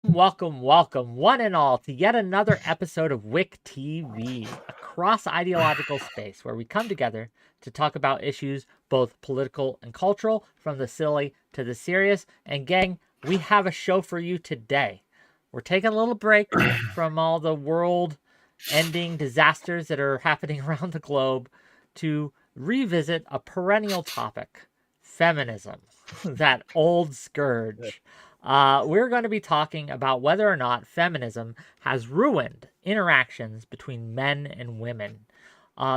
Welcome, welcome, one and all, to yet another episode of WhickTV, a cross-ideological space where we come together to talk about issues both political and cultural, from the silly to the serious. And gang, we have a show for you today. We're taking a little break from all the world-ending disasters that are happening around the globe to revisit a perennial topic, feminism, that old scourge. We're going to be talking about whether or not feminism has ruined interactions between men and women.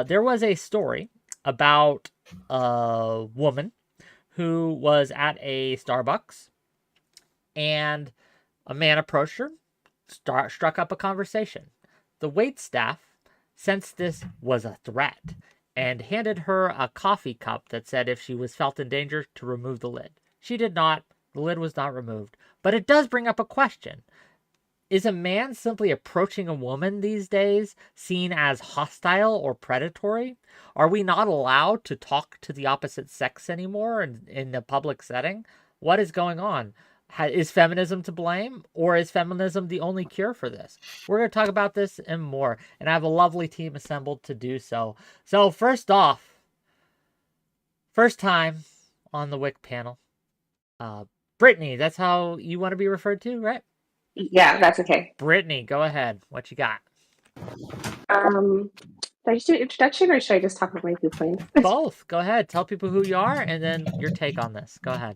There was a story about a woman who was at a Starbucks and a man approached her, struck up a conversation. The wait staff sensed this was a threat and handed her a coffee cup that said if she was felt in danger to remove the lid. She did not. The lid was not removed. But it does bring up a question. Is a man simply approaching a woman these days seen as hostile or predatory? Are we not allowed to talk to the opposite sex anymore in a public setting? What is going on? Is feminism to blame, or is feminism the only cure for this? We're going to talk about this and more, and I have a lovely team assembled to do so. So first off, first time on the WIC panel, Brittany, that's how you want to be referred to, right? Yeah, that's okay. Brittany, go ahead. What you got? Should I just do an introduction or should I just talk about my viewpoints? Both. Go ahead. Tell people who you are and then your take on this. Go ahead.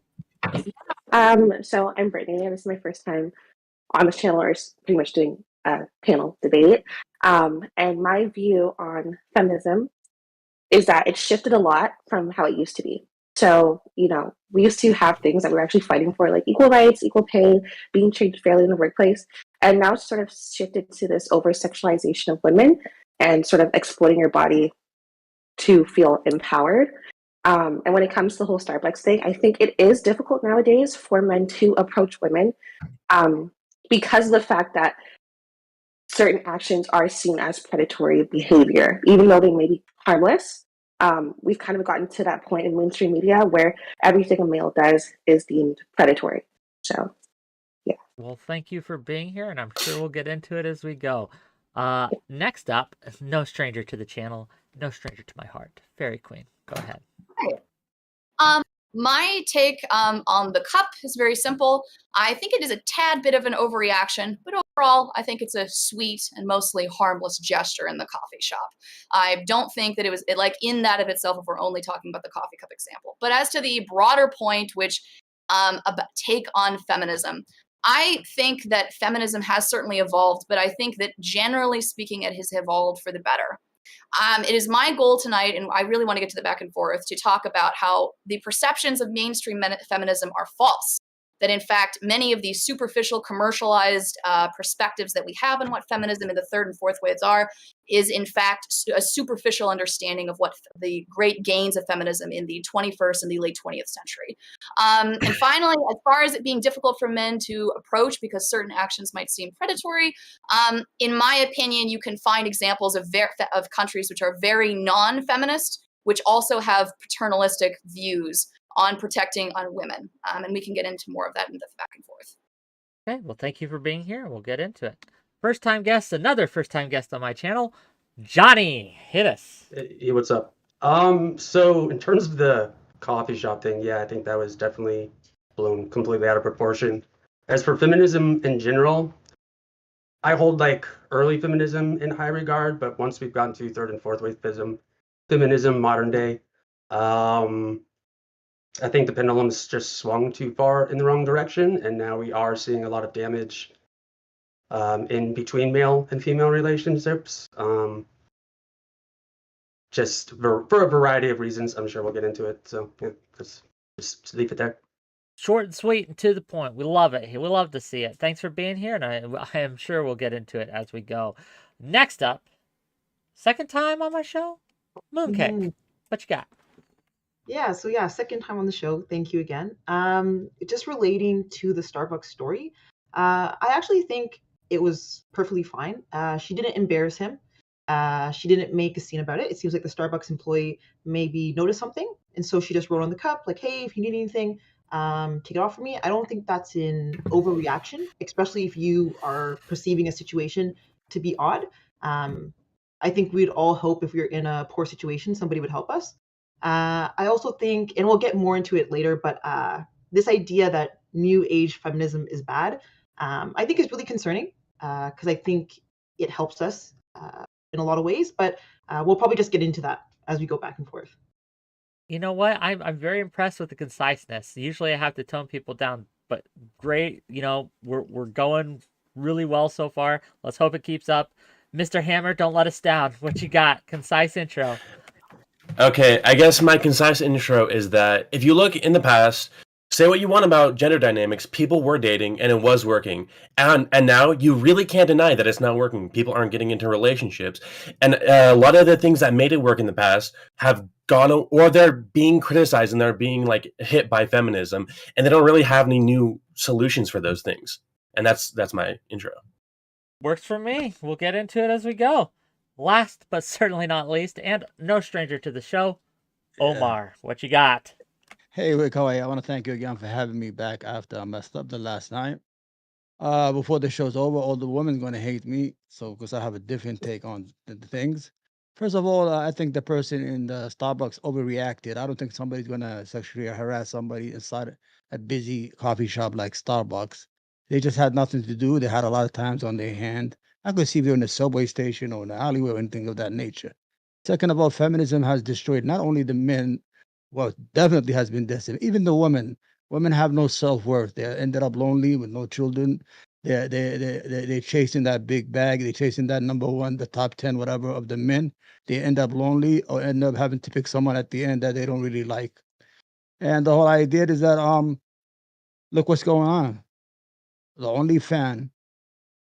So I'm Brittany, and this is my first time on this channel, or pretty much doing a panel debate. And my view on feminism is that it's shifted a lot from how it used to be. So, we used to have things that we were actually fighting for, like equal rights, equal pay, being treated fairly in the workplace. And now it's sort of shifted to this over-sexualization of women and sort of exploiting your body to feel empowered. And when it comes to the whole Starbucks thing, I think it is difficult nowadays for men to approach women because of the fact that certain actions are seen as predatory behavior, even though they may be harmless. We've kind of gotten to that point in mainstream media where everything a male does is deemed predatory. So, yeah. Well, thank you for being here, and I'm sure we'll get into it as we go. Next up, no stranger to the channel, no stranger to my heart, Fairy Queen. Go ahead. My take on the cup is very simple. I think it is a tad bit of an overreaction, but overall, I think it's a sweet and mostly harmless gesture in the coffee shop. I don't think that it was like in that of itself if we're only talking about the coffee cup example. But as to the broader point, which about take on feminism, I think that feminism has certainly evolved, but I think that generally speaking, it has evolved for the better. It is my goal tonight, and I really want to get to the back and forth, to talk about how the perceptions of mainstream feminism are false. That in fact, many of these superficial, commercialized perspectives that we have on what feminism in the third and fourth waves are, is in fact a superficial understanding of what the great gains of feminism in the 21st and the late 20th century. And finally, as far as it being difficult for men to approach because certain actions might seem predatory, in my opinion, you can find examples of countries which are very non-feminist, which also have paternalistic views on protecting on women. And we can get into more of that in the back and forth. Okay, well, thank you for being here. We'll get into it. First-time guest, another first-time guest on my channel, Johnny. Hit us. Hey, what's up? So in terms of the coffee shop thing, yeah, I think that was definitely blown completely out of proportion. As for feminism in general, I hold like early feminism in high regard, but once we've gotten to third and fourth wave feminism, modern day, I think the pendulum's just swung too far in the wrong direction, and now we are seeing a lot of damage in between male and female relationships, just for a variety of reasons. I'm sure we'll get into it. So yeah, just leave it there. Short and sweet and to the point. We love it. We love to see it. Thanks for being here, and I am sure we'll get into it as we go. Next up, second time on my show, Mooncake. What you got? Yeah, second time on the show. Thank you again. Just relating to the Starbucks story, I actually think it was perfectly fine. She didn't embarrass him. She didn't make a scene about it. It seems like the Starbucks employee maybe noticed something, and so she just wrote on the cup, like, hey, if you need anything, take it off for me. I don't think that's an overreaction, especially if you are perceiving a situation to be odd. I think we'd all hope if we we're in a poor situation, somebody would help us. I also think, and we'll get more into it later, but this idea that new age feminism is bad, I think is really concerning because I think it helps us in a lot of ways, but we'll probably just get into that as we go back and forth. You know what? I'm very impressed with the conciseness. Usually I have to tone people down, but great. We're going really well so far. Let's hope it keeps up. Mr. Hammer, don't let us down. What you got? Concise intro. Okay, I guess my concise intro is that if you look in the past, say what you want about gender dynamics, people were dating and it was working. And now you really can't deny that it's not working. People aren't getting into relationships. And a lot of the things that made it work in the past have gone, or they're being criticized and they're being like hit by feminism, and they don't really have any new solutions for those things. And that's my intro. Works for me. We'll get into it as we go. Last but certainly not least, and no stranger to the show, Omar, what you got? Hey, Rick, how are you? I want to thank you again for having me back after I messed up the last night. Before the show's over, all the women going to hate me, so because I have a different take on the things. First of all, I think the person in the Starbucks overreacted. I don't think somebody's going to sexually harass somebody inside a busy coffee shop like Starbucks. They just had nothing to do. They had a lot of times on their hand. I could see if they're in a subway station or in the alleyway or anything of that nature. Second of all, feminism has destroyed not only the men, well, definitely has been decimated, even the women. Women have no self-worth. They ended up lonely with no children. They're chasing that big bag. They're chasing that number one, the top 10, whatever, of the men. They end up lonely or end up having to pick someone at the end that they don't really like. And the whole idea is that, look what's going on. The only fan,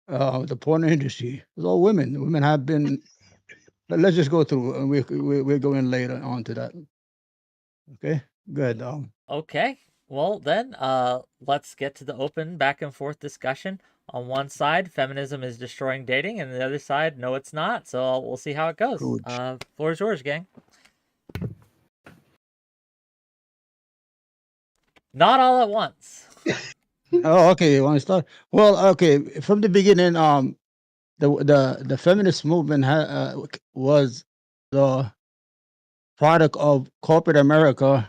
the porn industry, is all women. Women have been, let's just go through, and we're going later on to that. Okay, good. Okay, well then, let's get to the open back and forth discussion. On one side, feminism is destroying dating, and the other side, no, it's not. So we'll see how it goes. Floor is yours, gang. Not all at once. Oh, okay. You want to start? Well, okay. From the beginning, the feminist movement was the product of corporate America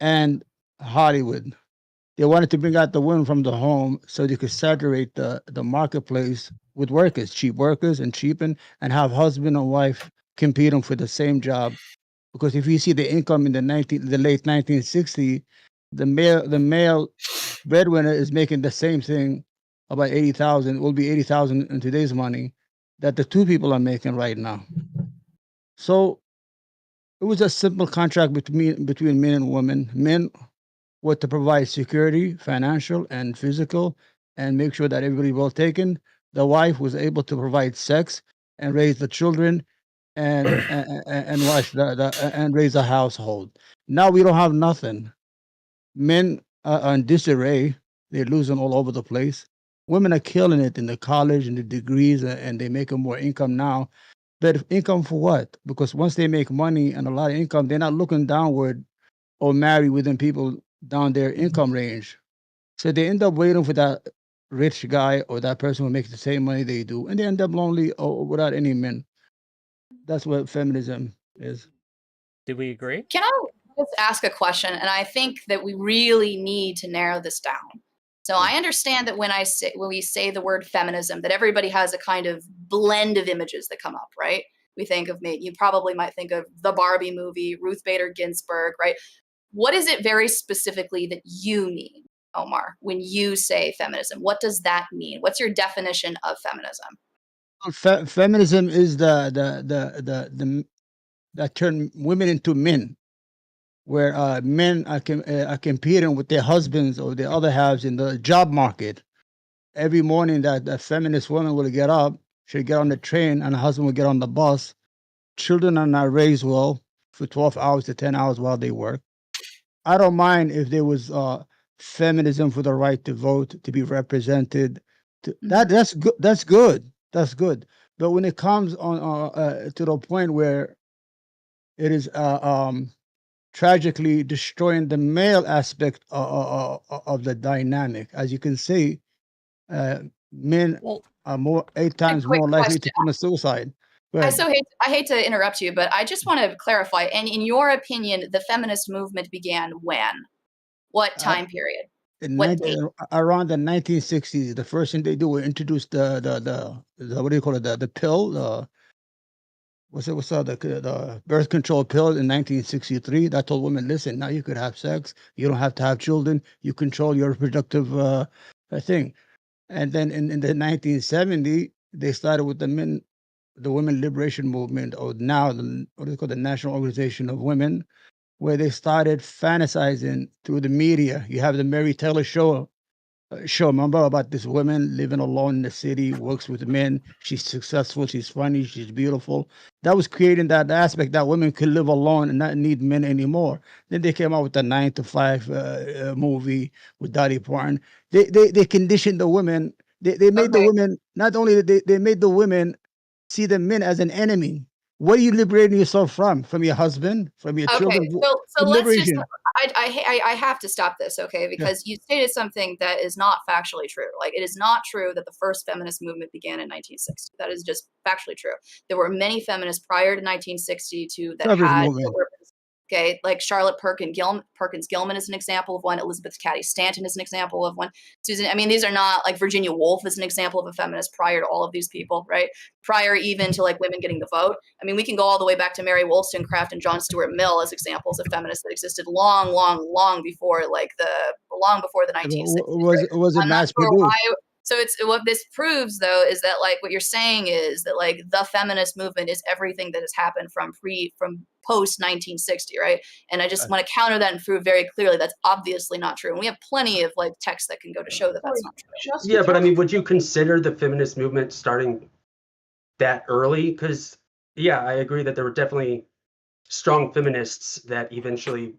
and Hollywood. They wanted to bring out the women from the home so they could saturate the marketplace with workers, cheap workers, and cheapen, and have husband and wife competing for the same job. Because if you see the income in the late 1960s, the male breadwinner is making the same thing, about 80,000. Will be 80,000 in today's money that the two people are making right now. So it was a simple contract between men and women. Men were to provide security, financial and physical, and make sure that everybody well taken. The wife was able to provide sex and raise the children and watch and raise a household. Now we don't have nothing. Men are in disarray. They're losing all over the place. Women are killing it in the college and the degrees, and they're making more income now. But income for what? Because once they make money and a lot of income, they're not looking downward or marry within people down their income range. So they end up waiting for that rich guy or that person who makes the same money they do, and they end up lonely or without any men. That's what feminism is. Do we agree? Can I just ask a question? And I think that we really need to narrow this down. So I understand that when we say the word feminism, that everybody has a kind of blend of images that come up, right? We think of you probably might think of the Barbie movie, Ruth Bader Ginsburg, right? What is it very specifically that you mean, Omar, when you say feminism? What does that mean? What's your definition of feminism? Feminism is that turn women into men, where men are competing with their husbands or their other halves in the job market. Every morning that feminist woman will get up, she'll get on the train, and her husband will get on the bus. Children are not raised well for 12 hours to 10 hours while they work. I don't mind if there was feminism for the right to vote, to be represented. That's good. That's good. That's good. But when it comes on to the point where it is tragically destroying the male aspect of the dynamic. As you can see, men Well, are 8 A times quick more likely question. to commit suicide. Go I ahead. hate to interrupt you, but I just want to clarify. And in your opinion, the feminist movement began when? What Uh, time period? in What 19 date? around the 1960s, the first thing they do was introduce the what do you call it, the pill, what's that, the birth control pill in 1963 that told women, listen, now you could have sex, you don't have to have children, you control your reproductive thing. And then in the 1970s, they started with the women liberation movement, or now what is it called, the National Organization of Women, where they started fantasizing through the media. You have the Mary Taylor show, remember, about this woman living alone in the city, works with men. She's successful, she's funny, she's beautiful. That was creating that aspect that women could live alone and not need men anymore. Then they came out with the 9 to 5 movie with Dolly Parton. They conditioned the women. They made the Okay. women, not only they made the women see the men as an enemy. What are you liberating yourself from? From your husband? From your Okay. children? So What let's just. liberation? I have to stop this, okay? Yeah. Because you stated something that is not factually true. Like, it is not true that the first feminist movement began in 1960. That is just factually true. There were many feminists prior to 1962 that Suffrage had movement. okay, like Charlotte Perkins Gilman is an example of one. Elizabeth Cady Stanton is an example of one. Susan, I mean, these are not like Virginia Woolf is an example of a feminist prior to all of these people, right? Prior even to like women getting the vote. I mean, we can go all the way back to Mary Wollstonecraft and John Stuart Mill as examples of feminists that existed long before the Yeah, but 1960s. Right? was it I'm not mass sure produced? why. So it's what this proves though is that like what you're saying is that like the feminist movement is everything that has happened from post 1960, right? And I just want to counter that and prove very clearly that's obviously not true. And we have plenty of like texts that can go to show that that's not true. Just Yeah, but I because mean, would you consider the feminist movement starting that early? Because, yeah, I agree that there were definitely strong feminists that eventually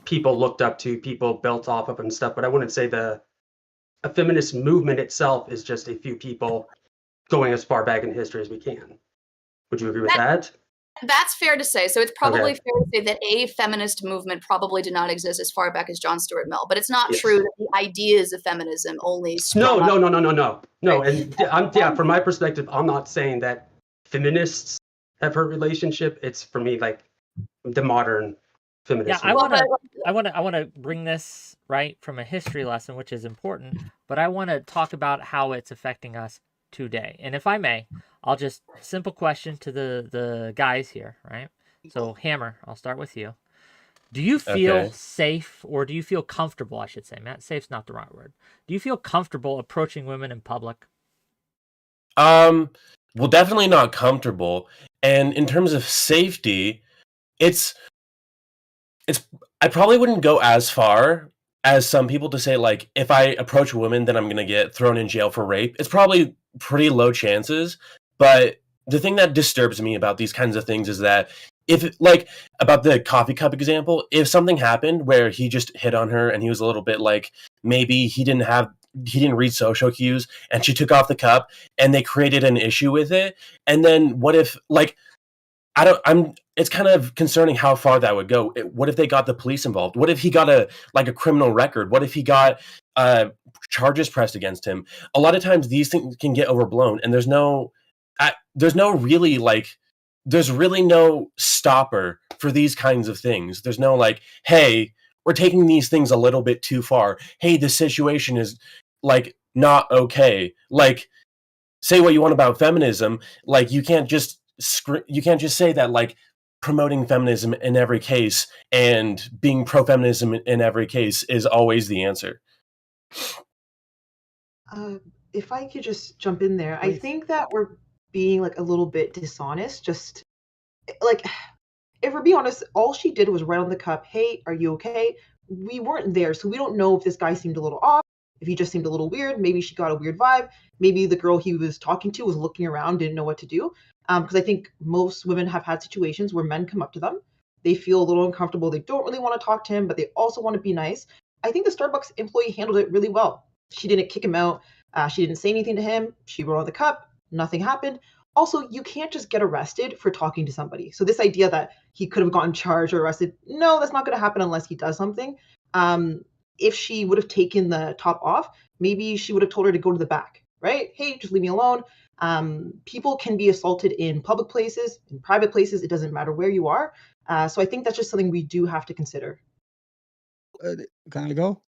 people looked up to, people built off of and stuff. But I wouldn't say a feminist movement itself is just a few people going as far back in history as we can. Would you agree with that? That's fair to say. So it's probably Okay. fair to say that a feminist movement probably did not exist as far back as John Stuart Mill. But it's not Yes. true that the ideas of feminism only No, sprung up. no. And from my perspective, I'm not saying that feminists have hurt relationship. It's for me like the modern yeah, feminist. I movement. want to bring this right from a history lesson, which is important, but I want to talk about how it's affecting us today. And if I may, I'll just simple question to the guys here, right? So Hammer, I'll start with you. Do you feel Okay. safe, or do you feel comfortable, I should say, Matt, safe's not the right word. Do you feel comfortable approaching women in public? Well, definitely not comfortable. And in terms of safety, it's I probably wouldn't go as far as some people to say like if I approach a woman then I'm going to get thrown in jail for rape. It's probably pretty low chances, but the thing that disturbs me about these kinds of things is that if like about the coffee cup example, if something happened where he just hit on her and he was a little bit like maybe he didn't read social cues and she took off the cup and they created an issue with it, and then what if like it's kind of concerning how far that would go. What if they got the police involved? What if he got a criminal record? What if he got charges pressed against him? A lot of times these things can get overblown, and there's really no stopper for these kinds of things. There's no like, hey, we're taking these things a little bit too far. Hey, the situation is like not okay. Like, say what you want about feminism, like you can't just say that like promoting feminism in every case and being pro-feminism in every case is always the answer. if I could just jump in there, I Please. think that we're being like a little bit dishonest. Just like, if we're being honest, all she did was write on the cup, "Hey, are you okay?" We weren't there, so we don't know if this guy seemed a little off, if he just seemed a little weird. Maybe she got a weird vibe. Maybe the girl he was talking to was looking around, didn't know what to do. Because I think most women have had situations where men come up to them, they feel a little uncomfortable, they don't really want to talk to him, but they also want to be nice. I think the Starbucks employee handled it really well. She didn't kick him out. She didn't say anything to him. She wrote on the cup. Nothing happened. Also, you can't just get arrested for talking to somebody. So this idea that he could have gotten charged or arrested, no, that's not going to happen unless he does something. If she would have taken the top off, maybe she would have told her to go to the back, right? Hey, just leave me alone. People can be assaulted in public places, in private places. It doesn't matter where you are. So I think that's just something we do have to consider. Can I go?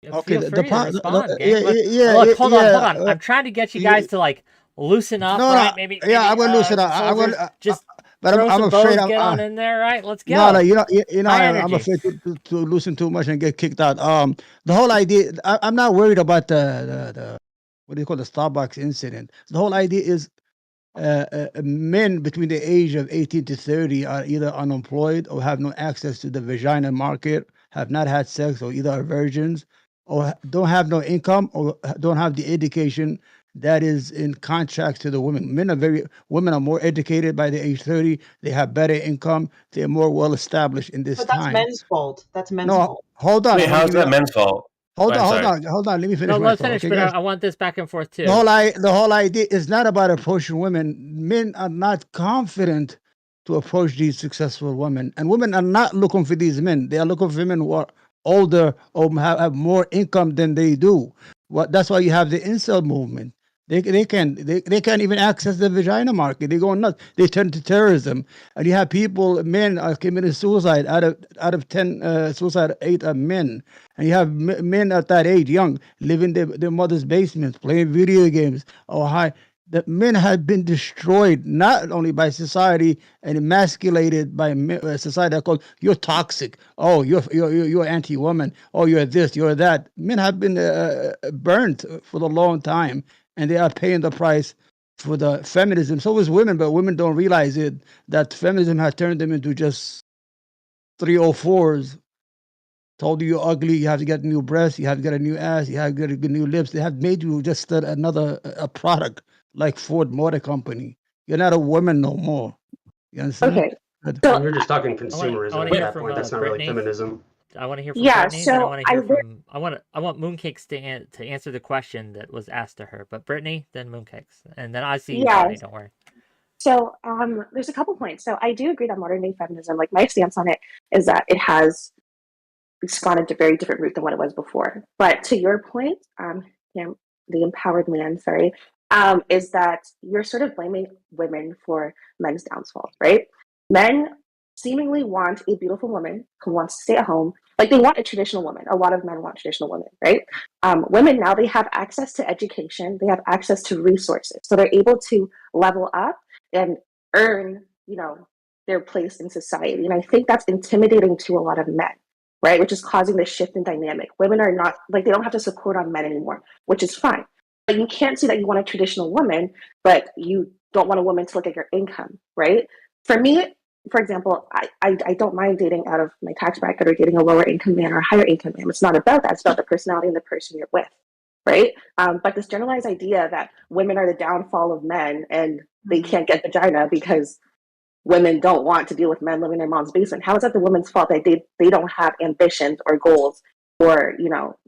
Yeah, Okay, feel the free to part, respond, yeah, gang. yeah, Look, hold on, hold yeah. on. I'm trying to get you you- guys to like loosen up, No, right? no, Maybe, yeah, I'm maybe gonna loosen up. I'm soldiers, gonna, just but throw I'm some afraid bows, get on in there, right? Let's no, go. High I'm energy. afraid to loosen too much and get kicked out. The whole idea, I'm not worried about the what do you call the Starbucks incident. The whole idea is men between the age of 18 to 30 are either unemployed or have no access to the vagina market, have not had sex, or either are virgins, or don't have no income, or don't have the education that is in contrast to the women. Women are more educated by the age 30. They have better income. They're more well established in this But that's time. men's fault. That's men's No, fault. hold on. Wait, I wanna how's give you that men's fault? Hold I'm on, sorry. hold on. Let me finish No, my let's thought. finish, Okay, but guys? I want this back and forth too. The whole idea is not about approaching women. Men are not confident to approach these successful women, and women are not looking for these men. They are looking for women who are older or have more income than they do. That's why you have the incel movement. They can't even access the vagina market. They go nuts. They turn to terrorism, and you have men are committing suicide. Out of 10 suicide, 8 are men. And you have men at that age, young, living in their mother's basements, playing video games. The men have been destroyed not only by society and emasculated by society. Called you're toxic. Oh, you're anti-woman. Oh, you're this. You're that. Men have been burnt for a long time, and they are paying the price for the feminism. So is women, but women don't realize it. That feminism has turned them into just 304s. Told you you're ugly, you have to get new breasts, you have to get a new ass, you have to get new lips. They have made you just another a product like Ford Motor Company. You're not a woman no more. You understand? Okay. Good. So And you're just talking I consumerism wanna at hear that from point. That's not really Brittany. feminism. I want to hear from yeah, Brittany, then I so want to hear from I want Mooncakes to answer the question that was asked to her. But Brittany, then Mooncakes, and then I see you, yeah, Johnny. Don't worry. so there's a couple points. So I do agree that modern day feminism, like my stance on it, is that it's gone a very different route than what it was before. But to your point, the empowered man, sorry, is that you're sort of blaming women for men's downfall, right? Men seemingly want a beautiful woman who wants to stay at home. Like they want a traditional woman. A lot of men want traditional women, right? Women now, they have access to education, they have access to resources. So they're able to level up and earn, their place in society. And I think that's intimidating to a lot of men, right? Which is causing this shift in dynamic. Women are not like they don't have to support on men anymore, which is fine. But you can't see that you want a traditional woman, but you don't want a woman to look at your income, right? For me, for example, I don't mind dating out of my tax bracket or dating a lower income man or a higher income man. It's not about that. It's about the personality and the person you're with, right? But this generalized idea that women are the downfall of men and they can't get vagina because women don't want to deal with men living in their mom's basement. How is that the woman's fault that they don't have ambitions or goals or,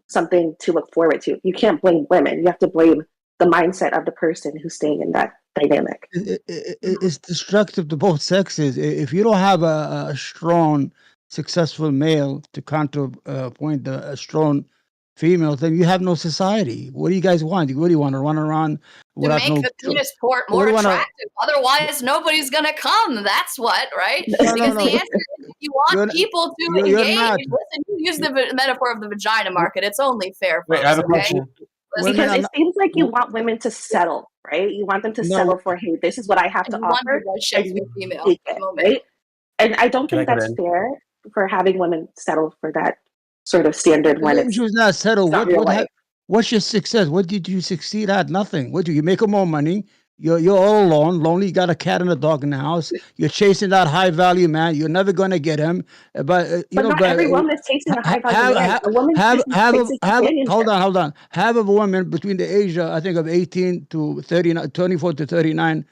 something to look forward to? You can't blame women. You have to blame the mindset of the person who's staying in that dynamic. It's destructive to both sexes. If you don't have a strong, successful male to counterpoint a strong female, then you have no society. What do you guys want? What do you want to run around To without make no? the penis port What more do you wanna- attractive. Otherwise, nobody's gonna come. That's what, right? No, Because no. the answer is if you want You're- people to you're engage, not. listen, you use the metaphor of the vagina market. It's only fair, folks, Wait, I have a okay? question. Listen, Women Because are it not- seems like you want women to settle, right? You want them to No. settle for, hey, this is what I have to you want offer. the Shakespeare female Take it, moment. right? And I don't Can I think get that's in? fair for having women settle for that sort of standard when it's She was not settled. not real life. What's your success? What did you succeed at? Nothing. What do you make more money? You're all alone, lonely. You got a cat and a dog in the house. You're chasing that high value man. You're never gonna get him. But Not every woman is chasing a high value man. A woman have just chasing companionship. hold on. Have a woman between the age, I think, of 18 to 39, 24 to 39,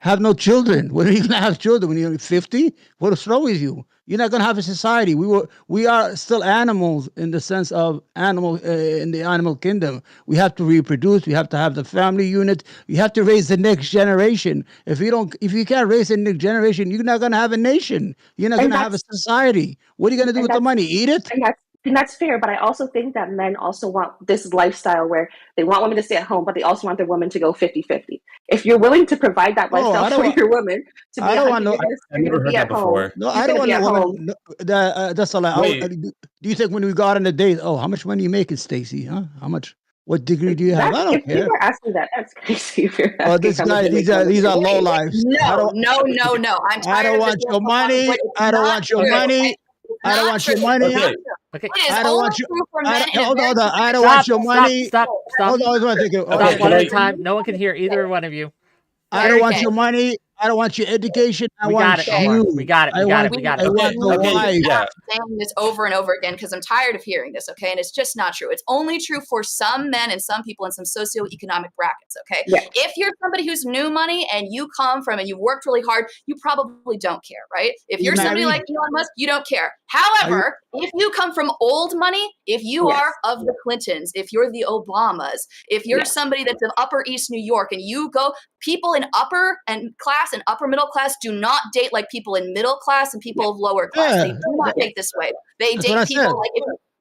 have no children. When are you gonna have children? When you're 50? What's wrong with you? You're not gonna have a society. We are still animals in the sense of animal in the animal kingdom. We have to reproduce. We have to have the family unit. You have to raise the next generation. If you can't raise the next generation, you're not gonna have a nation. You're not gonna have a society. What are you gonna do with the money? Eat it? And that's fair, but I also think that men also want this lifestyle where they want women to stay at home, but they also want their women to go 50-50. If you're willing to provide that lifestyle for your woman to be I don't want no. I've never heard that before. No, I don't want no woman. No, that's all. Do you think when we go out on a date? Oh, how much money you making, Stacy? Huh? How much? What degree do you have? I don't if care. people are asking that, that's crazy. If you're Oh, this guy. These are low lives. No. I'm tired I don't of want this your money. I don't want your money. I don't want your money. Okay. I don't want you. Hold on. I don't Stop, want your money. Stop. Hold on. Stop one at a time. No one can hear either one of you. I don't want your money. I don't want your education. We got it. We got it. I want the wife. Yeah. Saying this over and over again because I'm tired of hearing this, okay? And it's just not true. It's only true for some men and some people in some socioeconomic brackets, okay? Yeah. If you're somebody who's new money and you come from and you worked really hard, you probably don't care, right? If you're somebody like Elon Musk, you don't care. However, if you come from old money, if you are of the Clintons, if you're the Obamas, if you're somebody that's of Upper East New York and you go, people in upper and class and upper middle class do not date like people in middle class and people of lower class. They do not date this way. They date people like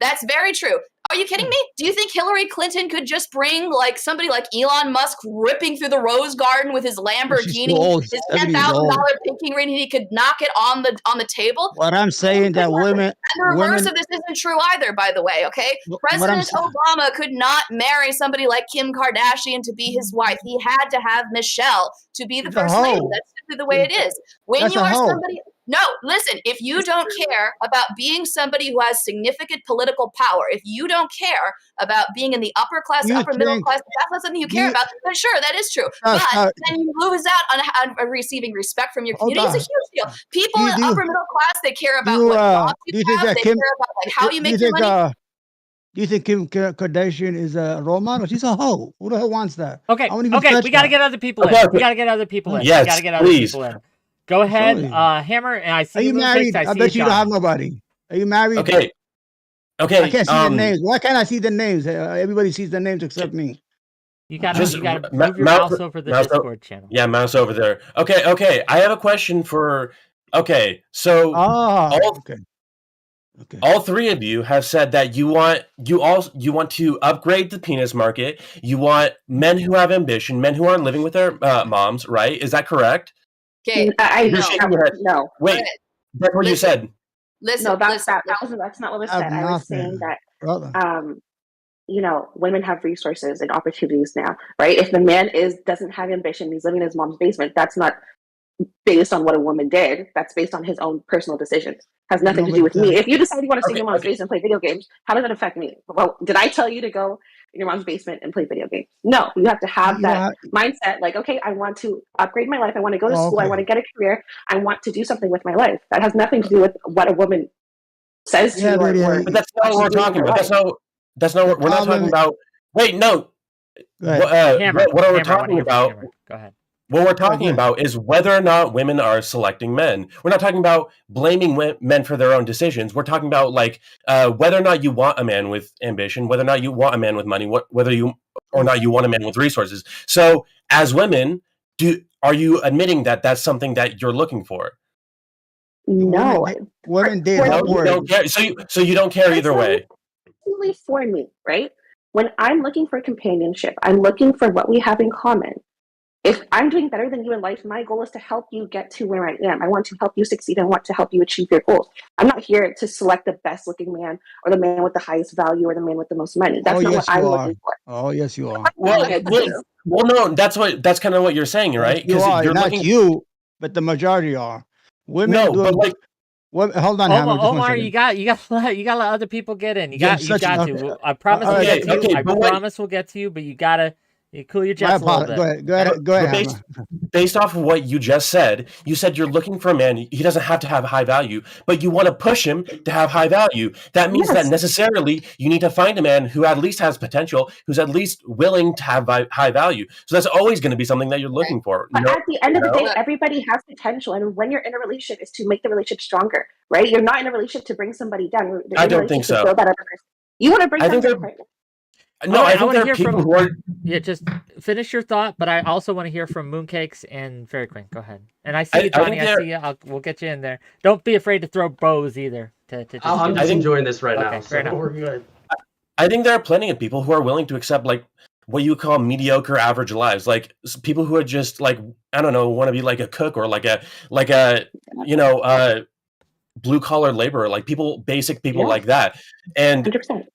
that's very true. Are you kidding me? Do you think Hillary Clinton could just bring like somebody like Elon Musk ripping through the Rose Garden with his Lamborghini, his $10,000 pinky ring, and he could knock it on the table? What I'm saying that women, and the reverse of this isn't true either, by the way. Okay, President Obama could not marry somebody like Kim Kardashian to be his wife. He had to have Michelle to be the first lady. That's simply the way it is. When you are somebody. No, listen, if you don't care about being somebody who has significant political power, if you don't care about being in the upper class, upper middle class, that's not something you care about, then sure, that is true. But then you lose out on receiving respect from your community. It's a huge deal. People in upper middle class, they care about what jobs you have. They care about like how you make your money. Do you think Kim Kardashian is a role model? She's a hoe. Who the hell wants that? Okay, we got to get other people in. We got to get other people in. Yes, we got to get other people in. Go ahead, Hammer. And I see. Are you married? I bet you don't have nobody. Are you married? Okay. I can't see the names. Why can't I see the names? Everybody sees the names except me. You got to move your mouse over the Discord channel. Yeah, mouse over there. Okay. I have a question for. Okay, so all three of you have said that you want to upgrade the penis market. You want men who have ambition, men who aren't living with their moms, right? Is that correct? Okay, no. Wait, that's what you said. Listen, that's not what was said. I was saying that, women have resources and opportunities now, right? If the man doesn't have ambition, he's living in his mom's basement. That's not based on what a woman did. That's based on his own personal decisions. Has nothing to do with me. If you decide you want to stay in your mom's basement and play video games, how does that affect me? Well, did I tell you to go in your mom's basement and play video games? No, you have to have that mindset. Like, okay, I want to upgrade my life. I want to go to school. I want to get a career. I want to do something with my life. That has nothing to do with what a woman says to you. But that's not what we're talking about. That's not what we're not talking about. Wait, no. What are we talking about? Go ahead. What we're talking about is whether or not women are selecting men. We're not talking about blaming men for their own decisions. We're talking about whether or not you want a man with ambition, whether or not you want a man with money, whether you or not you want a man with resources. So, as women, are you admitting that that's something that you're looking for? No, women don't care. So you don't care either way. Really, for me, right? When I'm looking for companionship, I'm looking for what we have in common. If I'm doing better than you in life, my goal is to help you get to where I am. I want to help you succeed. I want to help you achieve your goals. I'm not here to select the best looking man or the man with the highest value or the man with the most money. That's not what I'm looking for. Oh, yes, you are. Well, no, that's kind of what you're saying, right? You are, not you, but the majority are. Women hold on, Hammer. Omar, you got to let other people get in. You got to. I promise we'll get to you. I promise we'll get to you, but you gotta You cool your My jets a little apologies. bit. Go ahead. Go ahead. Based off of what you just said, you said you're looking for a man. He doesn't have to have high value, but you want to push him to have high value. That means that Yes. necessarily you need to find a man who at least has potential, who's at least willing to have high value. So that's always going to be something that you're looking for. But at the end of the day, everybody has potential, and when you're in a relationship, is to make the relationship stronger, right? You're not in a relationship to bring somebody down. You're in I a don't think relationship to so. build that other person. You want to bring I down think your they're- partner. No, I think there are people who are. Yeah, just finish your thought, but I also want to hear from Mooncakes and Fairy Queen. Go ahead. And I see you, Johnny. I see you. We'll get you in there. Don't be afraid to throw bows either. I'm just enjoying this right now, fair so enough. we're good. I think there are plenty of people who are willing to accept like what you call mediocre average lives, like people who are just like, I don't know, want to be like a cook or like a blue collar laborer, like basic people like that. And 100%.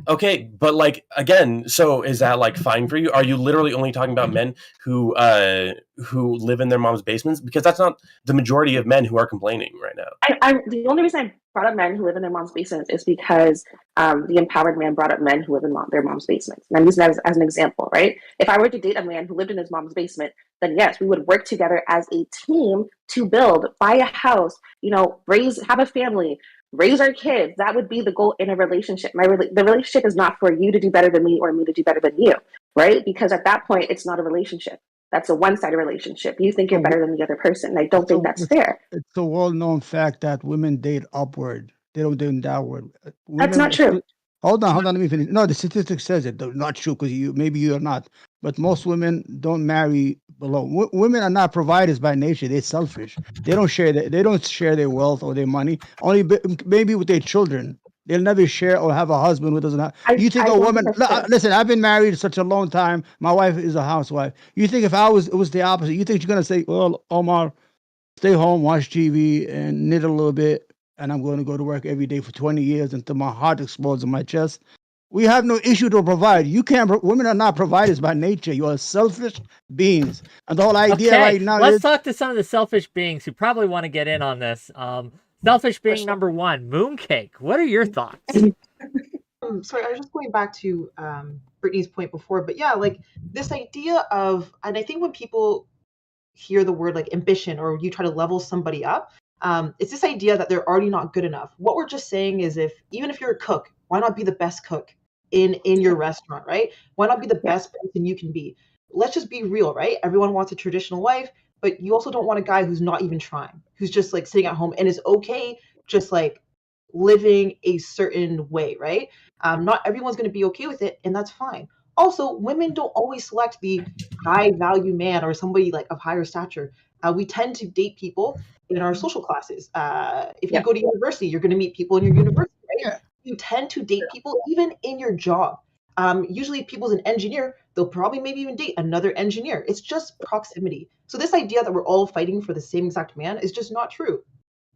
okay, but like again, so is that like fine for you? Are you literally only talking about men who live in their mom's basements? Because that's not the majority of men who are complaining right now. The only reason I brought up men who live in their mom's basements is because the empowered man brought up men who live in their mom's basements. And I'm using that as an example, right? If I were to date a man who lived in his mom's basement, then yes, we would work together as a team to buy a house, have a family, raise our kids. That would be the goal in a relationship. The relationship is not for you to do better than me or me to do better than you, right? Because at that point, it's not a relationship. That's a one-sided relationship. You think you're better than the other person. And I don't think that's fair. It's a well-known fact that women date upward. They don't date downward. That's not true. Hold on. Let me finish. No, the statistic says it. Not true because maybe you're not. But most women don't marry below. Women are not providers by nature. They're selfish. They don't share their wealth or their money. Only maybe with their children. They'll never share or have a husband who doesn't have. You think a woman? Listen, I've been married such a long time. My wife is a housewife. You think if it was the opposite? You think she's gonna say, "Well, Omar, stay home, watch TV, and knit a little bit, and I'm going to go to work every day for 20 years until my heart explodes in my chest"? We have no issue to provide. You can't. Women are not providers by nature. You are selfish beings, and the whole idea right now let's is. Talk to some of the selfish beings who probably want to get in on this. Selfish being number one, Mooncake. What are your thoughts? Sorry, I was just going back to Brittany's point before, but yeah, like this idea of, and I think when people hear the word like ambition or you try to level somebody up, it's this idea that they're already not good enough. What we're just saying is even if you're a cook, why not be the best cook in your restaurant, right? Why not be the best person you can be? Let's just be real, right? Everyone wants a traditional wife, but you also don't want a guy who's not even trying, who's just like sitting at home and is okay just like living a certain way, right? Not everyone's going to be okay with it, and that's fine. Also, women don't always select the high value man or somebody like of higher stature. We tend to date people in our social classes. If you go to university, you're going to meet people in your university, right? Yeah. You tend to date people even in your job. Usually if people's an engineer, they'll probably maybe even date another engineer. It's just proximity. So this idea that we're all fighting for the same exact man is just not true.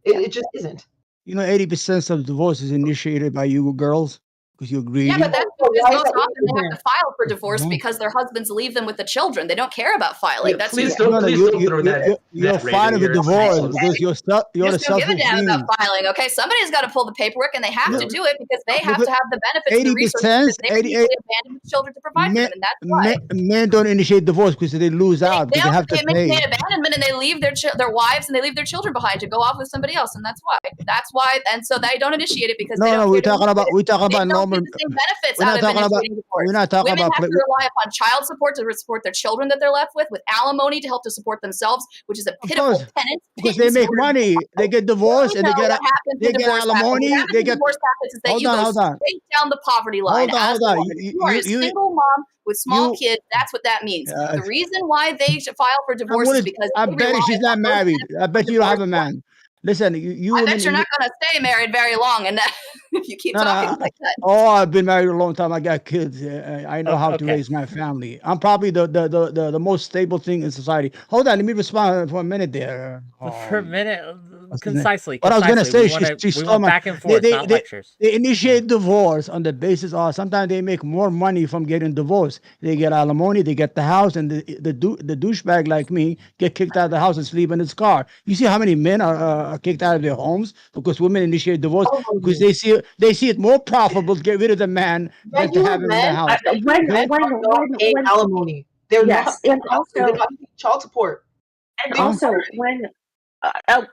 It just isn't. 80% of divorce is initiated by you girls because you're greedy. Yeah, but that's because most often they have to file for divorce because their husbands leave them with the children. They don't care about filing. That's please don't throw that. You're filing for divorce because you're the just don't give a selfish damn being. about filing. Okay, somebody's got to pull the paperwork, and they have to do it because they have to have the benefits and the resources. They usually abandon the children to provide for them, and that's why men don't initiate divorce because they lose out. Because they have to pay. They abandonment and they leave their wives and they leave their children behind to go off with somebody else, and that's why. And so they don't initiate it because we're talking about normal benefits out of initiating divorce. We're not talking Women about have to rely upon child support to support their children that they're left with alimony to help to support themselves, which is a pitiful penance. Because they make money, they get divorced, and they get alimony. They get divorce happens is that you go straight down the poverty line. Hold on. You are a single mom with small kids. That's what that means. The reason why they should file for divorce is because I bet she's not married. I bet you don't have a man. Listen, I bet you're not going to stay married very long, and if you keep talking like that. Oh, I've been married a long time. I got kids. I know how to raise my family. I'm probably the most stable thing in society. Hold on, let me respond for a minute there. For a minute, What's his name? concisely. What I was gonna say, we she want back and forth, not lectures. they initiate divorce on the basis of sometimes they make more money from getting divorced. They get alimony, they get the house, and the douchebag like me get kicked out of the house and sleep in his car. You see how many men are kicked out of their homes because women initiate divorce because they see it more profitable to get rid of the man than to have him in the house. When alimony, they're yes, not. and also they're not paying child support. and also when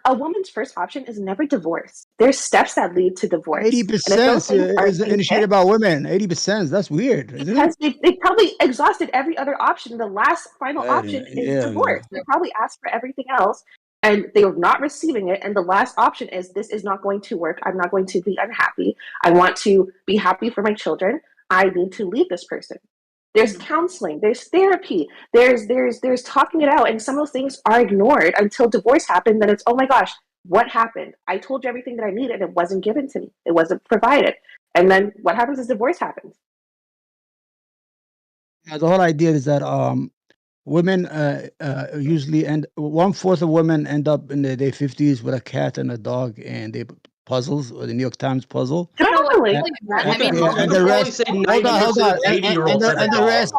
a woman's first option is never divorce. There's steps that lead to divorce. 80% is initiated by women. 80%. That's weird, isn't it? Because they probably exhausted every other option. The last final option is divorce. They probably asked for everything else, and they were not receiving it. And the last option is, this is not going to work. I'm not going to be unhappy. I want to be happy for my children. I need to leave this person. There's counseling, there's therapy, there's talking it out, and some of those things are ignored until divorce happened. Then it's, oh my gosh, what happened? I told you everything that I needed, it wasn't given to me, it wasn't provided. And then what happens is divorce happens. The whole idea is that women usually end 1/4 of women end up in their 50s with a cat and a dog, and they puzzles or the New York Times puzzle. Totally. And the rest, hold on, and the rest.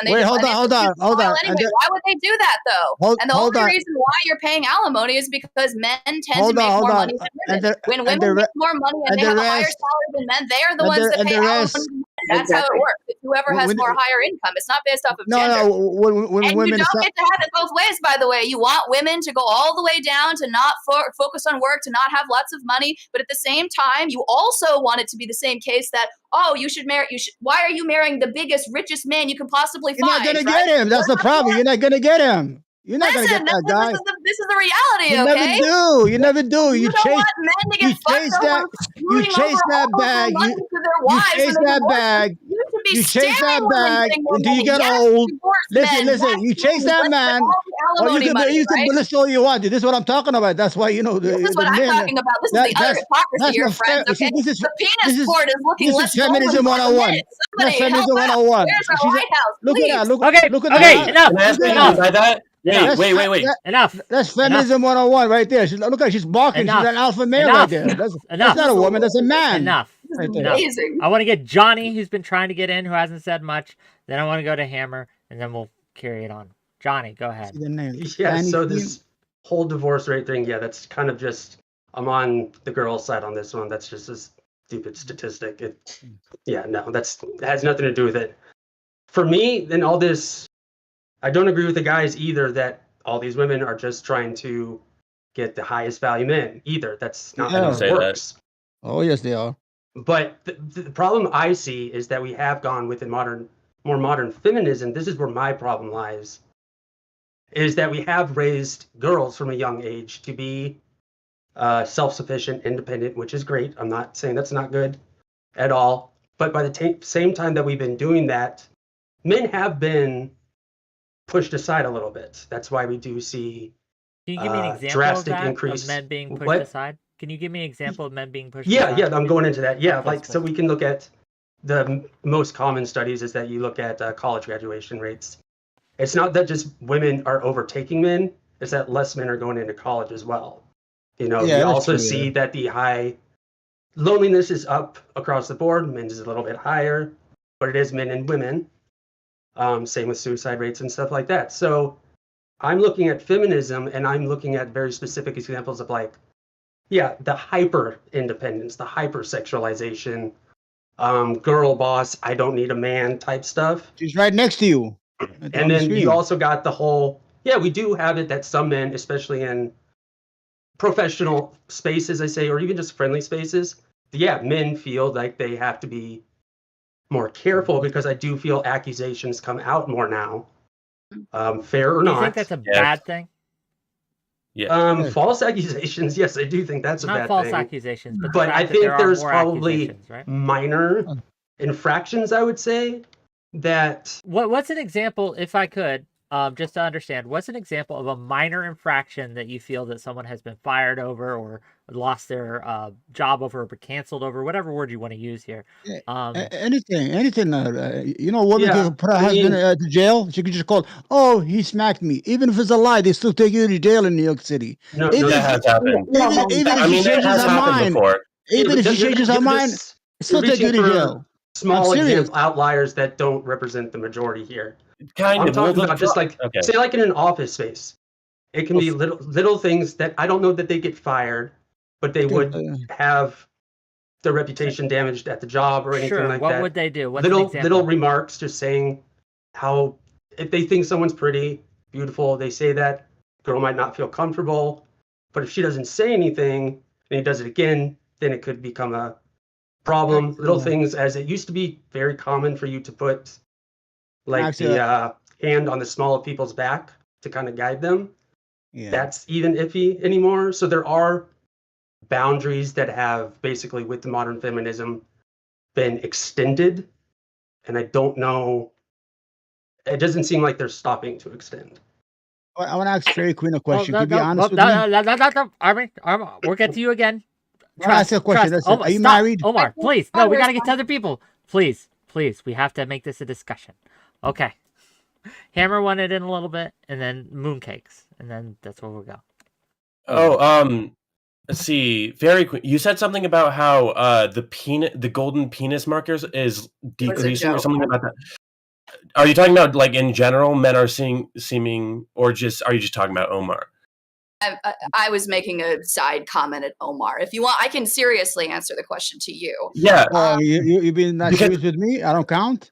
Wait, hold on. Anyway, why would they do that though? And the only reason why you're paying alimony is because men tend to make more money than women. When women make more money and they have a higher salary than men, they are the ones that pay alimony. That's how it works. It's whoever has more higher income. It's not based off of gender. And women you don't get to have it both ways, by the way. You want women to go all the way down to not focus on work, to not have lots of money, but at the same time, you also want it to be the same case that, oh, you should marry. Why are you marrying the biggest, richest man you can possibly find? You're not gonna get him. That's the problem. You're not gonna get him. You're not gonna get that guy. This is the reality. Okay. You never do. You chase that bag. You chase that bag until you get old. Listen. You chase that man. Or you can list all you want. This is what I'm talking about. That's why this is what I'm talking about. This is the utter hypocrisy, your friends. Okay, the penis court is looking less. This is Feminism 101. That's Feminism 101. Where's our White House? Look at that. Look at that. Enough. Wait. Enough. That's Feminism 101 right there. Look at her. She's barking. She's an alpha male right there. That's not a woman. That's a man. Enough. Right there. Amazing. I want to get Johnny, who's been trying to get in, who hasn't said much. Then I want to go to Hammer, and then we'll carry it on. Johnny, go ahead. Yeah, so this whole divorce rate thing, that's kind of just, I'm on the girl's side on this one. That's just a stupid statistic. That has nothing to do with it. For me, then all this, I don't agree with the guys either that all these women are just trying to get the highest value men either. That's not how it works. Oh, yes, they are. But the problem I see is that we have gone with more modern feminism. This is where my problem lies, is that we have raised girls from a young age to be self-sufficient, independent, which is great. I'm not saying that's not good at all. But by the same time that we've been doing that, men have been pushed aside a little bit. That's why we do see Can you give me an example drastic of that, increase. of men being pushed aside? Can you give me an example of men being pushed aside? Yeah, I'm going into that. So we can look at the most common studies is that you look at college graduation rates. It's not that just women are overtaking men, it's that less men are going into college as well. You also see that the high loneliness is up across the board. Men's is a little bit higher, but it is men and women. Same with suicide rates and stuff like that. So I'm looking at feminism, and I'm looking at very specific examples of the hyper independence, the hyper sexualization, girl boss, I don't need a man type stuff. She's right next to you. And then you also got the whole, we do have it that some men, especially in professional spaces, I say, or even just friendly spaces, men feel like they have to be more careful because I do feel accusations come out more now. Fair or not. Do you think that's a bad thing? Yeah. False accusations, yes, I do think that's a bad thing. Not false accusations, but I think there's probably minor infractions, I would say, that... What's an example, if I could, just to understand, what's an example of a minor infraction that you feel that someone has been fired over lost their job over, or canceled over, whatever word you want to use here. Anything. You know, a woman Yeah, can put her I husband mean, to jail. She could just call, "Oh, he smacked me." Even if it's a lie, they still take you to jail in New York City. no, Even That if has happened. even if I she mean, that changes has her happened mind, before. even if she changes her mind, they You're still take you reaching to for jail. I'm small serious. example outliers that don't represent the majority here. Kind I'm of. Well, talking about just like, okay. say, like in an office space, it can be little things that I don't know that they get fired, but they would have their reputation damaged at the job or anything Sure. like What that. would they do? What's an Little example? remarks, just saying how if they think someone's pretty, beautiful, they say that girl might not feel comfortable, but if she doesn't say anything and he does it again, then it could become a problem. Little things, as it used to be very common for you to put like the hand on the small of people's back to kind of guide them. Yeah. That's even iffy anymore. So there are boundaries that have basically, with the modern feminism, been extended, and I don't know. It doesn't seem like they're stopping to extend. I want to ask Fairy Queen a question. No, Can you be honest with no, me? no, Armin, we'll get to you again. I want to ask you a question. Listen, Omar, are you stop. married? Omar, please. No, we got to get to other people. Please. We have to make this a discussion. Okay. Hammer wanted in a little bit, and then Mooncakes, and then that's where we'll go. Oh, let's see. Very quick. You said something about how the golden penis markers is decreasing or something about that. Are you talking about like in general men are seeming, or just are you just talking about Omar? I was making a side comment at Omar. If you want, I can seriously answer the question to you. Yeah. You being not serious with me? I don't count.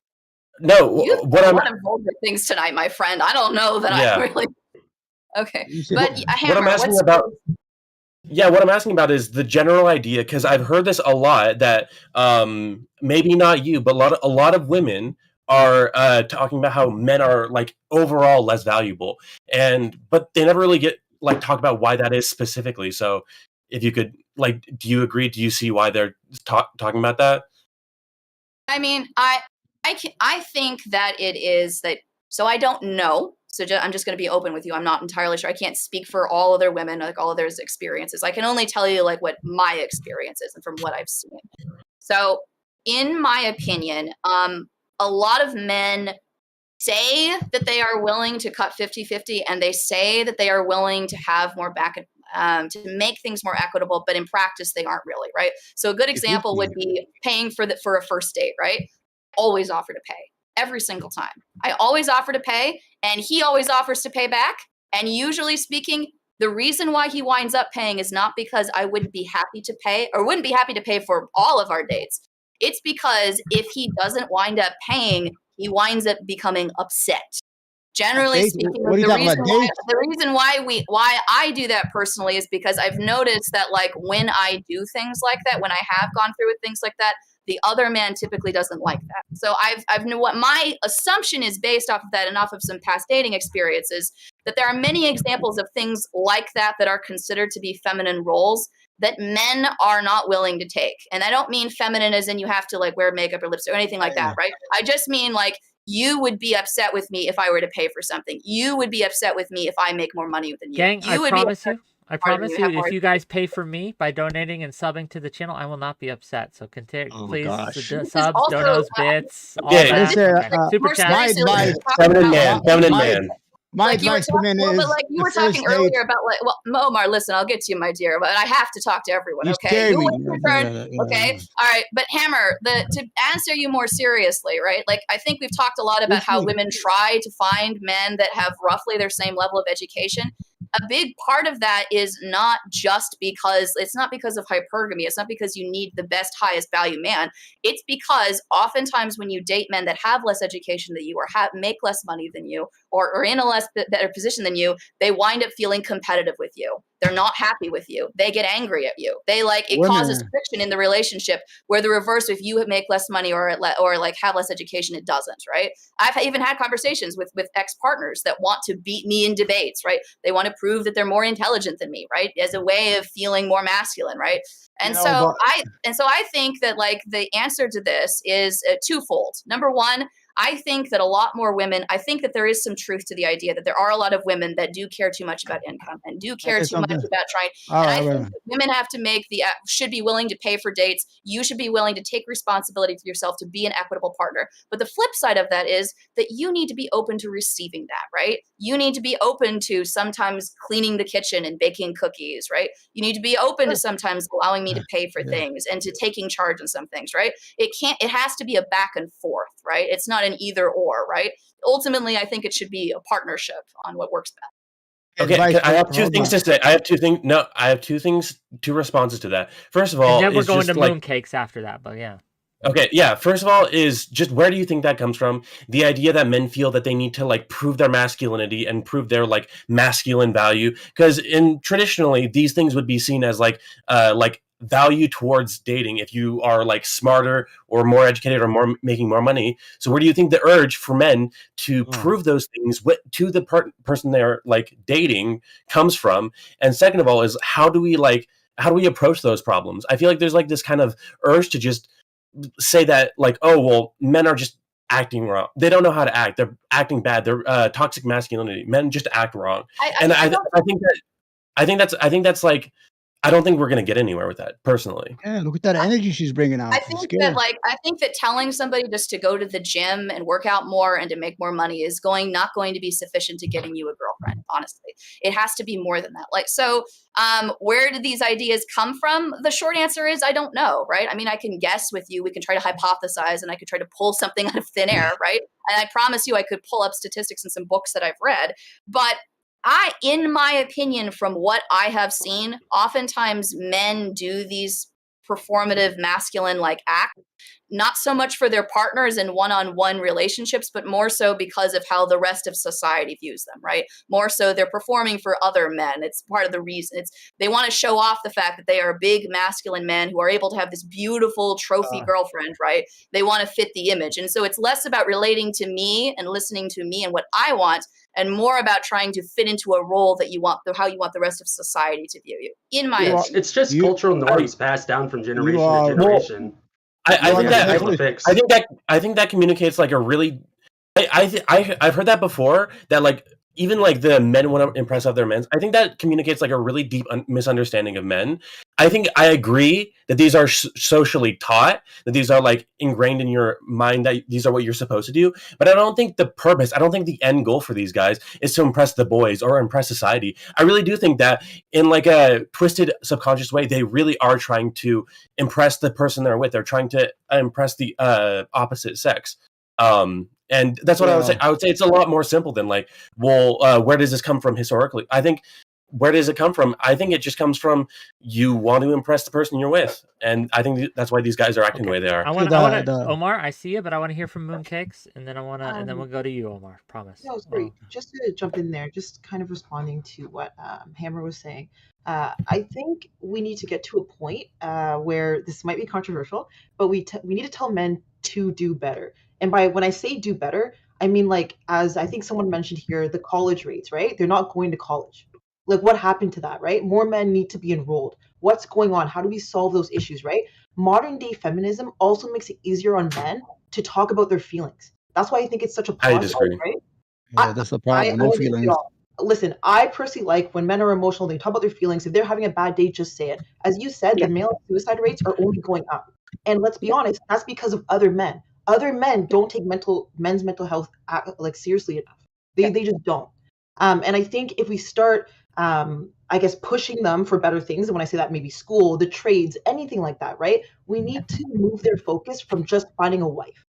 No. You What a I'm lot of vulgar things tonight, my friend. I don't know that Yeah. I really. Okay, But Hammer, what I'm asking about. Yeah, what I'm asking about is the general idea, because I've heard this a lot that maybe not you, but a lot of women are talking about how men are like overall less valuable, but they never really get like talk about why that is specifically. So if you could like, do you agree? Do you see why they're talking about that? I mean, I think that it is that. So I don't know. So I'm just going to be open with you. I'm not entirely sure. I can't speak for all other women, like all of their experiences. I can only tell you like what my experience is and from what I've seen. So in my opinion, a lot of men say that they are willing to cut 50-50, and they say that they are willing to have more back to make things more equitable, but in practice they aren't really, right? So a good example would be paying for a first date, right? Always offer to pay every single time. I always offer to pay, and he always offers to pay back. And usually speaking, the reason why he winds up paying is not because I wouldn't be happy to pay or wouldn't be happy to pay for all of our dates. It's because if he doesn't wind up paying, he winds up becoming upset. Generally speaking, the reason why I do that personally is because I've noticed that like when I do things like that, when I have gone through with things like that, the other man typically doesn't like that. So I've know what my assumption is based off of that and off of some past dating experiences, that there are many examples of things like that that are considered to be feminine roles that men are not willing to take. And I don't mean feminine as in you have to like wear makeup or lipstick or anything like that, right? I just mean like you would be upset with me if I were to pay for something. You would be upset with me if I make more money than you. Gang, I promise you, if you guys pay for me by donating and subbing to the channel, I will not be upset. So please, subs, donos, bits, all that. Super chat. Feminine man. My advice to men is, but like you were talking earlier about like, well, Omar, listen, I'll get to you, my dear, but I have to talk to everyone, okay? You wait your turn, okay? All right, but Hammer, to answer you more seriously, right? Like, I think we've talked a lot about how women try to find men that have roughly their same level of education. A big part of that is not just because it's not because of hypergamy. It's not because you need the best, highest value man. It's because oftentimes when you date men that have less education than you or make less money than you or are in a less better position than you, they wind up feeling competitive with you. They're not happy with you. They get angry at you. They like it causes friction in the relationship. Where the reverse, if you make less money or like have less education, it doesn't. Right? I've even had conversations with ex partners that want to beat me in debates. Right? They want to prove that they're more intelligent than me. Right? As a way of feeling more masculine. Right? And so I think that like the answer to this is twofold. Number one, I think that a lot more women, I think that there is some truth to the idea that there are a lot of women that do care too much about income and do care too much about trying. And I think that women have to should be willing to pay for dates. You should be willing to take responsibility for yourself to be an equitable partner. But the flip side of that is that you need to be open to receiving that, right? You need to be open to sometimes cleaning the kitchen and baking cookies, right? You need to be open to sometimes allowing me to pay for things and to taking charge on some things, right? It has to be a back and forth, right? It's not an either or, right? Ultimately, I think it should be a partnership on what works best. Okay, I have two things to say. I have two things, two responses to that. First of all, and then we're going to mooncakes after that, but yeah. Okay, yeah. First of all, is just where do you think that comes from? The idea that men feel that they need to like prove their masculinity and prove their like masculine value, because traditionally these things would be seen as like value towards dating if you are like smarter or more educated or making more money. So where do you think the urge for men to prove those things to the person they're like dating comes from? And second of all, is how do we approach those problems? I feel like there's like this kind of urge to just say that like, oh well, men are just acting wrong. They don't know how to act. They're acting bad. They're toxic masculinity. Men just act wrong. I think that's like, I don't think we're going to get anywhere with that, personally. Yeah, look at that energy she's bringing out. I think that telling somebody just to go to the gym and work out more and to make more money is not going to be sufficient to getting you a girlfriend, honestly. It has to be more than that. Like, so where did these ideas come from? The short answer is I don't know, right? I mean, I can guess with you. We can try to hypothesize and I could try to pull something out of thin air, right? And I promise you I could pull up statistics in some books that I've read. But in my opinion, from what I have seen, oftentimes men do these performative masculine like acts, not so much for their partners in one-on-one relationships, but more so because of how the rest of society views them, right? More so they're performing for other men. It's part of the reason. They want to show off the fact that they are big masculine men who are able to have this beautiful trophy girlfriend, right? They want to fit the image. And so it's less about relating to me and listening to me and what I want, and more about trying to fit into a role that you want, how you want the rest of society to view you, in my opinion. It's just cultural norms passed down from generation to generation. I think that communicates like a really. I've heard that before, that like even like the men want to impress other men. I think that communicates like a really deep misunderstanding of men. I think I agree that these are socially taught, that these are like ingrained in your mind, that these are what you're supposed to do. But I don't think the end goal for these guys is to impress the boys or impress society. I really do think that in like a twisted subconscious way, they really are trying to impress the person they're with. They're trying to impress the opposite sex. And that's what I would say. I would say it's a lot more simple than like, well, where does this come from historically? I think, where does it come from? I think it just comes from you want to impress the person you're with. And I think that's why these guys are acting the way they are. Omar, I see you, but I want to hear from Mooncakes, and then and then we'll go to you, Omar. Promise. No, sorry. Just to jump in there, just kind of responding to what Hammer was saying. I think we need to get to a point where this might be controversial, but we need to tell men to do better. And when I say do better, I mean, like, as I think someone mentioned here, the college rates, right? They're not going to college. Like, what happened to that, right? More men need to be enrolled. What's going on? How do we solve those issues, right? Modern day feminism also makes it easier on men to talk about their feelings. That's why I think it's such a positive, I disagree. right? Yeah, that's the problem. No feelings. Listen, I personally like when men are emotional, they talk about their feelings. If they're having a bad day, just say it. As you said, the male suicide rates are only going up. And let's be honest, that's because of other men. Other men don't take men's mental health like seriously enough. They just don't. And I think if we start, I guess, pushing them for better things, and when I say that, maybe school, the trades, anything like that, right? We need to move their focus from just finding a wife.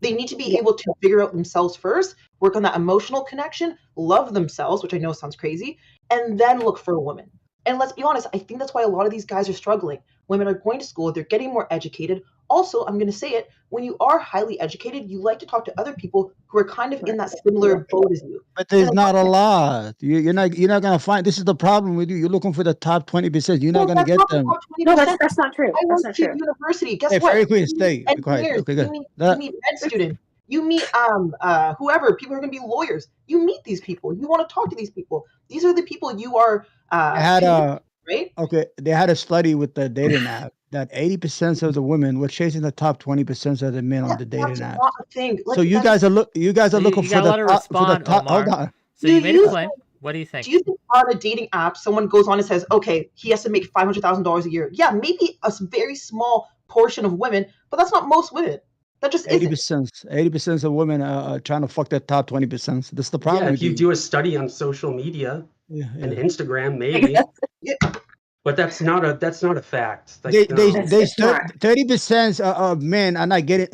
They need to be able to figure out themselves first, work on that emotional connection, love themselves, which I know sounds crazy, and then look for a woman. And let's be honest, I think that's why a lot of these guys are struggling. Women are going to school, they're getting more educated. Also, I'm going to say it, when you are highly educated, you like to talk to other people who are kind of in that similar boat as you. But there's not a lot. You're not going to find. This is the problem with you. You're looking for the top 20%. You're not going to get them. No, that's not true. I went to university. Guess what? Very quick, stay. Engineers. Okay, good. You meet med students. You meet whoever. People are going to be lawyers. You meet these people. You want to talk to these people. These are the people you are. I right? Okay, they had a study with the dating app that 80% of the women were chasing the top 20% of the men on the dating That's apps. not a thing. So Like, you guys are You looking for gotta the let her top respond, hold Omar. on. So you made a you claim. What do you think? Do you think on a dating app, someone goes on and says, okay, he has to make $500,000 a year? Yeah, maybe a very small portion of women, but that's not most women. That just isn't. 80% of women are trying to fuck that top 20%. That's the Yeah, problem if with you you. do a study on social media and Yeah. Instagram, maybe, Yeah. but that's not a fact. Like, It's not. 30% of men are not getting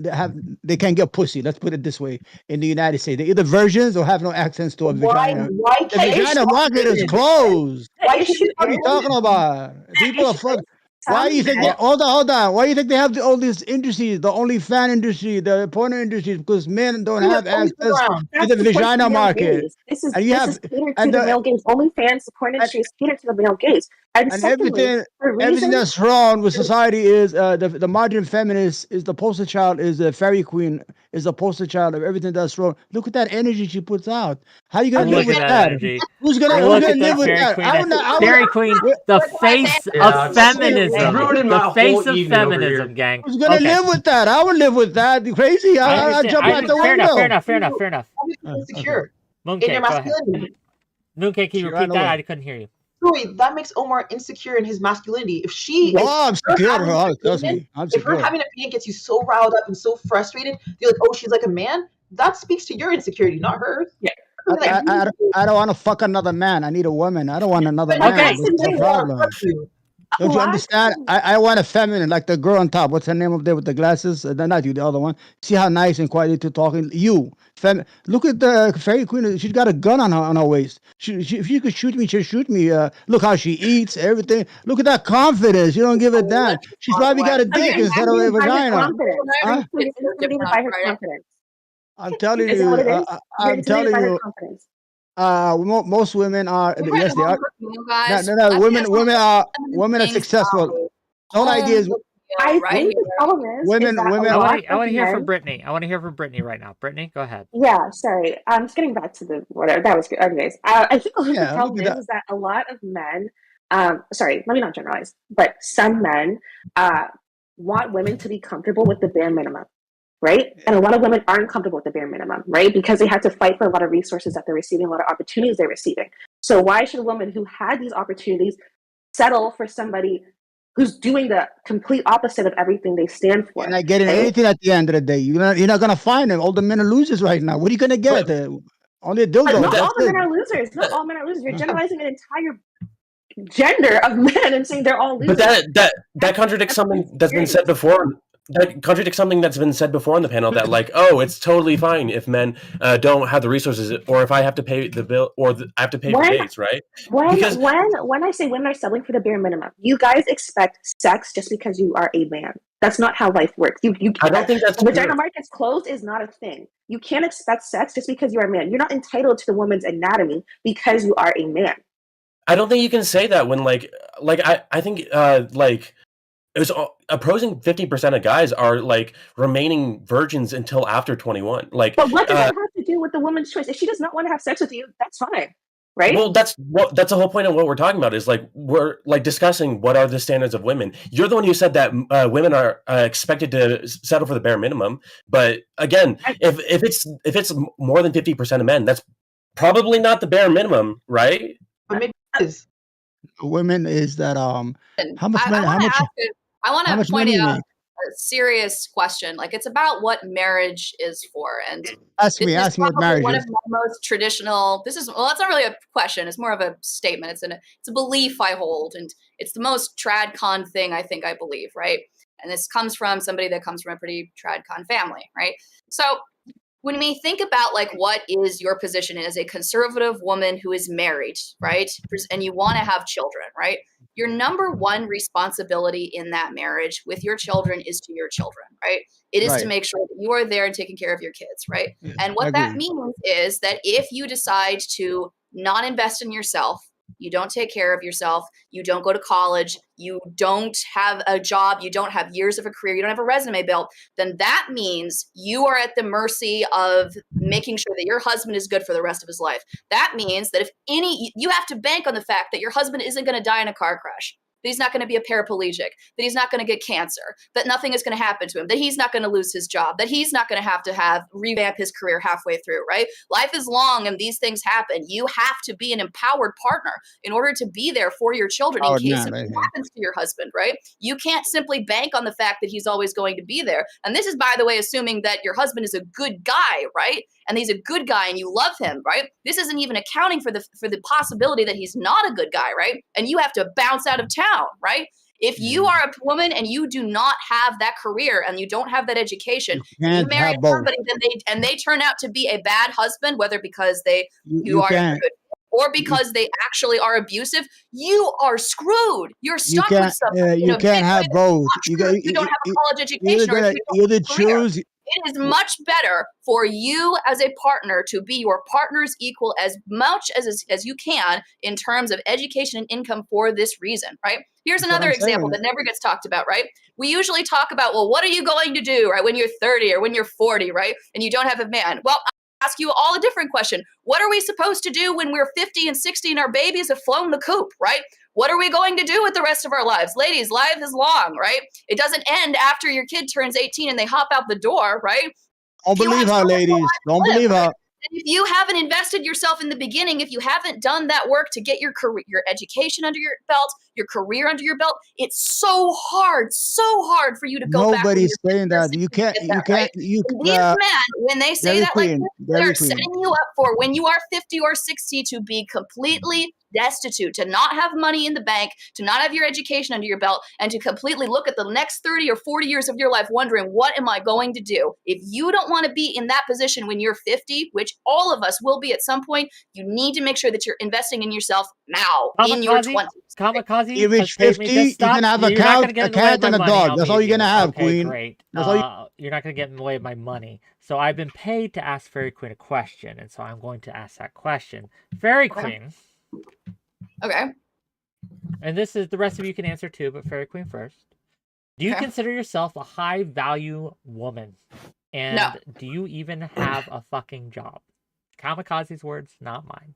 they can't get pussy. Let's put it this way. In the United States, they're either virgins or have no access to a vagina. Why The can't you vagina stop market is women? closed. The Why issue can't you What are you is, talking about? People are fuck. Why do you think? Hold on. Why do you think they have all these industries? The OnlyFans industry, the porn industry, because men don't have access to that's the the point vagina of male market. gaze. This is And you have catered to and the the male gaze. OnlyFans, the porn industry is catered to the male gaze. And and secondly, everything the reason that's wrong with society is the modern feminist is the poster child, is the fairy queen, is the poster child of everything that's wrong. Look at that energy she puts out. How you gonna live Look with at that that? energy. Who's gonna Look at live that with fairy that? queen. I would not. Fairy queen, the face Yeah, of it's feminism. ruining my The face whole of evening over feminism, here. gang. Who's gonna live with that? I would live with that. You crazy? I I understand. jump out the Fair window. enough. Fair enough. You're insecure in your Mooncake, go ahead. masculinity. Mooncake, can She you ran repeat that? away. I couldn't hear you. Sorry, that makes Omar insecure in his masculinity. If she Oh, is, I'm her secure. having an Trust opinion, me. I'm if her secure. having an opinion gets you so riled up and so frustrated, you're like, oh, she's like a man. That speaks to your insecurity, not hers. Yeah. I don't want to fuck another man. I need a woman. I don't want another But man. Okay. That's the problem. Don't you understand? I want a feminine, like the girl on top. What's her name up there with the glasses? Not you, the other one. See how nice and quiet you're talking. You, look at the fairy queen. She's got a gun on her waist. If she could shoot me, she'll shoot me. Look how she eats, everything. Look at that confidence. You don't give a damn. She's probably got a dick instead of a vagina. Huh? You're intimidated by her confidence. I'm telling Is that what you. it is? You're I'm telling intimidated by her you. confidence. Most women are. Yes, they are. Guys. No. Women are successful. The whole idea is I think the problem is women. that Women. a I lot want to of hear men- from Brittany. I want to hear from Brittany right now. Brittany, go ahead. Yeah, sorry. I'm just getting back to the whatever. That was good. Anyways, I think the Yeah, problem look at is that a lot of men, sorry, let me not generalize, but some men want women to be comfortable with the bare minimum, right? And a lot of women aren't comfortable with the bare minimum, right? Because they had to fight for a lot of resources that they're receiving, a lot of opportunities they're receiving. So why should a woman who had these opportunities settle for somebody who's doing the complete opposite of everything they stand for? You're not getting right? anything at the end of the day. You're not gonna find them. All the men are losers right now. What are you gonna get? Only a But dildo. not all That's the it. men are losers. Not all men are losers. You're generalizing an entire gender of men and saying they're all losers. But that contradicts something that's been said before. That contradicts something that's been said before on the panel. That like, oh, it's totally fine if men don't have the resources, or if I have to pay the bill, or I have to pay for dates, right? When I say women are settling for the bare minimum, you guys expect sex just because you are a man. That's not how life works. You I don't think that's the vagina true. market's closed is not a thing. You can't expect sex just because you're a man. You're not entitled to the woman's anatomy because you are a man. I don't think you can say that when like I think like it was approaching 50% of guys are like remaining virgins until after 21. Like, but what does that have to do with the woman's choice? If she does not want to have sex with you, that's fine, right? Well, that's the whole point of what we're talking about is like we're like discussing what are the standards of women. You're the one who said that women are expected to settle for the bare minimum. But again, if it's more than 50% of men, that's probably not the bare minimum, right? But maybe it is. Women is that how much money? I want to point out a serious question. Like it's about what marriage is for, and ask me what marriage one is. of my most traditional. It's not really a question. It's more of a statement. It's a belief I hold, and it's the most tradcon thing I think I believe, right? And this comes from somebody that comes from a pretty tradcon family, right? So when we think about like what is your position as a conservative woman who is married, right? And you want to have children, right? Your number one responsibility in that marriage with your children is to your children, right? It is to make sure that you are there and taking care of your kids, right? And what that means is that if you decide to not invest in yourself, you don't take care of yourself, you don't go to college, you don't have a job, you don't have years of a career, you don't have a resume built, then that means you are at the mercy of making sure that your husband is good for the rest of his life. That means that you have to bank on the fact that your husband isn't going to die in a car crash, that he's not going to be a paraplegic, that he's not going to get cancer, that nothing is going to happen to him, that he's not going to lose his job, that he's not going to have revamp his career halfway through, right? Life is long and these things happen. You have to be an empowered partner in order to be there for your children in case something happens to your husband, right? You can't simply bank on the fact that he's always going to be there. And this is, by the way, assuming that your husband is a good guy, right? And he's a good guy and you love him, right? This isn't even accounting for the possibility that he's not a good guy, right? And you have to bounce out of town, right? If you are a woman and you do not have that career and you don't have that education, you marry somebody and they turn out to be a bad husband, whether because you are good or because they actually are abusive, you are screwed. You're stuck with something. You can't have both. You don't have a college education or you either choose. It is much better for you as a partner to be your partner's equal as much as you can in terms of education and income for this reason, right? Here's another example that never gets talked about, right? We usually talk about, well, what are you going to do, right, when you're 30 or when you're 40, right, and you don't have a man? Well, I'll ask you all a different question. What are we supposed to do when we're 50 and 60 and our babies have flown the coop, right? What are we going to do with the rest of our lives? Ladies, life is long, right? It doesn't end after your kid turns 18 and they hop out the door, right? Don't believe her, ladies. Don't believe her. And if you haven't invested yourself in the beginning, if you haven't done that work to get your career, your education under your belt, your career under your belt, it's so hard for you to go back. Nobody's saying that. You can't. These men, when they say that, like they're setting you up for when you are 50 or 60 to be completely destitute, to not have money in the bank, to not have your education under your belt, and to completely look at the next 30 or 40 years of your life wondering, what am I going to do? If you don't want to be in that position when you're 50, which all of us will be at some point, you need to make sure that you're investing in yourself now, in your 20s. Kamikaze, you reach 50, you can have a cat and a dog. That's all you're going to have, Queen. Great. You're not going to get in the way of my money. So I've been paid to ask Fairy Queen a question, and so I'm going to ask that question. Fairy Queen. Okay. And this is, the rest of you can answer too, but Fairy Queen first. Do you consider yourself a high value woman? And no. Do you even have a fucking job? Kamikaze's words, not mine.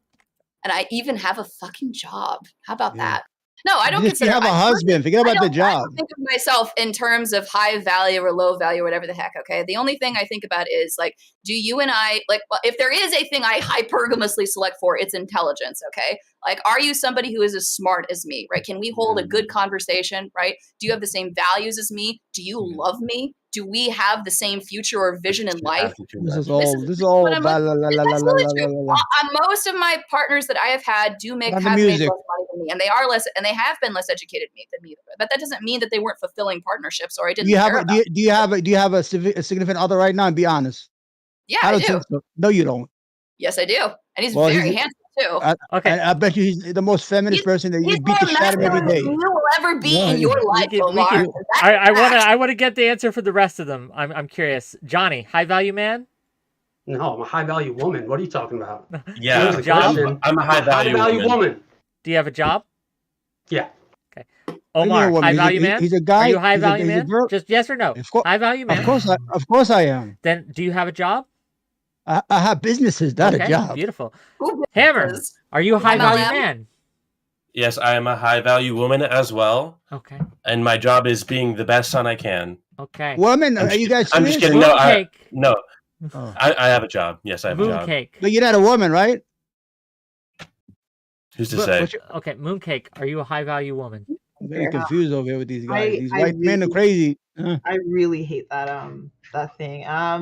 And I even have a fucking job. How about that? No, I don't consider. You have a husband. Forget about the job. I don't think of myself in terms of high value or low value, or whatever the heck. Okay. The only thing I think about is like, do you and I like? Well, if there is a thing I hypergamously select for, it's intelligence. Okay. Like, are you somebody who is as smart as me? Right? Can we hold a good conversation? Right? Do you have the same values as me? Do you love me? Do we have the same future or vision in life? This is all. Most of my partners that I have had have made less money than me, and they are less, and they have been less educated than me. But that doesn't mean that they weren't fulfilling partnerships, or I didn't. Do you have a significant other right now? And be honest. Yeah, I do. Think so. No, you don't. Yes, I do, and he's very handsome too. Okay, I bet you he's the most feminist person that you beat the shit out of every day. You will ever be in your life, Omar. I want to get the answer for the rest of them. I'm curious. Johnny, high value man? No, I'm a high value woman. What are you talking about? Yeah, I'm a high value woman. Do you have a job? Yeah. Okay. Omar, high value man? He's a guy. Are you high value man? Just yes or no. High value man. Of course I am. Then do you have a job? I have businesses, not a job. Beautiful. Hammer, are you a high value man? Yes, I am a high value woman as well. Okay. And my job is being the best son I can. Okay. Woman, are you guys serious? I'm just kidding. No, I have a job. Yes, I have a job. Mooncake. But you're not a woman, right? Who's to say? Okay, Mooncake, are you a high value woman? I'm very confused over here with these guys. These white men are crazy. I really hate that thing. I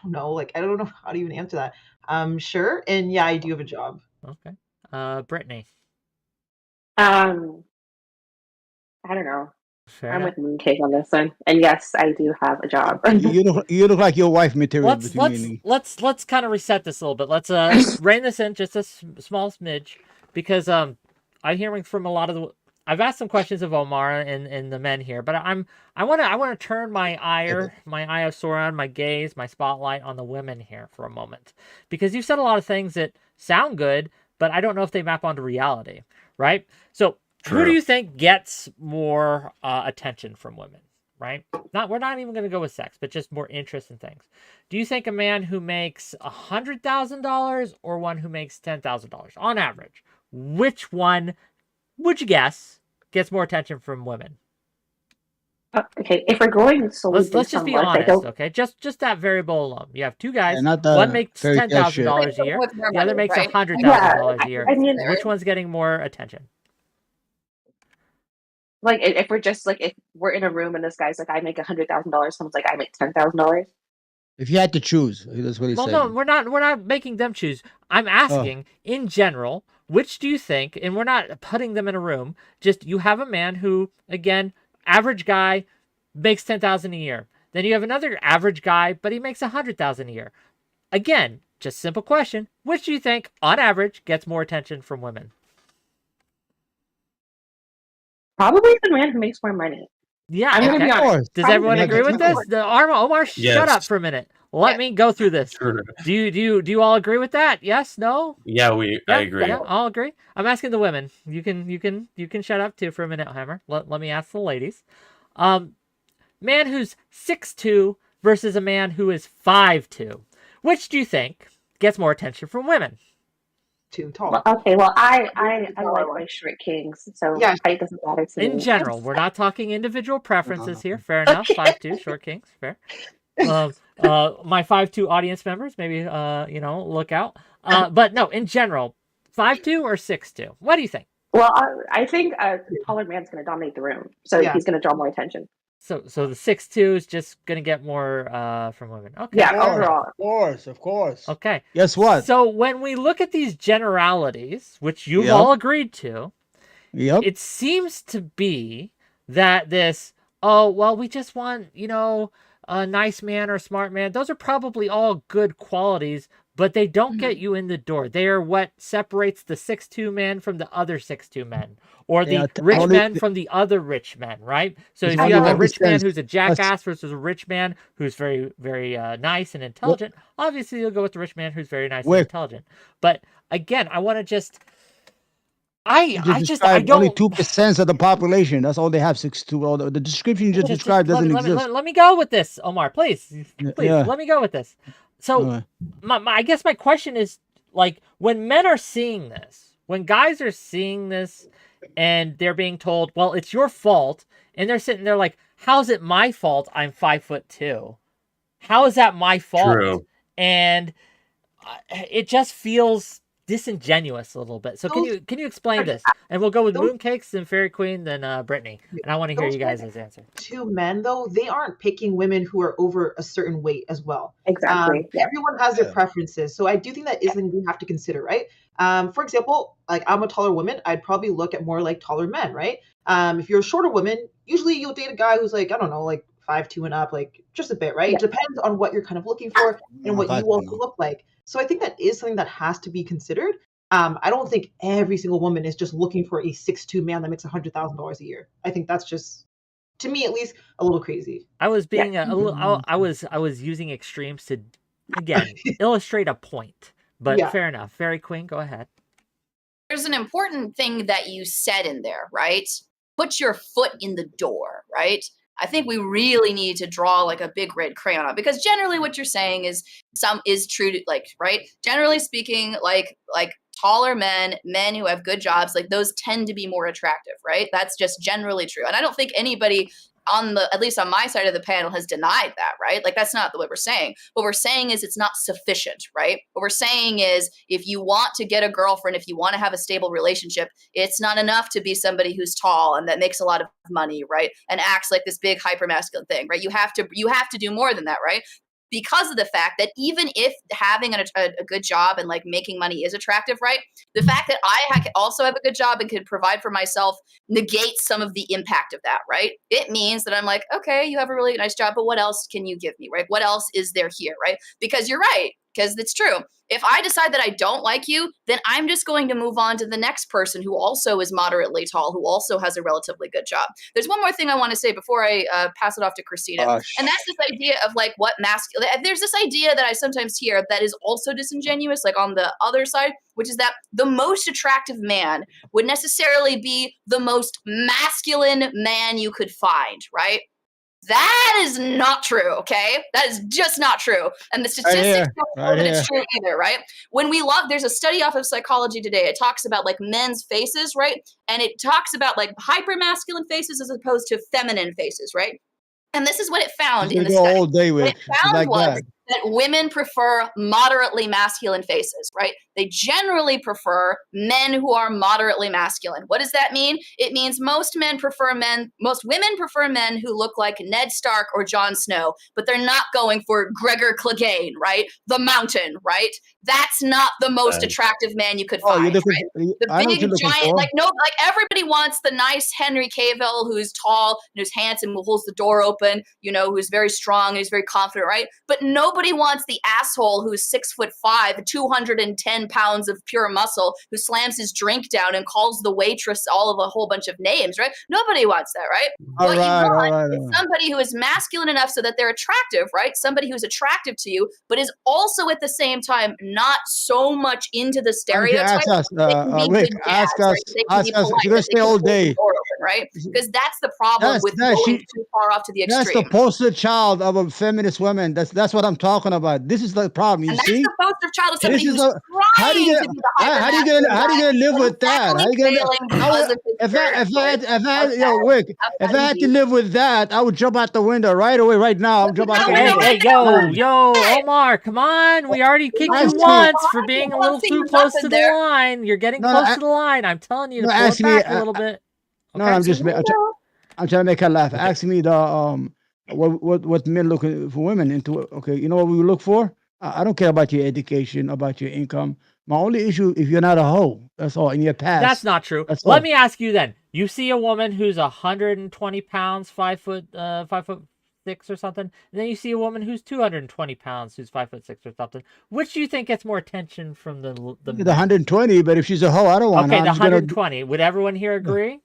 don't know. Like, I don't know how to even answer that. Sure. And yeah, I do have a job. Okay. Brittany. I don't know. I'm with Mooncake on this one. And yes, I do have a job. you look like your wife material. Let's kind of reset this a little bit. Let's rein this in just a small smidge, because I'm hearing from a lot of I've asked some questions of Omar and the men here, but I want to turn my ire of Sauron, my gaze, my spotlight on the women here for a moment, because you've said a lot of things that sound good, but I don't know if they map onto reality, right? So who do True. you think gets more attention from women, right? We're not even going to go with sex, but just more interest in things. Do you think a man who makes $100,000 or one who makes $10,000 on average? Which one would you guess gets more attention from women? Okay, if we're going solely Let's based just on be work, I honest, don't. okay? Just that variable alone. You have two guys. And not One the makes fairy tale shit. $10,000 a year. With more The other money, makes right? $100,000 a year. I mean, Which one's getting more attention? like if we're just like if we're in a room and this guy's like, I make $100,000, someone's like, I make $10,000. If you had to choose, that's what he's Well, saying. no, we're not making them choose. I'm asking in general, which do you think? And we're not putting them in a room. Just you have a man who, again, average guy, makes $10,000 a year. Then you have another average guy, but he makes $100,000 a year. Again, just simple question: which do you think, on average, gets more attention from women? Probably the man who makes more money. Yeah, I'm gonna okay. be honest. Does Probably everyone the man agree who with makes this? more The Omar, shut Yes. up for a minute. Let me go through this. True. Do you all agree with that? Yes, no? Yeah, I agree. Yeah, I'll agree. I'm asking the women. You can shut up too for a minute, Hammer. Let me ask the ladies. Man who's 6'2" versus a man who is 5'2". Which do you think gets more attention from women? Too tall. Well, okay, well, I like my short kings, so Yeah. height doesn't matter to me. In general, we're not talking individual preferences here. Fair enough. 5'2", short kings, fair. My 5'2" audience members, maybe look out. But no, in general, 5'2" or 6'2". What do you think? Well, I think a taller man's going to dominate the room, so Yeah. he's going to draw more attention. So the 6'2" is just gonna get more from women. Okay. Yeah, overall. Of course. Okay. Guess what? So when we look at these generalities, which you've Yep. all agreed to, Yep. it seems to be that this, we just want, a nice man or a smart man. Those are probably all good qualities, but they don't get you in the door. They are what separates the 6'2" man from the other 6'2" men, or the Yeah, rich only- men from the other rich men, right? So It's if only you have a one rich man distance. who's a jackass versus a rich man who's very, very nice and intelligent, obviously you'll go with the rich man who's very nice and Wick. intelligent. But again, I want to just... I described only don't... 2% of the population. That's all they have. 6'2". All the description you just described doesn't exist. Let me go with this, Omar. Please, Yeah. let me go with this. So, I guess my question is, like, when men are seeing this, when guys are seeing this, and they're being told, "Well, it's your fault," and they're sitting there like, "How's it my fault? I'm 5'2". How is that my fault? True. And it just feels disingenuous a little bit. So can you explain this? And we'll go with Mooncakes and Fairy Queen, then Brittany. And I want to hear you guys' answer. Two men, though, they aren't picking women who are over a certain weight as well. Exactly. Everyone has their preferences. So I do think that is something we have to consider, right? For example, like I'm a taller woman, I'd probably look at more like taller men, right? If you're a shorter woman, usually you'll date a guy who's like, I don't know, like 5'2" and up, like just a bit, right? Yeah. It depends on what you're kind of looking for and what you 5'2" also look like. So I think that is something that has to be considered. I don't think every single woman is just looking for a 6'2" man that makes $100,000 a year. I think that's just, to me at least, a little crazy. I was being a little. I was using extremes to, again, illustrate a point. But Yeah. fair enough. Fairy Queen, go ahead. There's an important thing that you said in there, right? Put your foot in the door, right? I think we really need to draw like a big red crayon on, because generally what you're saying is true to, like, right? Generally speaking, like taller men who have good jobs, like those tend to be more attractive, right? That's just generally true. And I don't think anybody at least on my side of the panel has denied that, right? Like that's not what we're saying. What we're saying is it's not sufficient, right? What we're saying is if you want to get a girlfriend, if you want to have a stable relationship, it's not enough to be somebody who's tall and that makes a lot of money, right? And acts like this big hypermasculine thing, right? You have to do more than that, right? Because of the fact that even if having a good job and like making money is attractive, right? The fact that I also have a good job and can provide for myself negates some of the impact of that, right? It means that I'm like, okay, you have a really nice job, but what else can you give me, right? What else is there here, right? Because you're right. because it's true. If I decide that I don't like you, then I'm just going to move on to the next person who also is moderately tall, who also has a relatively good job. There's one more thing I want to say before I pass it off to Christina, and that's this idea of like what masculine. There's this idea that I sometimes hear that is also disingenuous, like on the other side, which is that the most attractive man would necessarily be the most masculine man you could find, right? That is not true, okay? That is just not true. And the statistics don't show that it's true either, right? When we love, there's a study off of Psychology Today. It talks about like men's faces, right? And it talks about like hyper-masculine faces as opposed to feminine faces, right? And this is what it found in the study. All day with What it found like was that. that women prefer moderately masculine faces, right? They generally prefer men who are moderately masculine. What does that mean? It means most women prefer men who look like Ned Stark or Jon Snow, but they're not going for Gregor Clegane, right? The Mountain, right? That's not the most attractive man you could find, right? The big giant, like everybody wants the nice Henry Cavill who's tall and who's handsome, who holds the door open, you know, who's very strong, who's very confident, right? But nobody wants the asshole who's 6'5", 210 pounds of pure muscle, who slams his drink down and calls the waitress all of a whole bunch of names, right? Nobody wants that, right? What you want is somebody who is masculine enough so that they're attractive, right? Somebody who's attractive to you, but is also at the same time not so much into the stereotype. Rick, ask us. You're gonna stay all day, right? Because that's the problem with going too far off to the extreme. That's the poster child of a feminist woman. That's what I'm talking about. This is the problem. You see, that's the poster child of somebody who's trying to be the how do you gonna live with that? How you if I had to live with that, I would jump out the window right away, right now. I'm jumping out the window. Hey, yo, Omar, come on. We already kicked you once for being a little too close to the line. You're getting close to the line. I'm telling you to pull it back a little bit. No, I'm trying to make her laugh. Ask me the what men look for women into. Okay, you know what we look for? I don't care about your education, about your income. My only issue, if you're not a hoe, that's all. In your past, that's not true. Let me ask you then. You see a woman who's 120 pounds, 5'6" or something, and then you see a woman who's 220 pounds, who's 5'6" or something. Which do you think gets more attention from the 120? But if she's a hoe, I don't want. Okay, the 120. Would everyone here agree?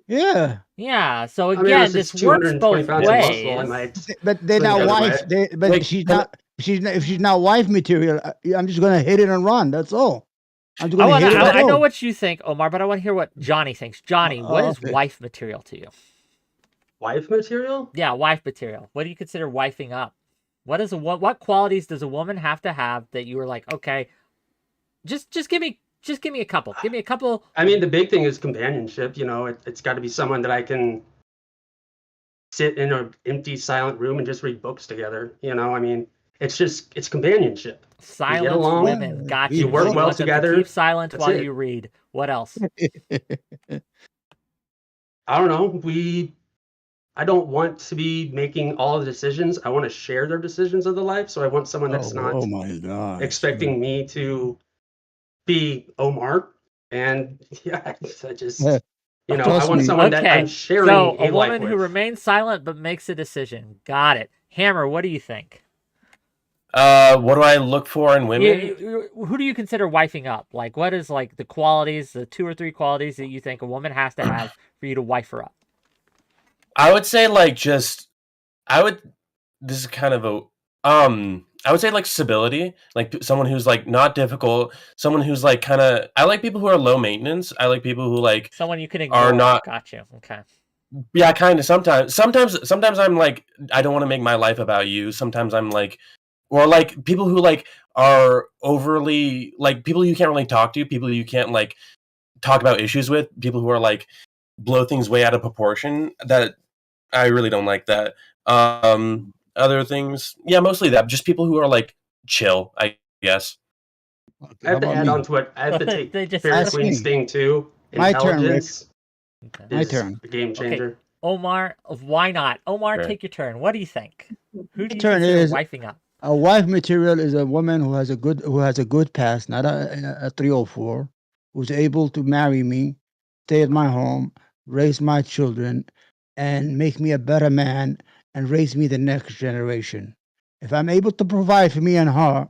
Yeah. Yeah. So again, this works both ways. But they're not wife. But she's not. If she's not wife material, I'm just gonna hit it and run. That's all. I'm just gonna hit it. I know what you think, Omar, but I want to hear what Johnny thinks. Johnny, what is wife material to you? Wife material? Yeah, wife material. What do you consider wifing up? What qualities does a woman have to have that you were like, okay, just give me a couple. Give me a couple. I mean, the big thing is companionship. You know, it's got to be someone that I can sit in an empty, silent room and just read books together. You know, I mean, it's companionship. Silent women. Got you. You work well together. Keep silent while you read. What else? I don't know. I don't want to be making all the decisions. I want to share their decisions of the life. So I want someone that's not expecting me to be Omar. And I just, I want someone that I'm sharing so a woman life who with. remains silent but makes a decision. Got it. Hammer, what do you think? What do I look for in women? Who do you consider wifing up? Like, what is like the qualities, the 2 or 3 qualities that you think a woman has to have for you to wife her up? I would say this is kind of I would say like stability, like someone who's like not difficult, someone who's like kind of, I like people who are low maintenance. I like people who like someone you can ignore. Are not. Got you. Okay. Yeah, kind of. Sometimes I'm like, I don't want to make my life about you. Sometimes I'm like, or like people who like are overly like people you can't really talk to, people you can't like talk about issues with, people who are like blow things way out of proportion. That I really don't like that. Other things, yeah, mostly that. Just people who are like chill, I guess. I have to add on to it. I have to take Fair Queen's thing too. My turn, Rick. My turn. The game changer. Okay. Omar, why not? Omar, take your turn. What do you think? Who do you turn consider is wifing up? A wife material is a woman who has a good past, not a 304, who's able to marry me, stay at my home, raise my children, and make me a better man and raise me the next generation. If I'm able to provide for me and her,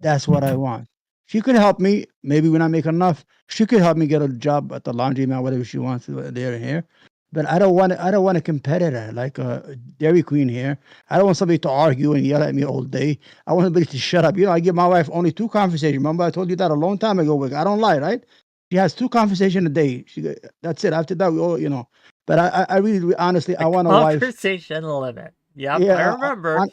That's what I want. She could help me. Maybe when I make enough, she could help me get a job at the laundromat, whatever she wants there and here. But I don't want. I don't want a competitor like a Dairy Queen here. I don't want somebody to argue and yell at me all day. I want somebody to shut up. I give my wife only 2 conversations. Remember, I told you that a long time ago. I don't lie, right? She has 2 conversations a day. That's it. After that, we all. But I really, honestly, I want a wife. Conversation limit. Yep, Yeah, I remember.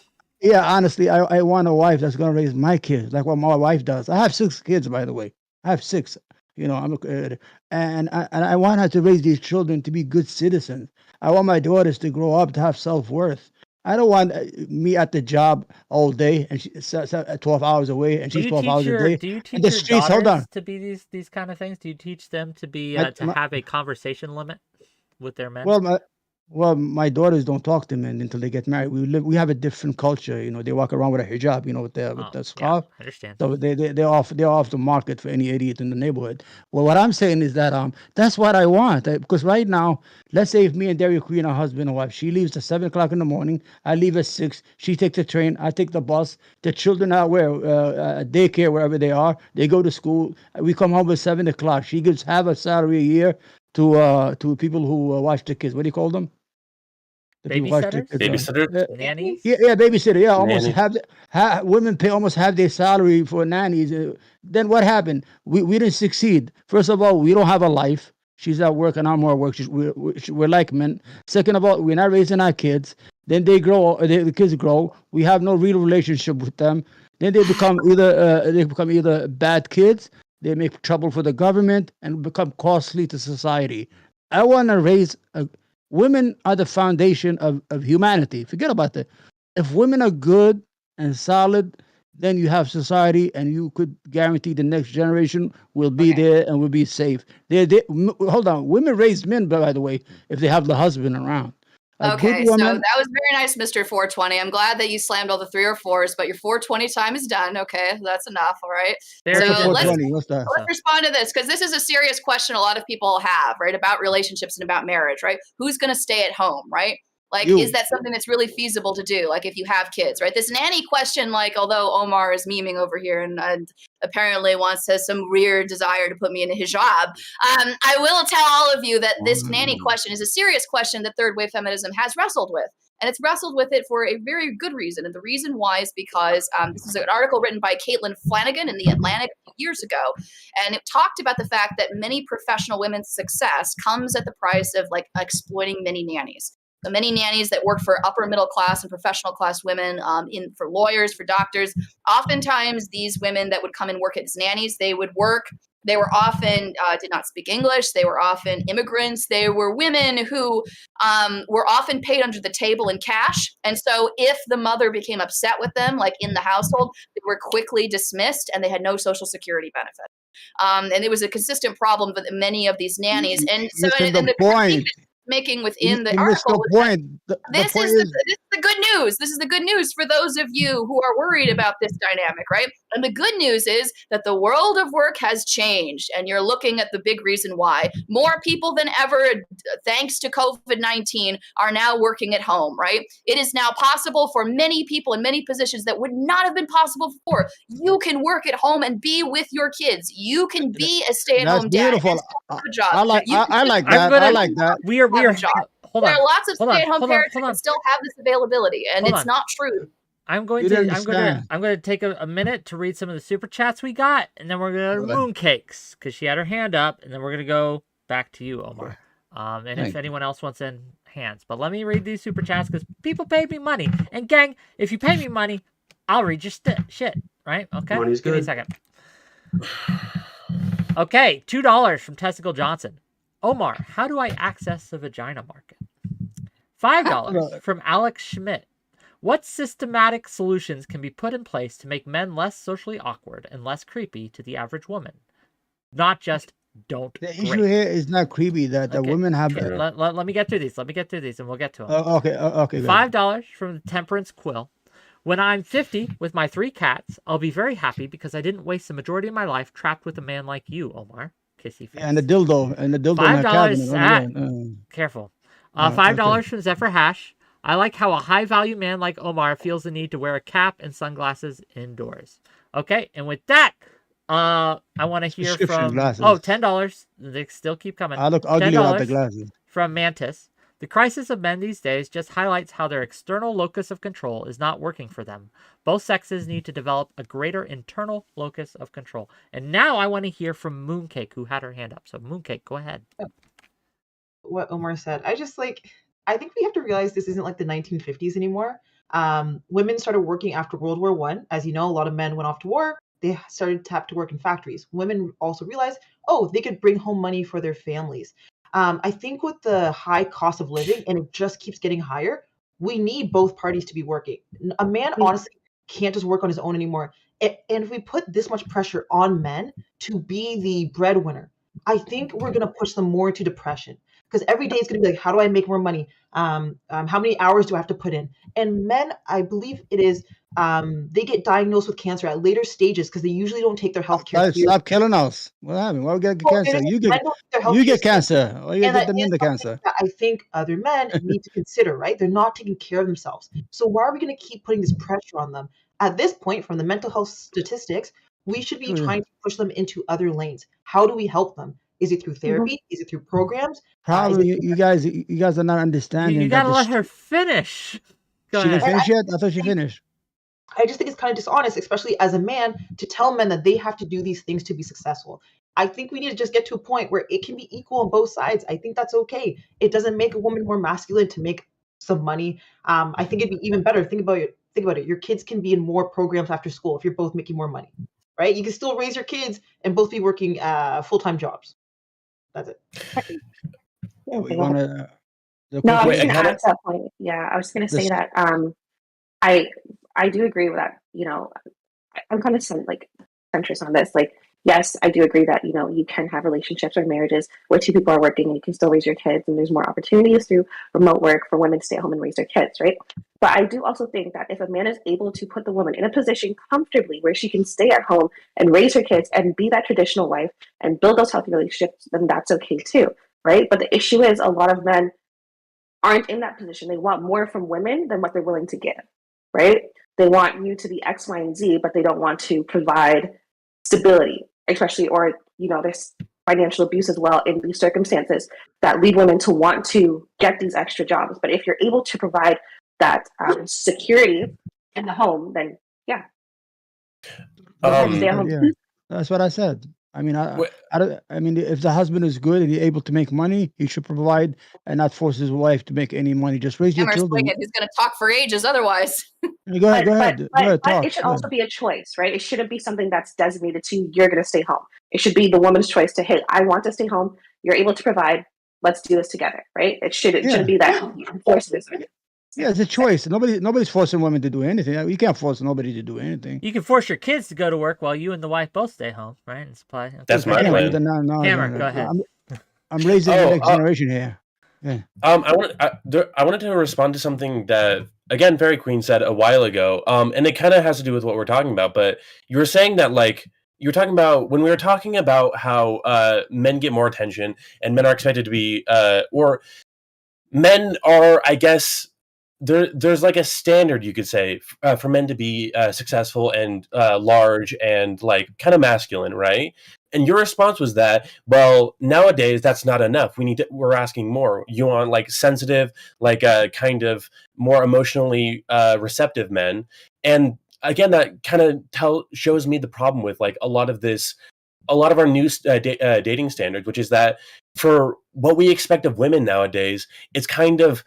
Yeah, honestly, I want a wife that's gonna raise my kids like what my wife does. I have 6 kids, by the way. I have 6. And I want her to raise these children to be good citizens. I want my daughters to grow up to have self-worth. I don't want me at the job all day and she's 12 hours away and she's 12 hours a day. Do you teach And the your streets, hold daughters on. to be these kind of things? Do you teach them to be My- to my- have a conversation limit with their men? Well, my daughters don't talk to men until they get married. We have a different culture. They walk around with a hijab, with the Yeah, scarf. I understand. So they're off the market for any idiot in the neighborhood. Well, what I'm saying is that that's what I want. Because right now, let's say if me and Dairy Queen are husband and wife, she leaves at 7 o'clock in the morning, I leave at 6. She takes the train, I take the bus. The children are daycare wherever they are. They go to school. We come home at 7 o'clock. She gives half a salary a year to people who watch the kids. What do you call them? The people who watch the Babysitters? kids. Nannies? Yeah, babysitter. Yeah, almost Nanny. women pay almost half their salary for nannies. Then what happened? We didn't succeed. First of all, we don't have a life. She's at work and I'm at work. We're like men. Second of all, we're not raising our kids. Then they grow. The kids grow. We have no real relationship with them. Then they become either bad kids. They make trouble for the government and become costly to society. I want to raise women are the foundation of humanity. Forget about that. If women are good and solid, then you have society, and you could guarantee the next generation will be there and will be safe. Hold on. Women raise men, by the way, if they have the husband around. Okay, so that was very nice, Mr. 420. I'm glad that you slammed all the 3 or 4s, but your 420 time is done. Okay, that's enough. All right. So let's respond to this, because this is a serious question a lot of people have, right, about relationships and about marriage, right? Who's going to stay at home, right? Like, is that something that's really feasible to do? Like, if you have kids, right? This nanny question, like, although Omar is memeing over here and apparently has some weird desire to put me in a hijab, I will tell all of you that this nanny question is a serious question that third wave feminism has wrestled with. And it's wrestled with it for a very good reason. And the reason why is because this is an article written by Caitlin Flanagan in The Atlantic years ago. And it talked about the fact that many professional women's success comes at the price of, like, exploiting many nannies. So many nannies that work for upper middle class and professional class women, for lawyers, for doctors. Oftentimes, these women that would come and work as nannies, they were often did not speak English. They were often immigrants. They were women who were often paid under the table in cash. And so if the mother became upset with them, like in the household, they were quickly dismissed and they had no social security benefit. And it was a consistent problem with many of these nannies. And so the point making within the article. This is the good news. This is the good news for those of you who are worried about this dynamic, right? And the good news is that the world of work has changed, and you're looking at the big reason why. More people than ever, thanks to COVID-19, are now working at home, right? It is now possible for many people in many positions that would not have been possible before. You can work at home and be with your kids. You can be a stay-at-home dad. Beautiful. Job. I like that. We are hold on. There are lots of stay-at-home parents who can still have this availability, and it's not true. I'm going to take a minute to read some of the super chats we got, and then we're going to go to Mooncakes because she had her hand up, and then we're going to go back to you, Omar. And if anyone else wants in, hands. But let me read these super chats because people paid me money. And gang, if you pay me money, I'll read your shit, right? Okay. Money's Give me a good. second. Okay, $2 from Testicle Johnson. Omar, how do I access the vagina market? $5 from Alex Schmidt. What systematic solutions can be put in place to make men less socially awkward and less creepy to the average woman? Not just don't. The issue here is not creepy that the women have. Let me get through these. Let me get through these, and we'll get to them. Okay. $5 from the Temperance Quill. When I'm 50 with my 3 cats, I'll be very happy because I didn't waste the majority of my life trapped with a man like you, Omar. Kissy face. And the dildo. $5. Careful. $5 from Zephyr Hash. I like how a high-value man like Omar feels the need to wear a cap and sunglasses indoors. Okay, and with that, I want to hear Prescription from glasses. $10. They still keep coming. I look ugly without the $10 glasses. from Mantis. The crisis of men these days just highlights how their external locus of control is not working for them. Both sexes need to develop a greater internal locus of control. And now I want to hear from Mooncake, who had her hand up. So Mooncake, go ahead. What Omar said. I think we have to realize this isn't like the 1950s anymore. Women started working after World War One. As you know, a lot of men went off to war. They started to have to work in factories. Women also realized, they could bring home money for their families. I think with the high cost of living, and it just keeps getting higher, we need both parties to be working. A man honestly can't just work on his own anymore. And if we put this much pressure on men to be the breadwinner, I think we're going to push them more into depression. Because every day it's going to be like, how do I make more money? How many hours do I have to put in? And men, I believe it is, they get diagnosed with cancer at later stages because they usually don't take their health care seriously. Stop killing us. What happened? Why we get cancer? You get cancer. Or you get the cancer. I think other men need to consider, right? They're not taking care of themselves. So why are we going to keep putting this pressure on them? At this point, from the mental health statistics, we should be trying to push them into other lanes. How do we help them? Is it through therapy? Is it through programs? Probably you guys are not understanding. You gotta let her finish. She didn't finish yet? I thought she finished. I just think it's kind of dishonest, especially as a man, to tell men that they have to do these things to be successful. I think we need to just get to a point where it can be equal on both sides. I think that's okay. It doesn't make a woman more masculine to make some money. I think it'd be even better. Think about it. Your kids can be in more programs after school if you're both making more money, right? You can still raise your kids and both be working full-time jobs. That's it. No, I was going to add to that point. Yeah, I was going to say that I do agree with that. I'm kind of centrist on this. Like, yes, I do agree that you can have relationships or marriages where two people are working and you can still raise your kids, and there's more opportunities through remote work for women to stay at home and raise their kids, right? But I do also think that if a man is able to put the woman in a position comfortably where she can stay at home and raise her kids and be that traditional wife and build those healthy relationships, then that's okay too, right? But the issue is a lot of men aren't in that position. They want more from women than what they're willing to give, right? They want you to be X, Y, and Z, but they don't want to provide stability, especially, or there's financial abuse as well in these circumstances that lead women to want to get these extra jobs. But if you're able to provide that security in the home, then yeah. Stay at home. Yeah, that's what I said. I mean, I mean, if the husband is good and he's able to make money, he should provide and not force his wife to make any money. Just raise your children. He's going to talk for ages otherwise. Go ahead. But it should also be a choice, right? It shouldn't be something that's designated to you're going to stay home. It should be the woman's choice to, hey, I want to stay home. You're able to provide. Let's do this together, right? It shouldn't be that you force this. Yeah, it's a choice. Nobody's forcing women to do anything. You can't force nobody to do anything. You can force your kids to go to work while you and the wife both stay home, right? And supply. Okay. That's my plan. Hammer, go ahead. I'm raising the next generation here. Yeah. I wanted to respond to something that, again, Fairy Queen said a while ago, and it kind of has to do with what we're talking about. But you were saying that, like, you were talking about when we were talking about how men get more attention and men are expected to be, or men are, I guess. There's like a standard, you could say, for men to be successful and large and like kind of masculine, right? And your response was that, well, nowadays that's not enough. We're asking more. You want like sensitive, like kind of more emotionally receptive men. And again, that kind of shows me the problem with like a lot of our new dating standards, which is that for what we expect of women nowadays, it's kind of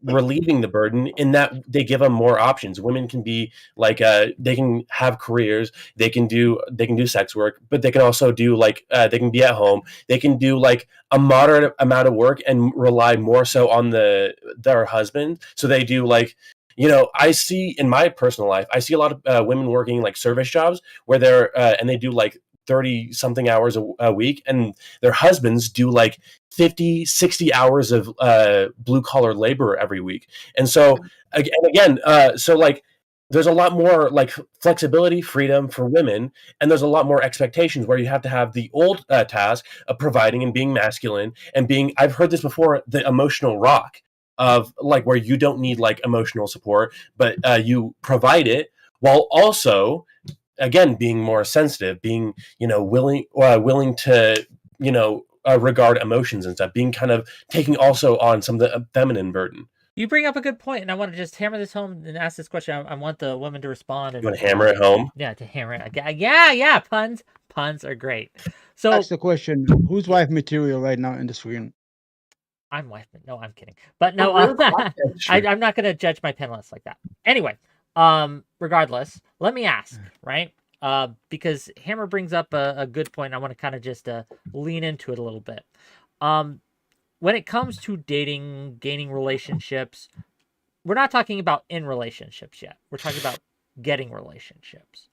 relieving the burden in that they give them more options. Women can be like, they can have careers, they can do sex work, but they can also do like, they can be at home, they can do like a moderate amount of work and rely more so on their husband. So they do like, I see in my personal life, I see a lot of women working like service jobs where and they do like 30 something hours a week, and their husbands do like 50, 60 hours of blue collar labor every week. And so again, so like there's a lot more like flexibility, freedom for women, and there's a lot more expectations where you have to have the old task of providing and being masculine and being, I've heard this before, the emotional rock of like where you don't need like emotional support, but you provide it while also again, being more sensitive, being, willing to, regard emotions and stuff, being kind of taking also on some of the feminine burden. You bring up a good point, and I want to just hammer this home and ask this question. I want the women to respond. And, You want to hammer it home? Yeah, to hammer it. Yeah. Puns are great. So That's the question. Who's wife material right now in the screen? I'm wife. No, I'm kidding. But no, Sure. I'm not going to judge my pen list like that. Anyway, regardless, let me ask, right? Because Hammer brings up a good point. I want to kind of just lean into it a little bit. When it comes to dating, gaining relationships, we're not talking about in relationships yet. We're talking about getting relationships.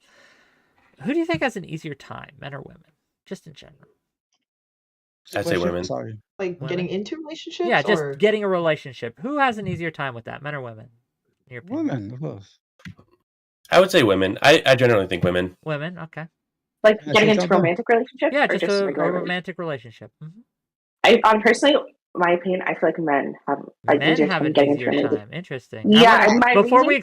Who do you think has an easier time, men or women? Just in general. I'd say women. Sorry. Like Women? getting into relationships? Yeah, just or... getting a relationship. Who has an easier time with that, men or women? In your opinion? Women, of course. I would say women. I generally think women. Women, okay. Like Can I getting say into something? romantic relationships? Yeah, or just a regular relationships? romantic relationship. Mm-hmm. On personally, my opinion, I feel like men have like Men easier have time an getting easier into romantic. time. Interesting. Yeah, and my Before reason we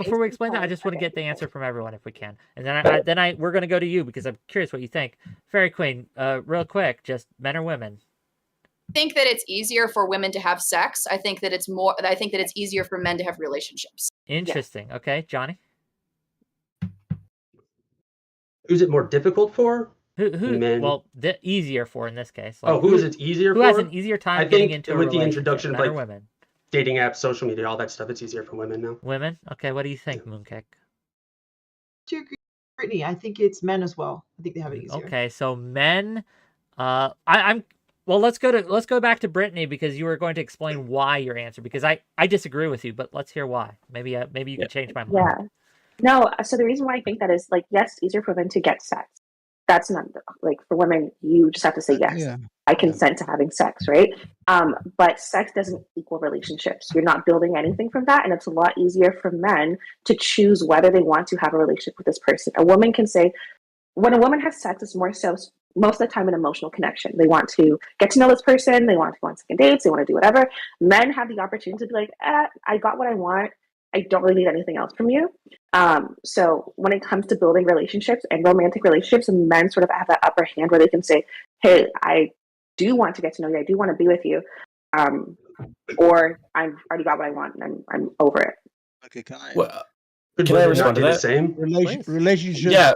for explain that, I is just want to get the because- answer from everyone if we can, and then we're going to go to you because I'm curious what you think. Fairy Queen, real quick, just men or women? I think that it's easier for women to have sex. I think that it's easier for men to have relationships. Interesting. Okay, Johnny. Who's it more difficult for? Who? Men. Well, easier for in this case. Oh, who is it easier Who for? has an easier time I getting think into a with the relationship, introduction of men or like women? dating apps, social media, all that stuff, it's easier for women now. Women. Okay, what do you think, Mooncake? To agree, Brittany, I think it's men as well. I think they have it easier. Okay, so men. I'm. Well, let's go back to Brittany because you were going to explain why your answer, because I disagree with you, but let's hear why. Maybe you can change my mind. Yeah. No, so the reason why I think that is like, yes, it's easier for women to get sex. That's not like for women, you just have to say yes. Yeah. I consent to having sex, right? But sex doesn't equal relationships. You're not building anything from that, and it's a lot easier for men to choose whether they want to have a relationship with this person. A woman can say, when a woman has sex, it's more so most of the time an emotional connection. They want to get to know this person. They want to go on second dates. They want to do whatever. Men have the opportunity to be like, I got what I want. I don't really need anything else from you. So when it comes to building relationships and romantic relationships, and men sort of have that upper hand where they can say, hey, I do want to get to know you. I do want to be with you. Or I've already got what I want and I'm over it. Okay, can I? Well, Could Can I women respond not to do the that? same? Please. Relationships. Yeah.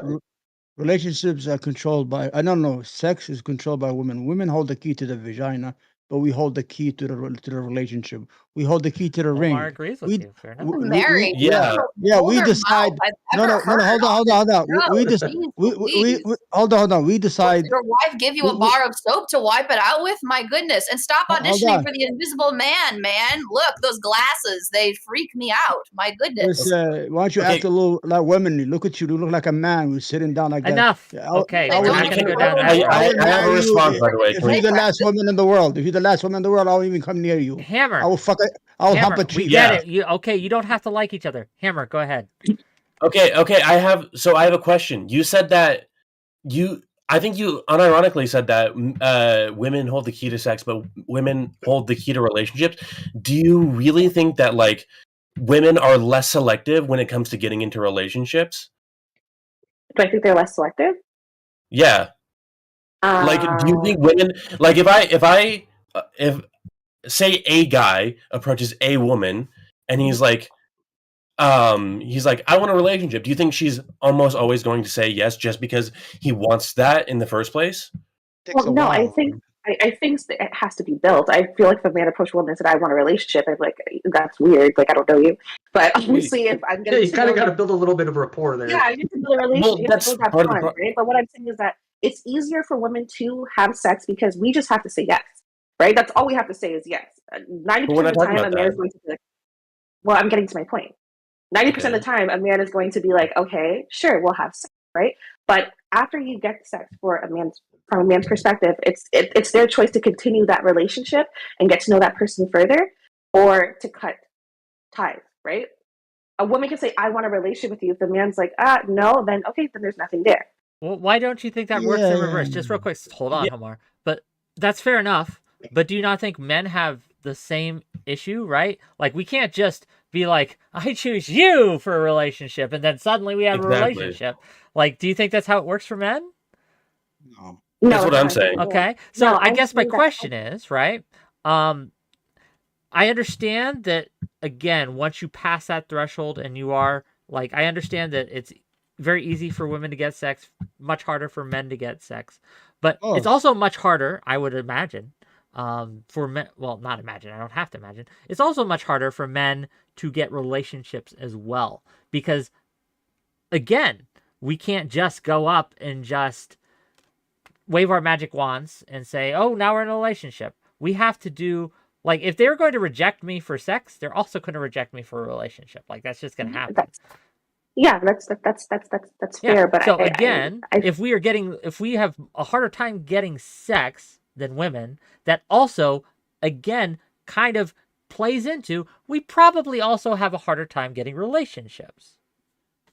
Relationships are controlled by. I don't know. Sex is controlled by women. Women hold the key to the vagina, but we hold the key to the relationship. We hold the key to the Omar ring. agrees with We- you. Fair enough. Mary, Yeah. Yeah, we older decide. mouth I've No, ever no, heard hold on. We just Jeez we Louise. hold on. We decide. Does your wife give you a we- bar of soap to wipe it out with? My goodness. And stop Hold auditioning on. for the invisible man. Look, those glasses, they freak me out. My goodness. Why don't you Okay. act a little like women? Look at you. You look like a man who's sitting down like that. Enough. Yeah, I would- Okay, I we're would- not going to go down I- that I- road. I have a marry you response, by the way. If Can we- you're the last woman in the world, I won't even come near you. Hammer. I will fuck it. I will hump Hammer, a tree. we Yeah. get it. You don't have to like each other. Hammer, go ahead. Okay. I have a question. You said that I think you unironically said that women hold the key to sex, but women hold the key to relationships. Do you really think that like women are less selective when it comes to getting into relationships? Do I think they're less selective? Yeah. Like, do you think women like if say a guy approaches a woman and he's like, I want a relationship. Do you think she's almost always going to say yes just because he wants that in the first place? Takes a Well, no, I while. think it has to be built. I feel like if a man approached a woman and said, I want a relationship, I'm like, that's weird. Like, I don't know you. But obviously, if I'm Yeah, going you kind of got to build a little bit of rapport there. yeah, I need to build a relationship. You have that's to build that part of the bond, pro- right? But what I'm saying is that it's easier for women to have sex because we just have to say yes, right? That's all we have to say is yes. 90% we're not of the talking time, a about man that. is going to be like, well, I'm getting to my point. 90% of the time, a man is going to be like, okay, sure, we'll have sex, right? But after you get sex from a man's perspective, it's their choice to continue that relationship and get to know that person further, or to cut ties, right? A woman can say, I want a relationship with you. If the man's like, no, then okay, then there's nothing there. Well, why don't you think that works in reverse? Just real quick, hold on, Hamar. But that's fair enough. But do you not think men have the same issue, right? Like, we can't just be like, I choose you for a relationship, and then suddenly we have a Exactly. relationship. Like, do you think that's how it works for men? No. That's No, what I'm saying. Okay. So No, I I'm guess my saying that- question is, right? I understand that, again, once you pass that threshold and you are like, I understand that it's very easy for women to get sex, much harder for men to get sex, but it's Oh. also much harder, I would imagine, for men. Well, not imagine, I don't have to imagine. It's also much harder for men to get relationships as well, because again, we can't just go up and just wave our magic wands and say, oh, now we're in a relationship. We have to do, like, if they're going to reject me for sex, they're also going to reject me for a relationship. Like, that's just going to happen. That's Yeah. fair. But So I again, if we have a harder time getting sex than women, that also, again, kind of plays into, we probably also have a harder time getting relationships.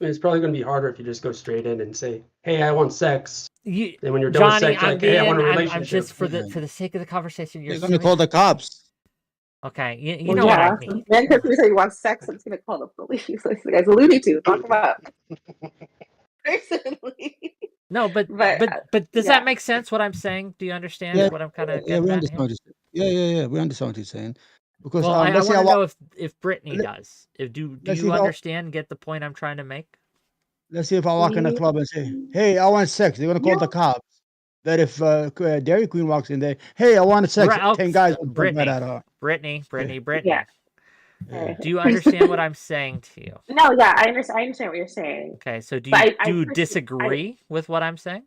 I mean, it's probably going to be harder if you just go straight in and say, "Hey, I want sex." You, Then when you're done with Johnny, sex, you're I'm like, "Hey, I want a being, relationship." I'm just for the sake of the conversation. You're They're gonna call the cops. Okay, you well, know what I yeah, mean. man because he wants sex, I'm just gonna call the police. This guy's a loony tune. Talk about personally. No, but does yeah. that make sense? What I'm saying? Do you understand Yeah, what I'm kind of yeah, getting we at understand here? what you're saying. Yeah, we understand what you're saying. Because Well, I let's say want I to want, know if Brittany let- does. If do let's see you if I, understand? And get the point I'm trying to make? let's see if I walk in a club and say, "Hey, I want sex." They're gonna call the cops. That if Dairy Queen walks in there, "Hey, I want sex," Right, 10 guys will jump right Brittany, at her. Brittany. Yeah. Do you understand what I'm saying to you? No, yeah, I understand what you're saying. Okay, so do But you I disagree with what I'm saying?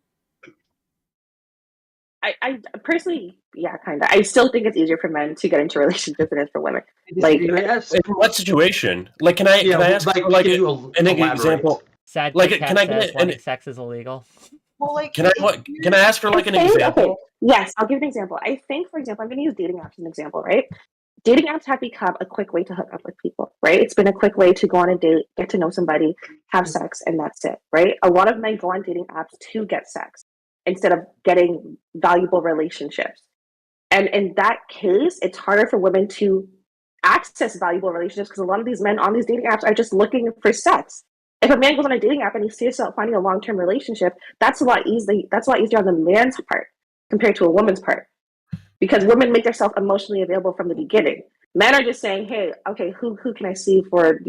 I personally, yeah, kind of. I still think it's easier for men to get into relationships than it is for women. Like, Can I ask? In what situation? Like, can I ask like, for like can an you elaborate? example? Sad Like, Kit can Kat I get says wanting sex is illegal. Well, like, Can I ask for like an example? Okay, yes, I'll give an example. I think, for example, I'm going to use dating apps as an example, right? Dating apps have become a quick way to hook up with people, right? It's been a quick way to go on a date, get to know somebody, have sex, and that's it, right? A lot of men go on dating apps to get sex instead of getting valuable relationships. And in that case, it's harder for women to access valuable relationships because a lot of these men on these dating apps are just looking for sex. If a man goes on a dating app and he sees himself finding a long-term relationship, that's a lot easier on the man's part compared to a woman's part. Because women make themselves emotionally available from the beginning. Men are just saying, "Hey, okay, who can I see for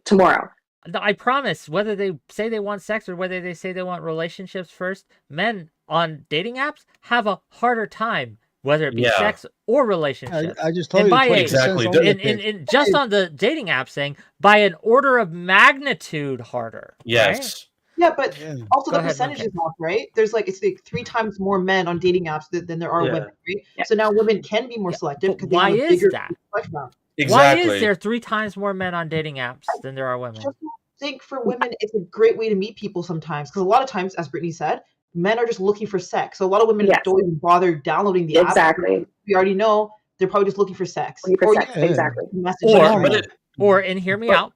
tomorrow?" I promise, whether they say they want sex or whether they say they want relationships first, men on dating apps have a harder time, whether it be sex or relationships. I just told and you by 20% Exactly. only and just on the dating app saying by an order of magnitude harder. Yes. Right? Yeah, but also Go the ahead, percentage Mooncake. is off, right? There's like, it's like 3 times more men on dating apps than there are Yeah. women, right? Yeah. So now women can be more selective but because they why have a is bigger that? selection now. Exactly. Why is there 3 times more men on dating apps than there are women? Just think for women, it's a great way to meet people sometimes because a lot of times, as Brittany said, men are just looking for sex. So a lot of women Yes. don't even bother downloading the app. Exactly. We already know they're probably just looking for sex. Looking for Or sex, you can exactly. message Or- them. But and hear me But- out,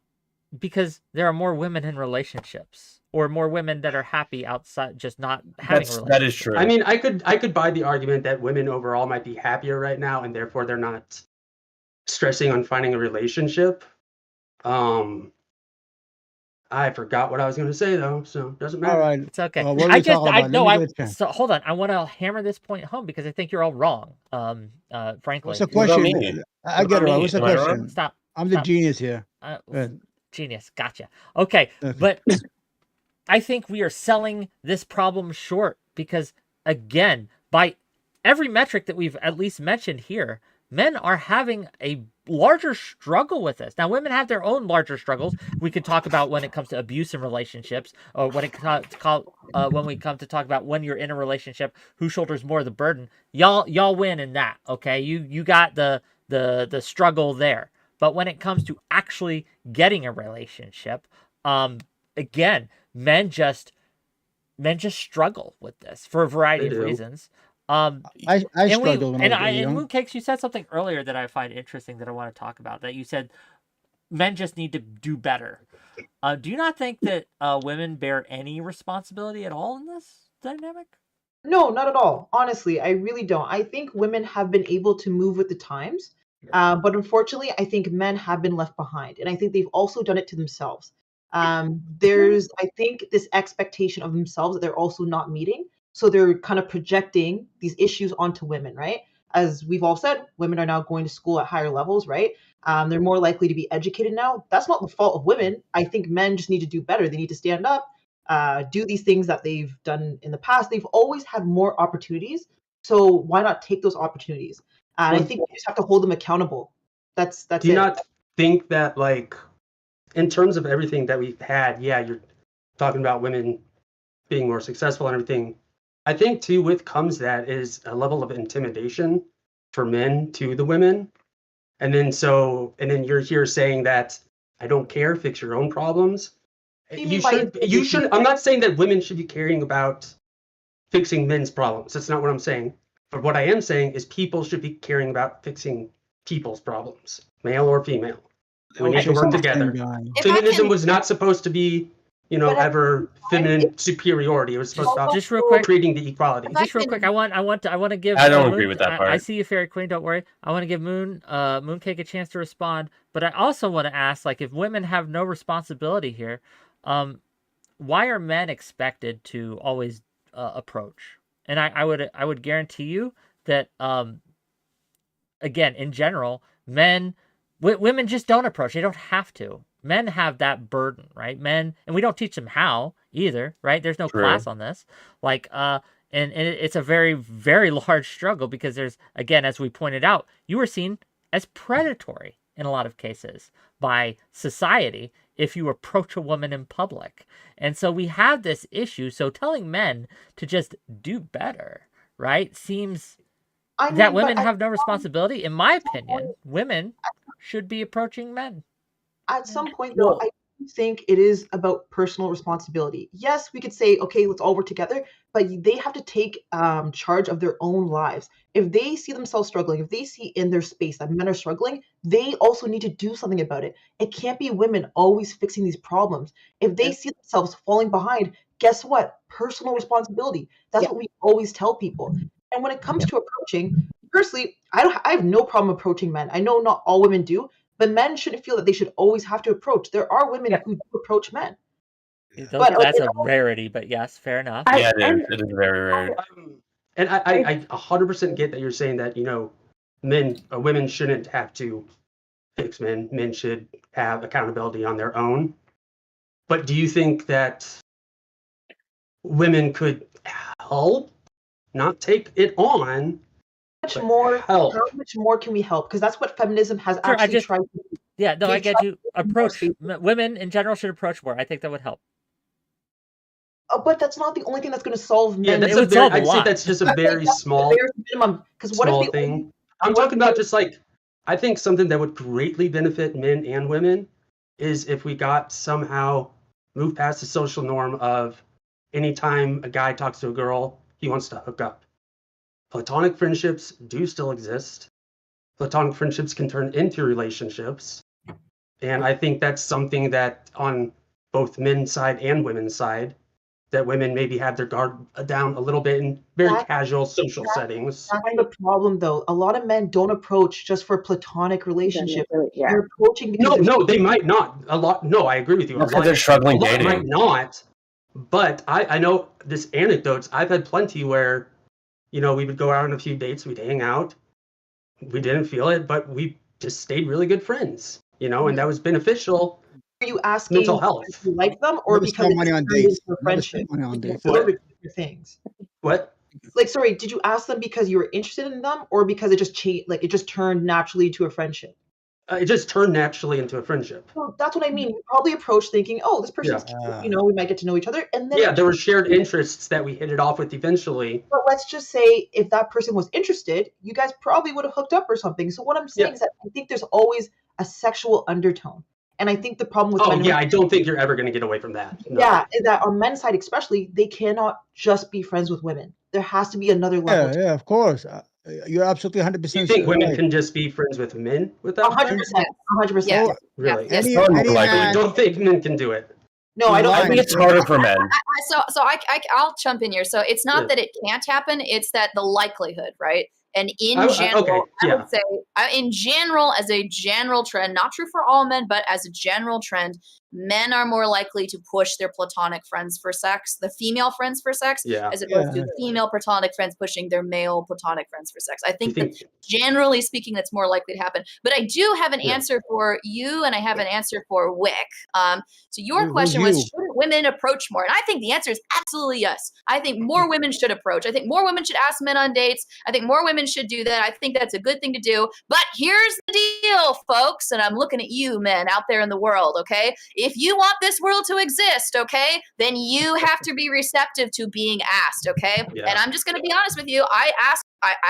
because there are more women in relationships, or more women that are happy outside, just not having relationships. that is true. I mean, I could buy the argument that women overall might be happier right now, and therefore they're not stressing on finding a relationship. I forgot what I was going to say though, so it doesn't matter. All right. It's okay. What are I we just, talking I about? no, Let me I get a chance. so hold on. I want to hammer this point home because I think you're all wrong. Frankly. What's the What about question? me? I What get it about right. me? What's the Am I wrong? question? Stop. I'm the Stop. genius here. Go ahead. Genius. Gotcha. Okay, Okay. but I think we are selling this problem short because, again, by every metric that we've at least mentioned here, men are having a larger struggle with this. Now, women have their own larger struggles. We could talk about when it comes to abuse in relationships, or when we come to talk about when you're in a relationship, who shoulders more of the burden. Y'all win in that. Okay, you got the struggle there. But when it comes to actually getting a relationship, again, men just struggle with this for a variety They of do. reasons. I struggled when I was young. Mooncakes, you said something earlier that I find interesting that I want to talk about. That you said men just need to do better. Do you not think that women bear any responsibility at all in this dynamic? No, not at all. Honestly, I really don't. I think women have been able to move with the times But unfortunately, I think men have been left behind, and I think they've also done it to themselves. There's, I think, this expectation of themselves that they're also not meeting, so they're kind of projecting these issues onto women, right? As we've all said, women are now going to school at higher levels, right? They're more likely to be educated now. That's not the fault of women. I think men just need to do better. They need to stand up, do these things that they've done in the past. They've always had more opportunities, so why not take those opportunities? And I think you just have to hold them accountable. That's Do you it. not think that, like, in terms of everything that we've had, yeah, you're talking about women being more successful and everything. I think too, with comes that is a level of intimidation for men to the women. And then you're here saying that I don't care, fix your own problems. What do you mean by You intimidation? shouldn't. I'm not saying that women should be caring about fixing men's problems. That's not what I'm saying. But what I am saying is people should be caring about fixing people's problems, male or female. We need to work together. If I Feminism can- was not supposed to be, But at ever feminine superiority. It was supposed to be Just real quick, creating the equality. If I just real quick, I want to give. I don't Moon, agree with that I part. see you, Fairy Queen. Don't worry. I want to give Mooncake a chance to respond, but I also want to ask, like, if women have no responsibility here, why are men expected to always approach? And I would guarantee you that again, in general, women just don't approach. They don't have to. Men have that burden, right? Men, and we don't teach them how either, right? There's no class on this. Like, and it's a very, very large struggle because there's, again, as we pointed out, you were seen as predatory in a lot of cases by society if you approach a woman in public. And so we have this issue. So telling men to just do better, right, seems that women have no responsibility. In my opinion, women should be approaching men. At some point, though, I do think it is about personal responsibility. Yes, we could say, okay, let's all work together, but they have to take charge of their own lives. If they see themselves struggling, if they see in their space that men are struggling, they also need to do something about it. It can't be women always fixing these problems. If they see themselves falling behind, guess what? Personal responsibility. That's what we always tell people. And when it comes to approaching, personally, I have no problem approaching men. I know not all women do, but men shouldn't feel that they should always have to approach. There are women who do approach men. But that's a rarity, but yes, fair enough. Yeah, it is very rare. And I 100% get that you're saying that, women shouldn't have to fix men. Men should have accountability on their own. But do you think that women could help, not take it on? How much more can we help? Because that's what feminism has actually tried to do. Yeah, no, I get you. Approach women in general should approach more. I think that would help. But that's not the only thing that's going to solve men. Yeah, I'd say that's just a very small minimum. Because what is the thing? I'm talking about just like, I think something that would greatly benefit men and women is if we got somehow moved past the social norm of anytime a guy talks to a girl, he wants to hook up. Platonic friendships do still exist. Platonic friendships can turn into relationships. And I think that's something that on both men's side and women's side, that women maybe have their guard down a little bit in very casual social settings. That's the problem, though. A lot of men don't approach just for platonic relationships. They're approaching because no, they might not. No, I agree with you. Because they're struggling dating. Might not. But I know this anecdotes. I've had plenty where, we would go out on a few dates, we'd hang out. We didn't feel it, but we just stayed really good friends, and that was beneficial. Are you asking mental health? If you like them, or because money on dates? Friendship? Things. What? Like, sorry, did you ask them because you were interested in them, or because it just changed? Like, it just turned naturally to a friendship? It just turned naturally into a friendship. Well, that's what I mean. We probably approached thinking, "Oh, this person's cute, we might get to know each other," and then there were shared interests that we hit it off with eventually. But let's just say if that person was interested, you guys probably would have hooked up or something. So what I'm saying is that I think there's always a sexual undertone. And I think the problem with men I don't think you're ever going to get away from that. No. Yeah, is that on men's side especially, they cannot just be friends with women. There has to be another level. Yeah, of course. You're absolutely 100%. Do you think women can just be friends with men without 100%. 100%. Yeah. Really? Yes. I don't think men can do it. No, I don't. I think it's harder for men. I'll jump in here. So it's not that it can't happen; it's that the likelihood, right? And in okay, general, I yeah. would say, in general, as a general trend, not true for all men, but as a general trend, men are more likely to push their platonic friends for sex, the female friends for sex, Yeah. as opposed Yeah. to female platonic friends pushing their male platonic friends for sex. I You think that think, generally speaking, that's more likely to happen. But I do have an Yeah. answer for you, and I have an answer for Wick. So your Who's question was, you? shouldn't women approach more? And I think the answer is absolutely yes. I think more women should approach. I think more women should ask men on dates. I think more women should do that. I think that's a good thing to do. But here's the deal, folks, and I'm looking at you men out there in the world, okay? If you want this world to exist, okay, then you have to be receptive to being asked, okay? Yeah. And I'm just going to be honest with you. I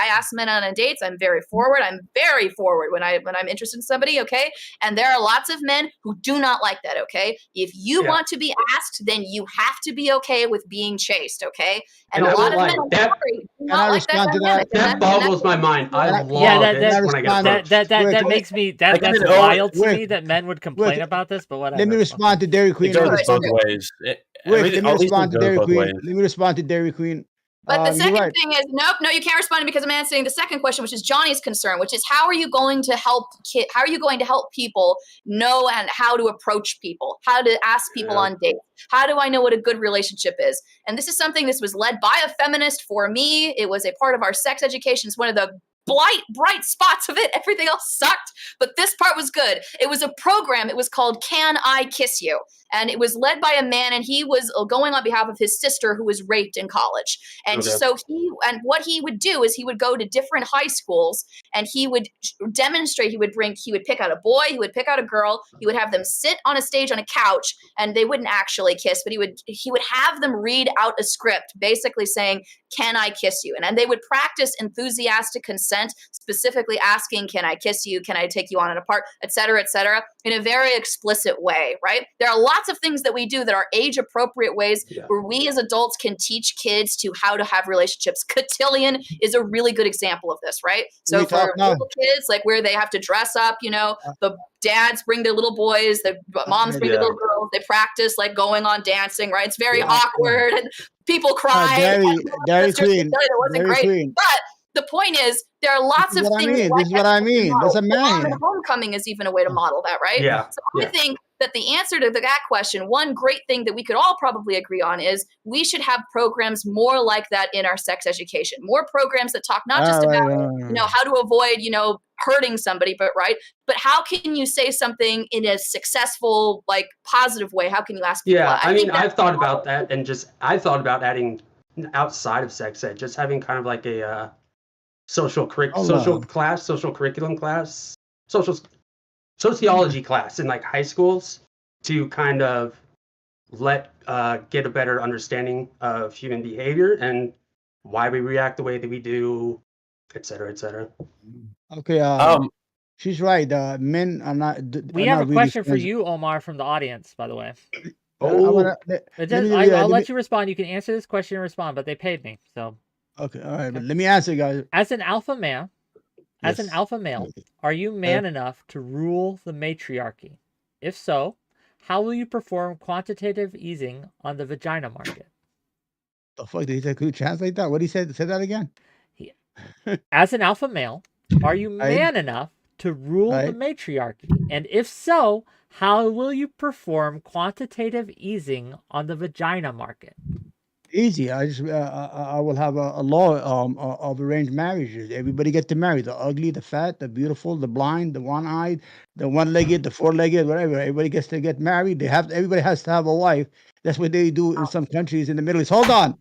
ask men on dates. I'm very forward. I'm very forward when I'm interested in somebody, okay? And there are lots of men who do not like that, okay? If you Yeah. want to be asked, then you have to be okay with being chased, okay? And And a I lot won't of men, lie, I'm that- sorry, do Can I not like that respond to dynamic. that? And that boggles my mind. I Yeah, love Yeah, it that- when I get that- approached. Wait, that makes me that's can know- wild to wait, me that men would complain about this, but whatever. Let me respond to Dairy It Queen. goes Good. both ways. Let me All these respond things to go Dairy both Queen. ways. Let me respond to Dairy Queen. But the You're second right. thing is, no, you can't respond because I'm answering the second question, which is Johnny's concern, which is how are you going to help how are you going to help people know and how to approach people, how to ask people Yeah. on dates? How do I know what a good relationship is? And this is something this was led by a feminist for me. It was a part of our sex education. It's one of the bright spots of it. Everything else sucked, but this part was good. It was a program. It was called Can I Kiss You? And it was led by a man, and he was going on behalf of his sister who was raped in college. And Okay. so what he would do is he would go to different high schools and he would demonstrate. He would pick out a boy, he would pick out a girl, he would have them sit on a stage on a couch, and they wouldn't actually kiss, but he would have them read out a script basically saying, "Can I kiss you?" And then they would practice enthusiastic consent, specifically asking, "Can I kiss you? Can I take you on and apart?" et cetera, in a very explicit way, right? There are lots of things that we do that are age-appropriate ways Yeah. where we as adults can teach kids to how to have relationships. Cotillion is a really good example of this, right? So We for talk now. little kids, like where they have to dress up, the dads bring their little boys, the moms bring their Yeah. little girls, they practice like going on dancing, right? It's very Yeah. awkward and people cry. Dairy Sisters Queen. tell you that wasn't Dairy great. Queen. But the point is, there are lots This of is what I things mean. like This is what I mean. That's a Prom man. and homecoming is even a way to model that, right? Yeah. So I Yeah. think that the answer to that question, one great thing that we could all probably agree on is we should have programs more like that in our sex education. More programs that talk not just about how to avoid, hurting somebody, but how can you say something in a successful, like positive way? How can you ask people? Yeah, I mean, think that's I've thought about that, and I thought about adding outside of sex ed, just having kind of like a social curriculum class, sociology class in like high schools to kind of get a better understanding of human behavior and why we react the way that we do, et cetera, et cetera. Okay. She's right. Men are not. We are have not a really question for friends. you, Omar, from the audience, by the way. I'll let you respond. You can answer this question and respond, but they paid me, so. Okay, all right, but let me answer, guys. As an alpha male, Yes. are you man enough to rule the matriarchy? If so, how will you perform quantitative easing on the vagina market? The fuck did he say? Could you translate that? What he said? Say that again. As an alpha male, are you man enough to rule the matriarchy? And if so, how will you perform quantitative easing on the vagina market? Easy. I will have a law of arranged marriages. Everybody get to marry. The ugly, the fat, the beautiful, the blind, the one-eyed, the one-legged, the four-legged, whatever. Everybody gets to get married. Everybody has to have a wife. That's what they do in some countries in the Middle East. Hold on.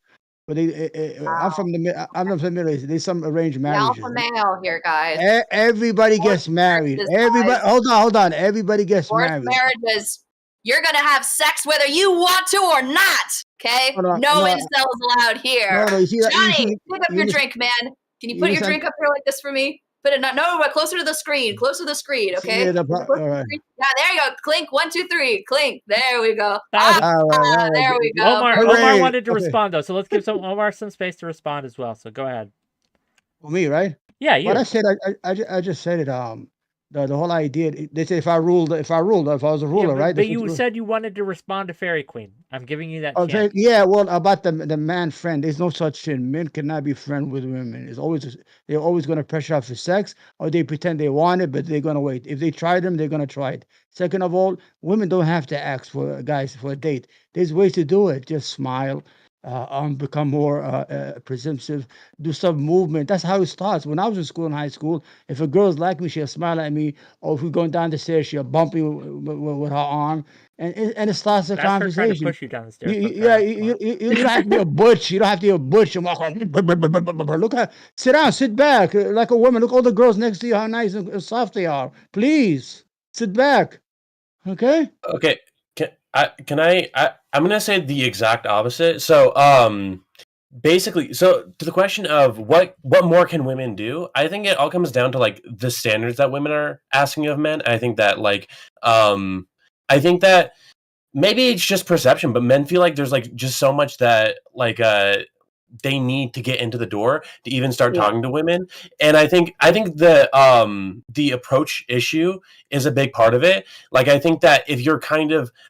But I'm from the Middle East. There's some arranged marriages. Alpha male here, guys. Everybody gets married. Everybody, hold on. Everybody gets Forced married. marriages. You're gonna have sex whether you want to or not. Okay? No incels allowed here. Johnny, pick up your drink, man. Can you put your drink up here like this for me? Put it but closer to the screen. Closer to the screen, okay? All right. Yeah, there you go. Clink. 1, 2, 3. Clink. There we go. All right. There we go. Omar wanted to respond though, so let's give Omar some space to respond as well. So go ahead. Well, me, right? Yeah, you. What I said, I just said it. The whole idea. They say if I was a ruler, right? But you said you wanted to respond to Fairy Queen. I'm giving you that chance. Yeah, well, about the man friend, there's no such thing. Men cannot be friends with women. They're always going to pressure out for sex, or they pretend they want it, but they're going to wait. If they try them, they're going to try it. Second of all, women don't have to ask for guys for a date. There's ways to do it. Just smile. Become more presumptive, do some movement. That's how it starts. When I was in school, in high school, if a girl's like me, she'll smile at me, or if we're going down the stairs, she'll bump me with her arm, and it starts a conversation. Her trying to push you down the stairs. You don't have to be a butch. You don't have to be a butch and walk on. Look at, sit down, sit back, like a woman. Look at all the girls next to you, how nice and soft they are. Please sit back. Okay. Okay. I'm gonna say the exact opposite. So basically, so to the question of what more can women do, I think it all comes down to like the standards that women are asking of men. I think that maybe it's just perception, but men feel like there's like just so much that like they need to get into the door to even start talking to women. And I think the approach issue is a big part of it. Like, I think that if you're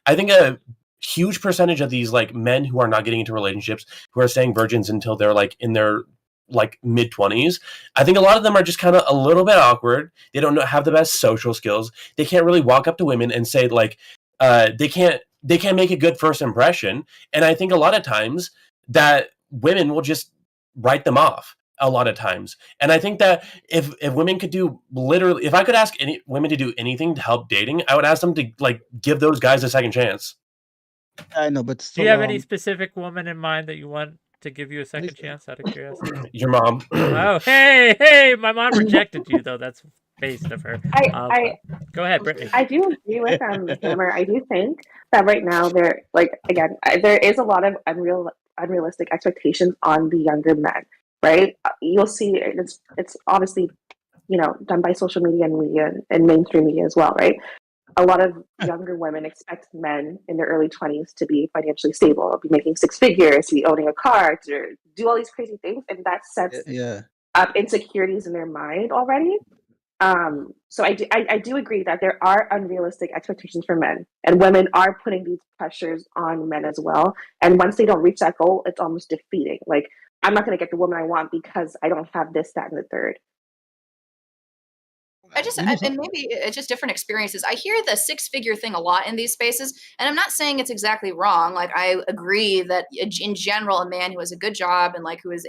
I think a huge percentage of these like men who are not getting into relationships, who are staying virgins until they're like in their like mid-20s, I think a lot of them are just kind of a little bit awkward. They don't have the best social skills. They can't really walk up to women and say like, they can't make a good first impression. And I think a lot of times that women will just write them off a lot of times. And I think that if women could do if I could ask any women to do anything to help dating, I would ask them to like give those guys a second chance. I know, but do you have any specific woman in mind that you want to give you a second chance out of curiosity? Your mom. Oh, hey, my mom rejected you though. That's based of her. Go ahead, Brittany. I do agree with Hammer. I do think that right now there is a lot of unrealistic expectations on the younger men, right? You'll see it's obviously, done by social media and media and mainstream media as well, right? A lot of younger women expect men in their early 20s to be financially stable, be making six figures, to be owning a car, to do all these crazy things, and that sets up insecurities in their mind already. So I do agree that there are unrealistic expectations for men, and women are putting these pressures on men as well. And once they don't reach that goal, it's almost defeating. Like, I'm not going to get the woman I want because I don't have this, that, and the third. And maybe it's just different experiences. I hear the six-figure thing a lot in these spaces, and I'm not saying it's exactly wrong. Like, I agree that in general, a man who has a good job and like who is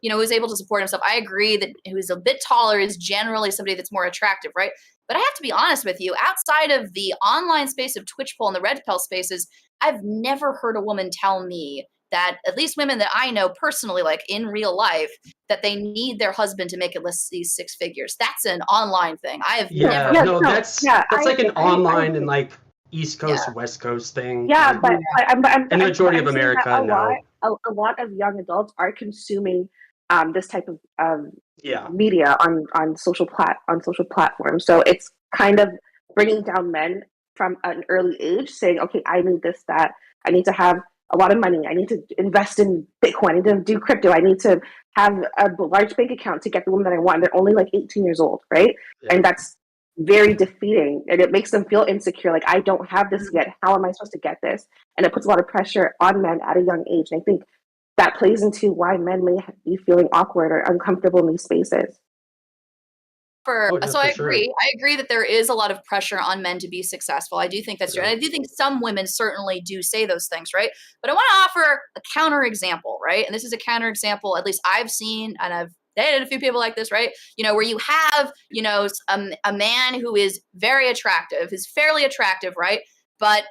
able to support himself, I agree that who is a bit taller is generally somebody that's more attractive, right? But I have to be honest with you, outside of the online space of Twitch poll and the Red Pill spaces, I've never heard a woman tell me that, at least women that I know personally, like in real life, that they need their husband to make at least these six figures. That's an online thing. I have never. That's like an online and like East Coast, West Coast thing. Yeah, but and the majority of America, a lot of young adults are consuming this type of media on social platforms. So it's kind of bringing down men from an early age, saying, okay, I need this, that, I need to have a lot of money, I need to invest in Bitcoin, I need to do crypto, I need to have a large bank account to get the woman that I want. They're only like 18 years old, right? Yeah. And that's very defeating, and it makes them feel insecure. Like, I don't have this yet. How am I supposed to get this? And it puts a lot of pressure on men at a young age. And I think that plays into why men may be feeling awkward or uncomfortable in these spaces. I agree that there is a lot of pressure on men to be successful. I do think that's true. And I do think some women certainly do say those things, right? But I want to offer a counter example, right? And this is a counter example, at least I've seen, and I've dated a few people like this, right? Where you have, a man who is very attractive, is fairly attractive, right? But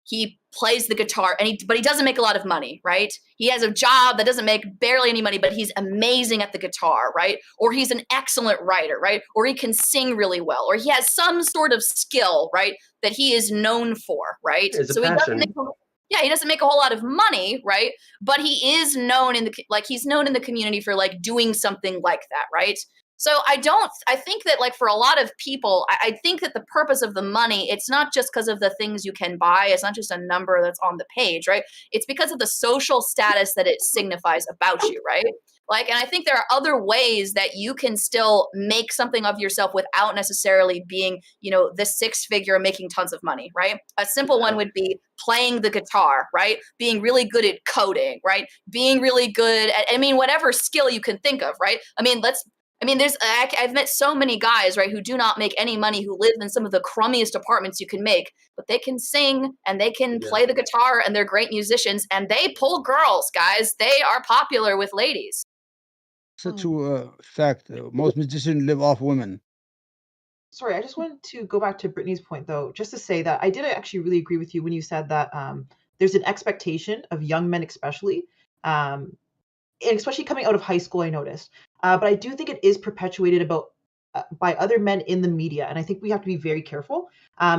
he plays the guitar but he doesn't make a lot of money, right? He has a job that doesn't make barely any money, but he's amazing at the guitar, right? Or he's an excellent writer, right? Or he can sing really well, or he has some sort of skill, right? That he is known for, right? So he doesn't make a whole lot of money, right? But he is known he's known in the community for like doing something like that, right? So I think that like for a lot of people, I think that the purpose of the money, it's not just because of the things you can buy. It's not just a number that's on the page, right? It's because of the social status that it signifies about you, right? Like, and I think there are other ways that you can still make something of yourself without necessarily being, you know, the six figure making tons of money, right? A simple one would be playing the guitar, right? Being really good at coding, right? Being really good at, I mean, whatever skill you can think of, right? I mean, I've met so many guys, right, who do not make any money, who live in some of the crummiest apartments you can make, but they can sing and they can play the guitar and they're great musicians and they pull girls, guys. They are popular with ladies. It's a true fact. Most musicians live off women. Sorry, I just wanted to go back to Brittany's point, though, just to say that I did actually really agree with you when you said that there's an expectation of young men, especially, and especially coming out of high school, I noticed. But I do think it is perpetuated by other men in the media, and I think we have to be very careful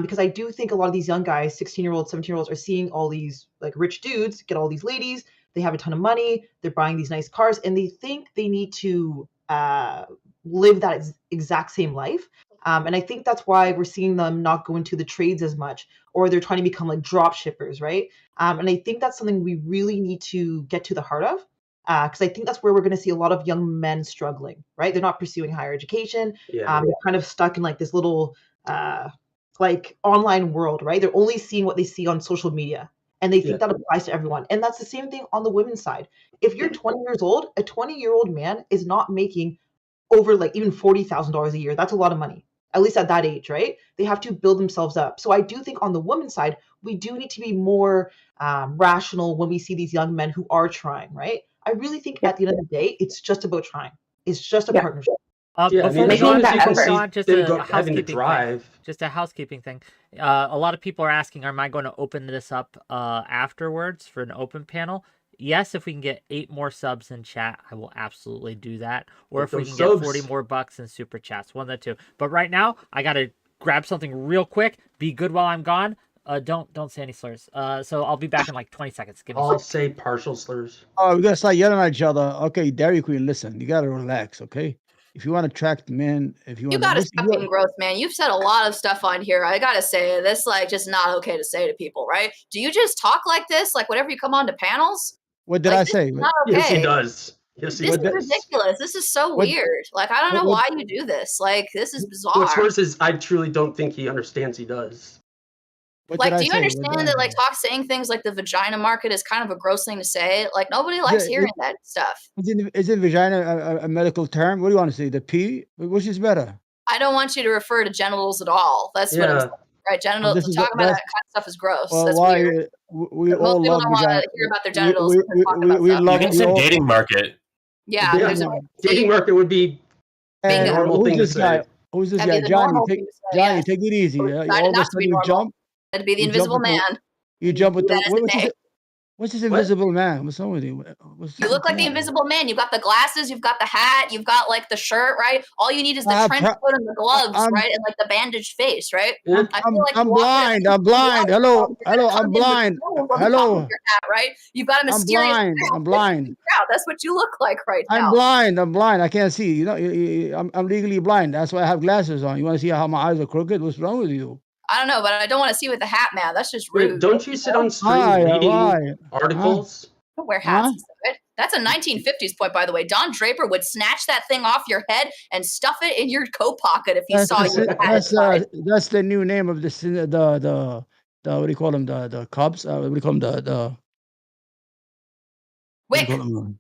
because I do think a lot of these young guys, 16-year-olds, 17-year-olds, are seeing all these like rich dudes get all these ladies. They have a ton of money. They're buying these nice cars, and they think they need to live that exact same life. And I think that's why we're seeing them not go into the trades as much, or they're trying to become like drop shippers, right? And I think that's something we really need to get to the heart of, because I think that's where we're going to see a lot of young men struggling, right? They're not pursuing higher education. They're kind of stuck in like this little like online world, right? They're only seeing what they see on social media. And they think that applies to everyone. And that's the same thing on the women's side. If you're 20 years old, a 20-year-old man is not making over like even $40,000 a year. That's a lot of money, at least at that age, right? They have to build themselves up. So I do think on the women's side, we do need to be more rational when we see these young men who are trying, right? I really think at the end of the day, it's just about trying. It's just a partnership. Before we go on, just a housekeeping drive. thing. Just a housekeeping thing. A lot of people are asking, am I going to open this up afterwards for an open panel? Yes, if we can get 8 more subs in chat, I will absolutely do that. Or if we can get 40 more bucks in super chats, one of the two. But right now, I got to grab something real quick. Be good while I'm gone. Don't say any slurs. So I'll be back in like 20 seconds. Give me I'll say partial slurs. Oh, we gotta start yelling at each other. Okay, Dairy Queen, listen, you gotta relax, okay? If you want to attract men, if you want gotta stop being gross, man. You've said a lot of stuff on here. I gotta say, this like just not okay to say to people, right? Do you just talk like this, like whenever you come on to panels? What did I say? Not okay. Yes, he does. Yes, he This does. is ridiculous. This is so weird. Like, I don't know why you do this. Like, this is bizarre. What's worse is I truly don't think he understands he does. Like, do you understand that, like, saying things like the vagina market is kind of a gross thing to say? Like, nobody likes hearing that stuff. Isn't vagina a medical term? What do you want to say? The P? Which is better? I don't want you to refer to genitals at all. That's what I'm saying. Right? Genitals, talking about that kind of stuff is gross. Well, that's weird. We all love don't want to hear about their genitals. We love you can say dating market. Yeah, dating market would be a normal thing to say. Who's this guy? Johnny, take it easy. All of a sudden you jump. That'd be the Invisible Man. You jump with the what's this Invisible Man? What's wrong with you? You look like the Invisible Man. You've got the glasses, you've got the hat, you've got like the shirt, right? All you need is the trench coat and the gloves, right? And like the bandaged face, right? I'm blind. I'm blind. Hello, I'm blind. Hello. Right? You've got a mysterious. I'm blind. That's what you look like right now. I'm blind. I can't see. You know, I'm legally blind. That's why I have glasses on. You want to see how my eyes are crooked? What's wrong with you? I don't know, but I don't want to see with the hat, man. That's just rude. Wait, don't you sit on screen reading articles? Don't wear hats. That's a 1950s point, by the way. Don Draper would snatch that thing off your head and stuff it in your coat pocket if he saw you. That's the new name of the what do you call them? The Cubs? What do you call them? The Wick.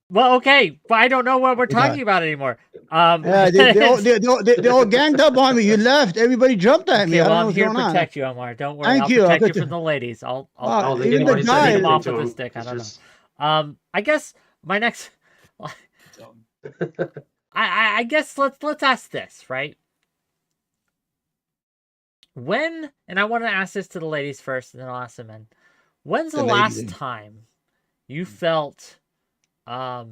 Well, okay, but I don't know what we're talking about anymore. They all ganged up on me. You left. Everybody jumped at me. Well, I'm here to protect you, Omar. Don't worry. Thank I'll protect you from the ladies. I'll even the guy him off with a stick. I don't know. I guess my next. I guess let's ask this, right? When, and I want to ask this to the ladies first, and then I'll ask the men. When's the last time you felt, I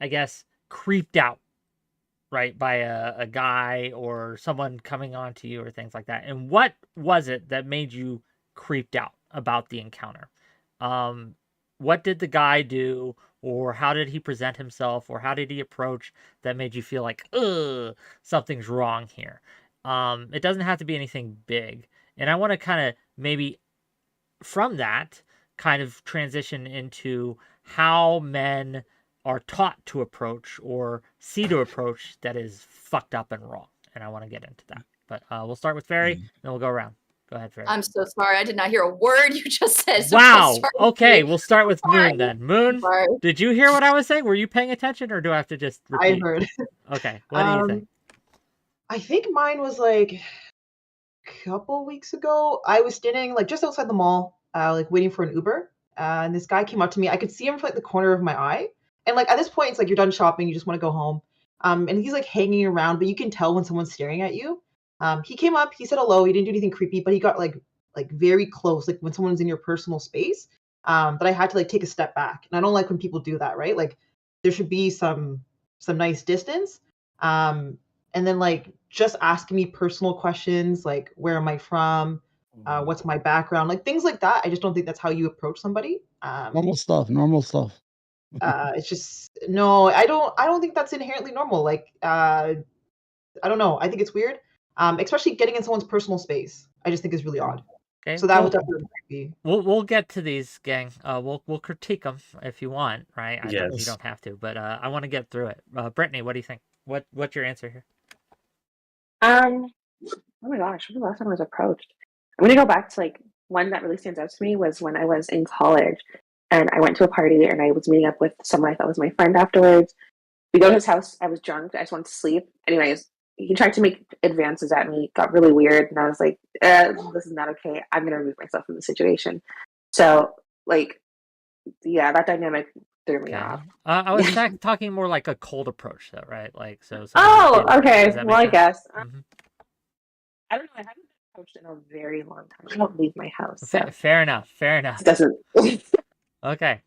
guess, creeped out, right, by a guy or someone coming on to you or things like that? And what was it that made you creeped out about the encounter? What did the guy do? or how did he present himself, or how did he approach that made you feel like, ugh, something's wrong here? It doesn't have to be anything big. And I want to kind of maybe from that kind of transition into how men are taught to approach or see to approach that is fucked up and wrong. And I want to get into that. But we'll start with Ferry, then we'll go around. Go ahead, Ferry. I'm so sorry. I did not hear a word you just said. So Wow. start Okay, we'll start with Moon then. Moon, sorry. did you hear what I was saying? Were you paying attention, or do I have to just repeat? I heard. Okay, what do you think? I think mine was like a couple weeks ago. I was standing like just outside the mall, like waiting for an Uber. And this guy came up to me. I could see him from like the corner of my eye. And like at this point, it's like you're done shopping, you just want to go home. And he's like hanging around, but you can tell when someone's staring at you. He came up, he said hello, he didn't do anything creepy, but he got like very close, like when someone's in your personal space. But I had to like take a step back. And I don't like when people do that, right? Like there should be some nice distance. And then like just asking me personal questions, like where am I from? What's my background? Like things like that. I just don't think that's how you approach somebody. Normal stuff. It's just no, I don't think that's inherently normal. Like I don't know. I think it's weird. Especially getting in someone's personal space. I just think is really odd. Okay, So that was definitely creepy. We'll get to these, gang. We'll critique them if you want, right? You Yes. don't have to, but I want to get through it. Brittany, what do you think? What's your answer here? Oh my gosh, when was the last time I was approached? I'm gonna go back to like one that really stands out to me was when I was in college and I went to a party and I was meeting up with someone I thought was my friend afterwards. We go to his house. I was drunk. I just wanted to sleep. Anyways, he tried to make advances at me. Got really weird, and I was like, "This is not okay. I'm gonna remove myself from the situation." So, like, yeah, that dynamic threw me off. I was talking more like a cold approach, though, right? Like, so. Oh, okay. Does that Well, make I guess. Mhm. I don't know. I haven't been approached in a very long time. I don't leave my house. So Fair enough. it doesn't. Okay.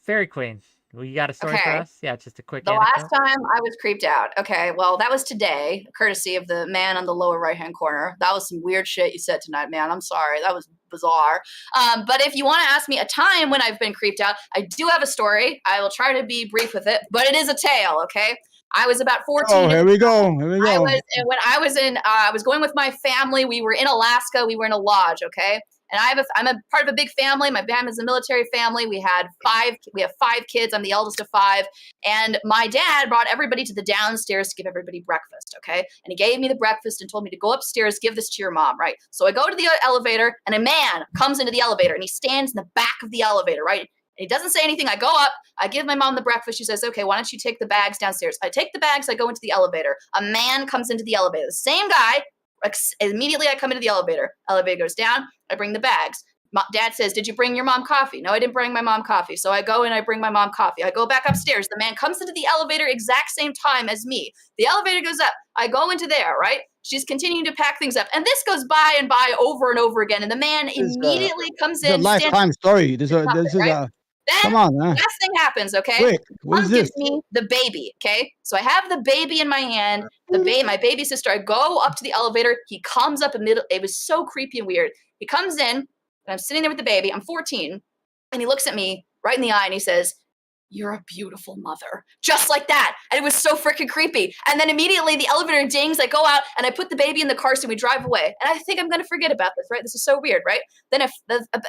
Fairy Queen, well, you got a story for Okay. us? Yeah, just a quick The anecdote. last time I was creeped out. Okay, well, that was today, courtesy of the man on the lower right-hand corner. That was some weird shit you said tonight, man. I'm sorry. That was bizarre. But if you want to ask me a time when I've been creeped out, I do have a story. I will try to be brief with it, but it is a tale, okay? I was about 14. Oh, here we go. I was going with my family. We were in Alaska. We were in a lodge, okay? And I'm a part of a big family. My family is a military family. We have 5 kids. I'm the eldest of 5. And my dad brought everybody to the downstairs to give everybody breakfast, okay? And he gave me the breakfast and told me to go upstairs, give this to your mom, right? So I go to the elevator, and a man comes into the elevator, and he stands in the back of the elevator, right? And he doesn't say anything. I go up. I give my mom the breakfast. She says, okay, why don't you take the bags downstairs? I take the bags. I go into the elevator. A man comes into the elevator. The same guy. Immediately I come into the elevator. Elevator goes down. I bring the bags. Dad says, did you bring your mom coffee? No, I didn't bring my mom coffee. So I go and I bring my mom coffee. I go back upstairs. The man comes into the elevator exact same time as me. The elevator goes up. I go into there, right? She's continuing to pack things up. And this goes by and by over and over again. And the man immediately comes in. It's a lifetime story. This is right? Come on, man. Last thing happens, okay? Quick, what is Gives this? me the baby, okay? So I have the baby in my hand, my baby sister. I go up to the elevator. He comes up in middle. It was so creepy and weird. He comes in, and I'm sitting there with the baby. I'm 14, and he looks at me right in the eye, and he says, "You're a beautiful mother." Just like that. And it was so freaking creepy. And then immediately the elevator dings. I go out and I put the baby in the car, so we drive away. And I think I'm going to forget about this, right? This is so weird, right? Then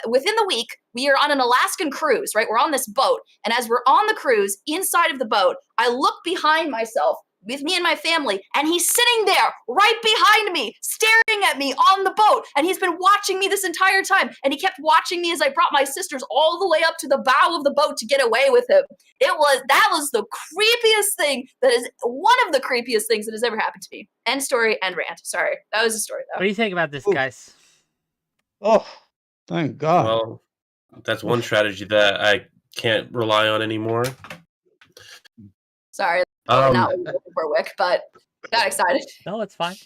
within the week, we are on an Alaskan cruise, right? We're on this boat. And as we're on the cruise, inside of the boat, I look behind myself with me and my family, and he's sitting there right behind me, staring at me on the boat. And he's been watching me this entire time. And he kept watching me as I brought my sisters all the way up to the bow of the boat to get away with him. That was the creepiest thing. That is one of the creepiest things that has ever happened to me. End story, end rant. Sorry. That was the story, though. What do you think about this, guys? Oh, thank God. Well, that's one strategy that I can't rely on anymore. Sorry. Not for Wick, but got excited. No, it's fine.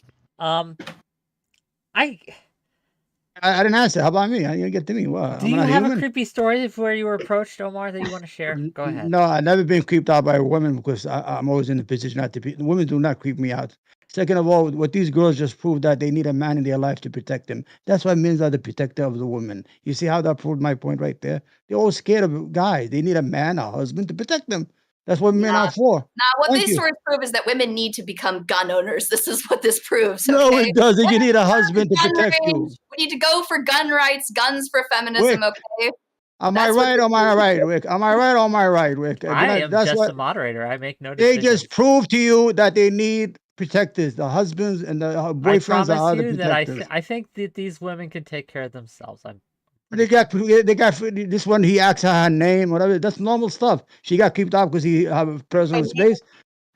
I didn't answer. How about me? You get to me. What? Do I'm you not have a human? creepy story of where you were approached, Omar, that you want to share? Go ahead. No, I've never been creeped out by women because I'm always in the position not to be. Women do not creep me out. Second of all, what these girls just proved that they need a man in their life to protect them. That's why men are the protector of the woman. You see how that proved my point right there? They're all scared of guys. They need a man, a husband to protect them. That's what men are for. Now, what Thank these you. stories prove is that women need to become gun owners. This is what this proves. No, Okay? it doesn't. You need a husband to Gun protect you. range. We need to go for gun rights, guns for feminism. Wick, Okay. am I That's what right this or am I proves. right, Wick? Am I right or am I right, Wick? I am That's just what a moderator. I make no they decisions. just proved to you that they need protectors. The husbands and the I boyfriends promise are the you that protectors. I think that these women can take care of themselves. I'm They got this one. He asked her name, whatever. That's normal stuff. She got kept up because he have personal And space.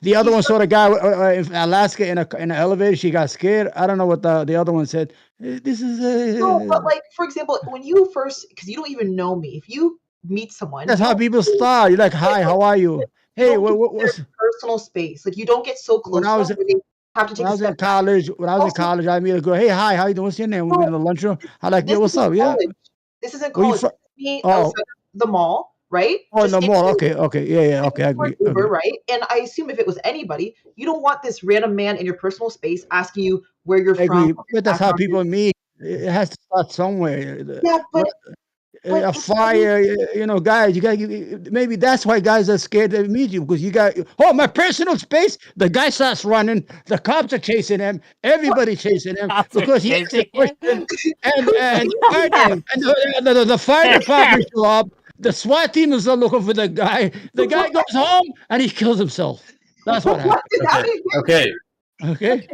The other one saw the guy in Alaska in an elevator. She got scared. I don't know what the other one said. This is no, but like for example, when you first, because you don't even know me, if you meet someone, that's you how don't people start. You're like, hi, how are you? you Hey, don't get what's their personal space. Like you don't get so when close I to was them where they have to when take I a was in step back. college. When I was in Also, college, I meet a girl. Hey, hi, how you doing? What's your name? We meet in the lunchroom. I like, yeah, this what's isn't up? Yeah. college. This isn't Where you college. from? Me Oh, outside the mall, right? oh, in Just the getting mall. Uber, Okay, yeah, okay, I getting for an agree. Uber, Okay. right? And I assume if it was anybody, you don't want this random man in your personal space asking you where you're I from, agree. what your But that's how background is. people meet. It has to start somewhere. Yeah, but A it's fire, guys, you got maybe that's why guys are scared to meet you because you got my personal space. The guy starts running, the cops are chasing him, everybody chasing him cops are because he asked a chasing him. question, and Yeah. the fire department show up. The SWAT team is looking for the guy. The guy goes home and he kills himself. That's what what happened. did that mean? Okay. Okay.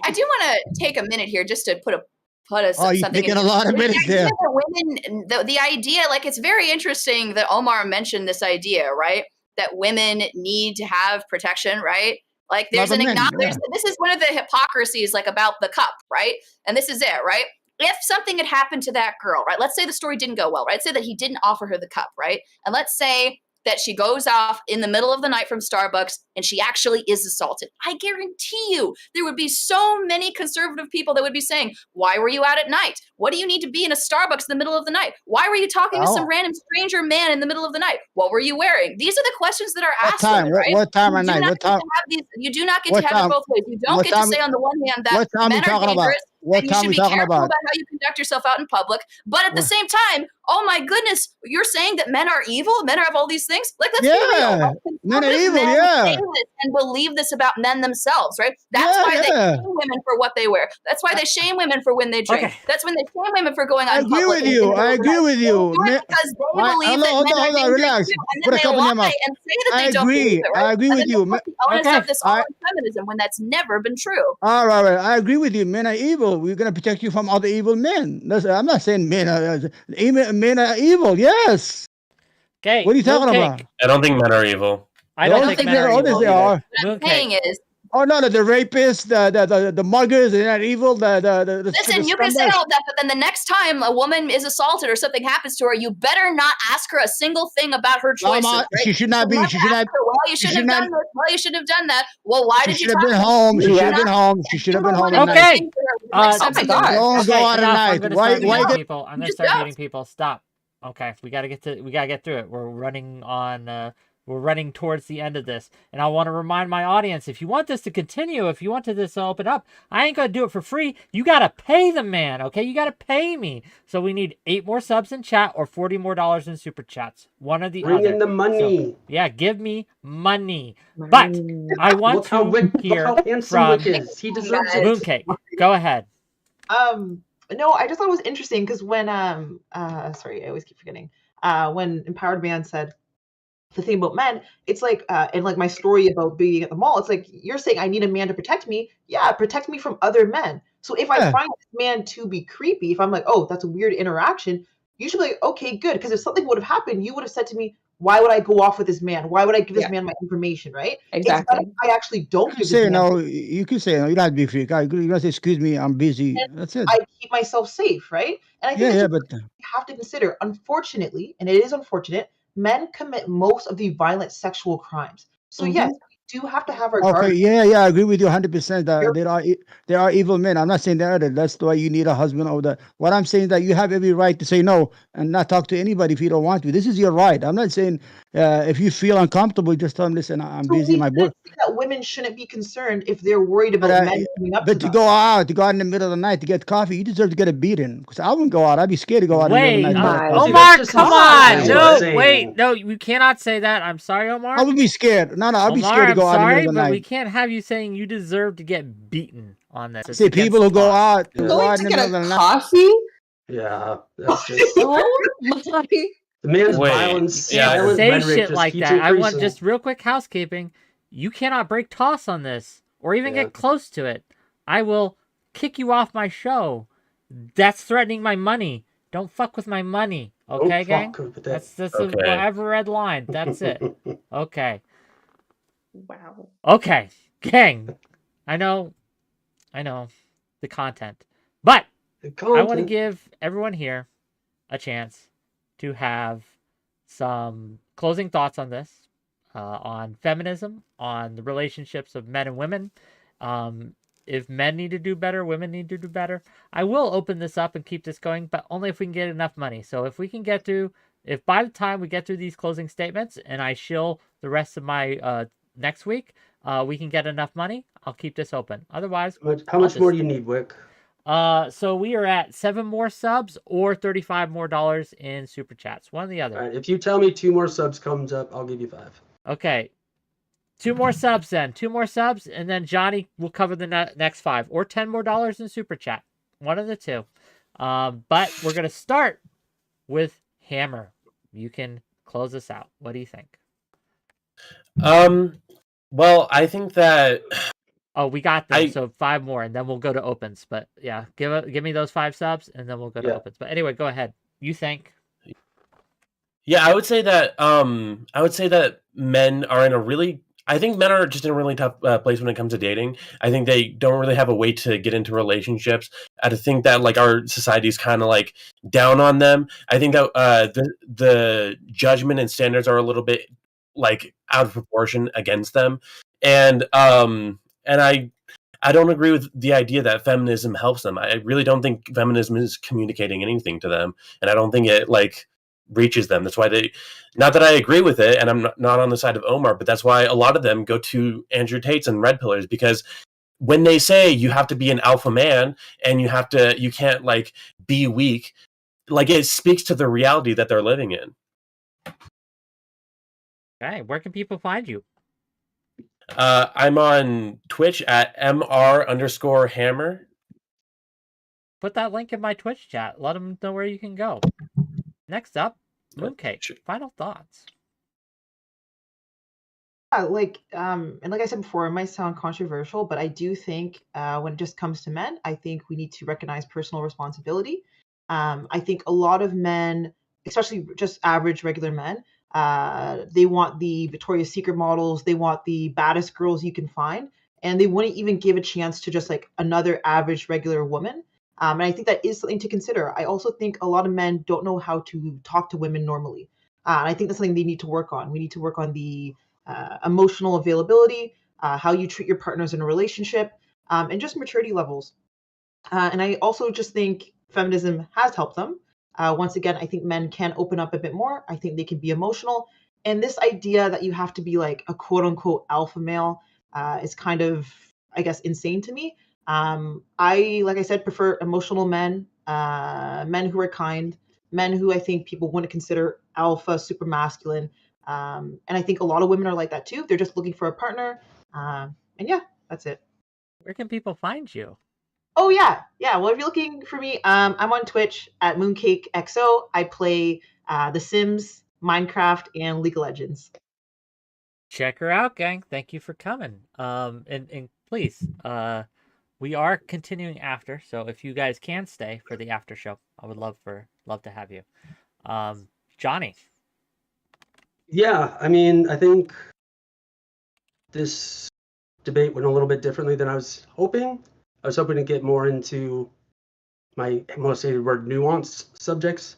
I do want to take a minute here just to put Oh, you're something taking in. a lot of The minutes idea there. that women, the idea, like it's very interesting that Omar mentioned this idea, right? That women need to have protection, right? Like there's Not an the men. acknowledgement. This is one of the hypocrisies, like about the cup, right? And this is it, right? If something had happened to that girl, right? Let's say the story didn't go well, right? Let's say that he didn't offer her the cup, right? And let's say that she goes off in the middle of the night from Starbucks and she actually is assaulted. I guarantee you there would be so many conservative people that would be saying, why were you out at night? What do you need to be in a Starbucks in the middle of the night? Why were you talking to some random stranger man in the middle of the night? What were you wearing? These are the questions that are What asked time? women, right? What time You at do night? not What get time? to have these, you do not get What to have it time? both ways. You don't What get to time? say on the one hand that What time we men are talking about? dangerous What and you time should we be talking careful about? about how you conduct yourself out in public. But at the same time, oh my goodness, you're saying that men are evil? Men have all these things? Like, let's be real. Yeah, Like, men are conservative evil. men Yeah, say this and believe this about men themselves, right? That's why they yeah. shame women for what they wear. That's why they shame women for when they drink. Okay. That's when they shame women for going I out in agree public with in the you. middle I of the agree night. with They you. do it because they believe that Hold men are on, dangerous relax. too, and Put then a they cup in your lie mouth. and say that I they don't believe agree. it, right? I agree And with then you. they put the onus Okay. of this all in feminism when that's never been true. All right. I agree with you. Men are evil. We're gonna protect you from other evil men. I'm not saying men are evil. Yes. Okay. What are you talking about? Mooncake. I don't think men are evil. I Don't don't think men they're are all evil they either. are. What I'm saying Mooncake. is, Oh no, the rapists, the muggers, they're not evil. The listen, you can say all that, but then the next time a woman is assaulted or something happens to her, you better not ask her a single thing about her choices. Mama, Right? she should not be. Never She should ask not. her, well, you she shouldn't should have not. done this. Well, you shouldn't have done that. Well, why She did you should have talk been to home. She me? should have been home. She should have been home at Okay. night. Uh, Oh my God. Don't go Okay, out at enough. I'm night. gonna Why? start Why muting get? people. I'm gonna Just start don't. muting people. Stop. Okay, we gotta get through it. We're running on. We're running towards the end of this, and I want to remind my audience: if you want this to continue, if you want this to open up, I ain't gonna do it for free. You gotta pay the man, okay? You gotta pay me. So we need 8 more subs in chat or $40 more in super chats. One or the Bring other. in the money. So, yeah, give me money. But I want Look how to hear handsome from Wick is. He deserves it. Mooncake. Go ahead. No, I just thought it was interesting because when sorry, I always keep forgetting. When Empowered Man said the thing about men, it's like and like my story about being at the mall, it's like you're saying I need a man to protect me. Yeah, protect me from other men. So if I Yeah. find this man to be creepy, if I'm like, oh, that's a weird interaction, you should be like, okay, good. Because if something would have happened, you would have said to me, why would I go off with this man? Why would I give this man my information, right? Exactly. It's better if I actually don't You give say this man. no. You can say no. You don't have to be free. You gotta say, excuse me, I'm busy. And That's it. I keep myself safe, right? And I think Yeah, that's but you have to consider. Unfortunately, and it is unfortunate, men commit most of the violent sexual crimes. So yes, we do have to have our Okay, guard. yeah, I agree with you 100%. You're- There are evil men. I'm not saying that's why you need a husband or that. What I'm saying is that you have every right to say no and not talk to anybody if you don't want to. This is your right. I'm not saying if you feel uncomfortable, just tell them, listen, I'm So busy. we My shouldn't boy. say that women shouldn't be concerned if they're worried But about men coming up to but to them. go out in the middle of the night to get coffee, you deserve to get a beating. Because I wouldn't go out. I'd be scared to go out in the middle Wait, of the night to get my a coffee. Omar, just come not on! what No, I'm saying. wait, no, you cannot say that. I'm sorry, Omar. I would be scared. No, I'd be Omar, scared to I'm go out in the sorry, middle of the but we night. can't have you saying you deserve to get beaten on this. It's See, people who against go law. out, Yeah. go Going out to in the get middle a of the night. coffee? Yeah, that's just Oh my. the man's Wait, violence. You can't violent say rhetoric shit just like keeps that. I want increasing. just real quick housekeeping. You cannot break toss on this or even Yeah. get close to it. I will kick you off my show. That's threatening my money. Don't fuck with my money. Okay, Don't gang? fuck with it. That's Okay. a ever red line. That's it. Okay. Wow. Okay. Gang. I know the content. But The I want to content. give everyone here a chance to have some closing thoughts on this, on feminism, on the relationships of men and women. If men need to do better, women need to do better. I will open this up and keep this going, but only if we can get enough money. So if we can get to, if by the time we get through these closing statements and I shill the rest of my next week, we can get enough money, I'll keep this open. Otherwise, How much more do you need, Wick? so we are at 7 more subs or $35 more in super chats. One or the other. All right, if you tell me 2 more subs comes up, I'll give you 5. Okay. 2 more subs then. 2 more subs, and then Johnny will cover the next 5 or $10 more in super chat. One of the two. But we're gonna start with Hammer. You can close us out. What do you think? Well, I think that Oh, we got them. So 5 more, and then we'll go to opens. But yeah, give me those 5 subs, and then we'll go to Yeah. opens. But anyway, go ahead. You think? yeah, I would say that men are in a really. I think men are just in a really tough place when it comes to dating. I think they don't really have a way to get into relationships. I think that like our society is kind of like down on them. I think that the judgment and standards are a little bit like out of proportion against them, and I don't agree with the idea that feminism helps them. I really don't think feminism is communicating anything to them, and I don't think it like reaches them. That's why not that I agree with it, and I'm not on the side of Omar, but that's why a lot of them go to Andrew Tate's and red pillars, because when they say you have to be an alpha man and you can't like be weak, like it speaks to the reality that they're living in. Okay, where can people find you? I'm on Twitch at @MR_hammer. Put that link in my Twitch chat. Let them know where you can go. Next up, Mooncake. Final thoughts. And like I said before, it might sound controversial, but I do think when it just comes to men, I think we need to recognize personal responsibility. I think a lot of men, especially just average regular men, they want the Victoria's Secret models, they want the baddest girls you can find, and they wouldn't even give a chance to just like another average regular woman. And I think that is something to consider. I also think a lot of men don't know how to talk to women normally. And I think that's something they need to work on. We need to work on the emotional availability, how you treat your partners in a relationship, and just maturity levels. And I also just think feminism has helped them. Once again, I think men can open up a bit more. I think they can be emotional. And this idea that you have to be like a quote unquote alpha male is kind of, I guess, insane to me. Like I said, prefer emotional men, men who are kind, men who I think people wouldn't consider alpha, super masculine. And I think a lot of women are like that too. They're just looking for a partner. And yeah, that's it. Where can people find you? Oh yeah. Well, if you're looking for me, I'm on Twitch at @MooncakeXO. I play The Sims, Minecraft, and League of Legends. Check her out, gang. Thank you for coming. And please, we are continuing after, so if you guys can stay for the after show, I would love to have you. Johnny. Yeah, I mean, I think this debate went a little bit differently than I was hoping. I was hoping to get more into my most hated word nuanced subjects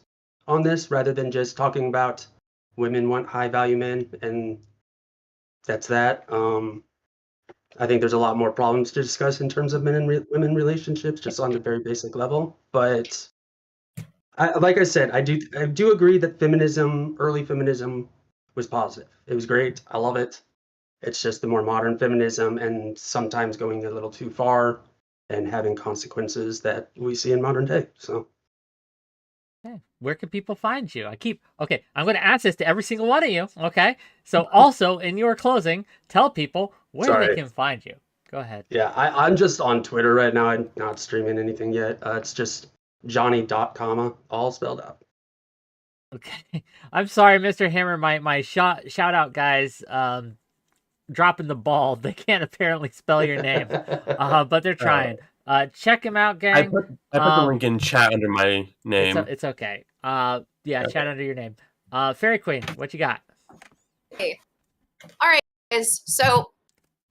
on this, rather than just talking about women want high value men and that's that. I think there's a lot more problems to discuss in terms of men and women relationships, just on the very basic level. But like I said, I do agree that early feminism, was positive. It was great. I love it. It's just the more modern feminism, and sometimes going a little too far and having consequences that we see in modern day. So. Okay. Where can people find you? Okay, I'm going to ask this to every single one of you. Okay. So also in your closing, tell people where they can find you. Go ahead. Yeah, I'm just on Twitter right now. I'm not streaming anything yet. It's just 𝕵𝖎𝖙, all spelled out. Okay. I'm sorry, Mr. Hammer. My shout out guys dropping the ball. They can't apparently spell your name, but they're trying. Check him out, gang. I put the link in chat under my name. It's okay. Yeah, okay. Chat under your name. Fairy Queen, what you got? Hey. All right, guys. So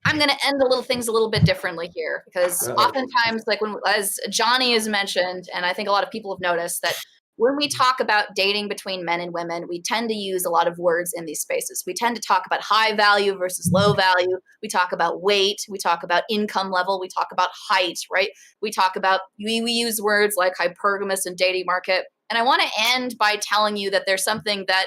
I'm going to end things a little bit differently here, because oftentimes, like as Johnny has mentioned, and I think a lot of people have noticed, that when we talk about dating between men and women, we tend to use a lot of words in these spaces. We tend to talk about high value versus low value. We talk about weight. We talk about income level. We talk about height, right? We talk about, we use words like hypergamous and dating market. And I want to end by telling you that there's something that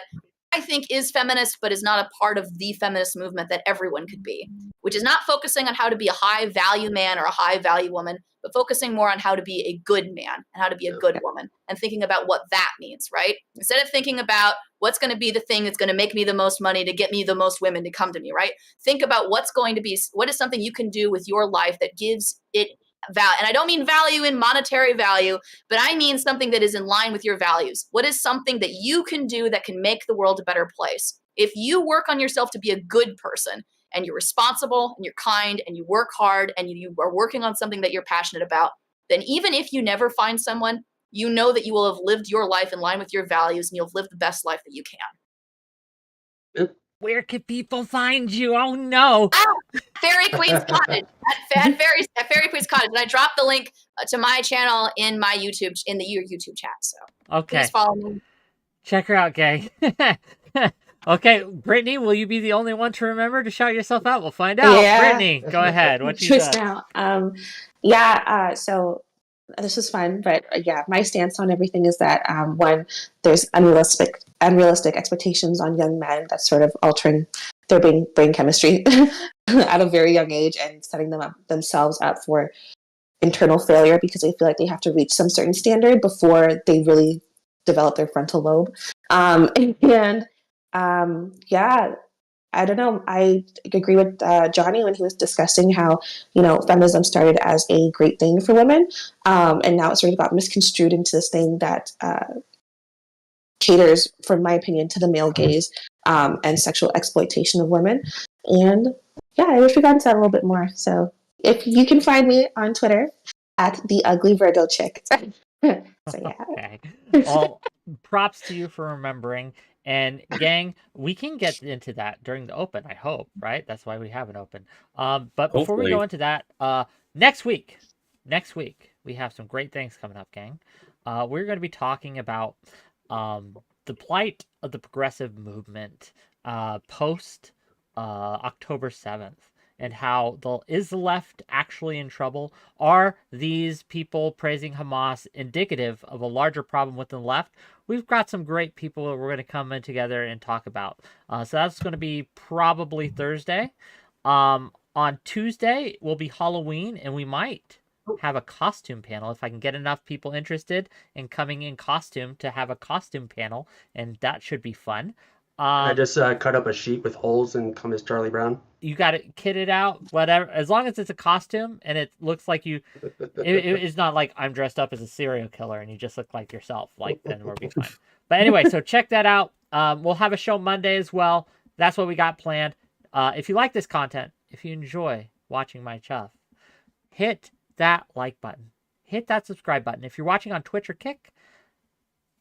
I think is feminist, but is not a part of the feminist movement that everyone could be, which is not focusing on how to be a high value man or a high value woman, but focusing more on how to be a good man and how to be a good woman, and thinking about what that means, right? Instead of thinking about what's going to be the thing that's going to make me the most money to get me the most women to come to me, right? Think about what is something you can do with your life that gives it value. And I don't mean value in monetary value, but I mean something that is in line with your values. What is something that you can do that can make the world a better place? If you work on yourself to be a good person, and you're responsible and you're kind and you work hard and you are working on something that you're passionate about, then even if you never find someone, you know that you will have lived your life in line with your values, and you'll have lived the best life that you can. Where can people find you? Oh no! Fairy Queen's Cottage. At Fairy Queen's Cottage. And I dropped the link to my channel in my YouTube, in your YouTube chat. So please follow me. Check her out, gang. Okay, Brittany, will you be the only one to remember to shout yourself out? We'll find out. Yeah. Brittany, go ahead. What you said? So this is fun, but yeah, my stance on everything is that when there's unrealistic expectations on young men, that's sort of altering their brain chemistry at a very young age and setting themselves up for internal failure, because they feel like they have to reach some certain standard before they really develop their frontal lobe. I don't know. I agree with Johnny when he was discussing how, feminism started as a great thing for women. And now it sort of got misconstrued into this thing that caters, from my opinion, to the male gaze and sexual exploitation of women. And yeah, I wish we got into that a little bit more. So if you can find me on Twitter at 𝕵𝖎𝖙. So yeah. Okay. Well, props to you for remembering. And gang, we can get into that during the open, I hope, right? That's why we have an open. But before we go into that, next week, we have some great things coming up, gang. We're going to be talking about the plight of the progressive movement post October 7th. And how is the left actually in trouble? Are these people praising Hamas indicative of a larger problem within the left? We've got some great people that we're going to come in together and talk about. So that's going to be probably Thursday. On Tuesday will be Halloween, and we might have a costume panel if I can get enough people interested in coming in costume to have a costume panel, and that should be fun. I just cut up a sheet with holes and come as Charlie Brown. You got it kitted out, whatever. As long as it's a costume and it looks like you, it's not like I'm dressed up as a serial killer and you just look like yourself. Like, then we'll be fine. But anyway, so check that out. We'll have a show Monday as well. That's what we got planned. If you like this content, if you enjoy watching my chuff, hit that like button. Hit that subscribe button. If you're watching on Twitch or Kick,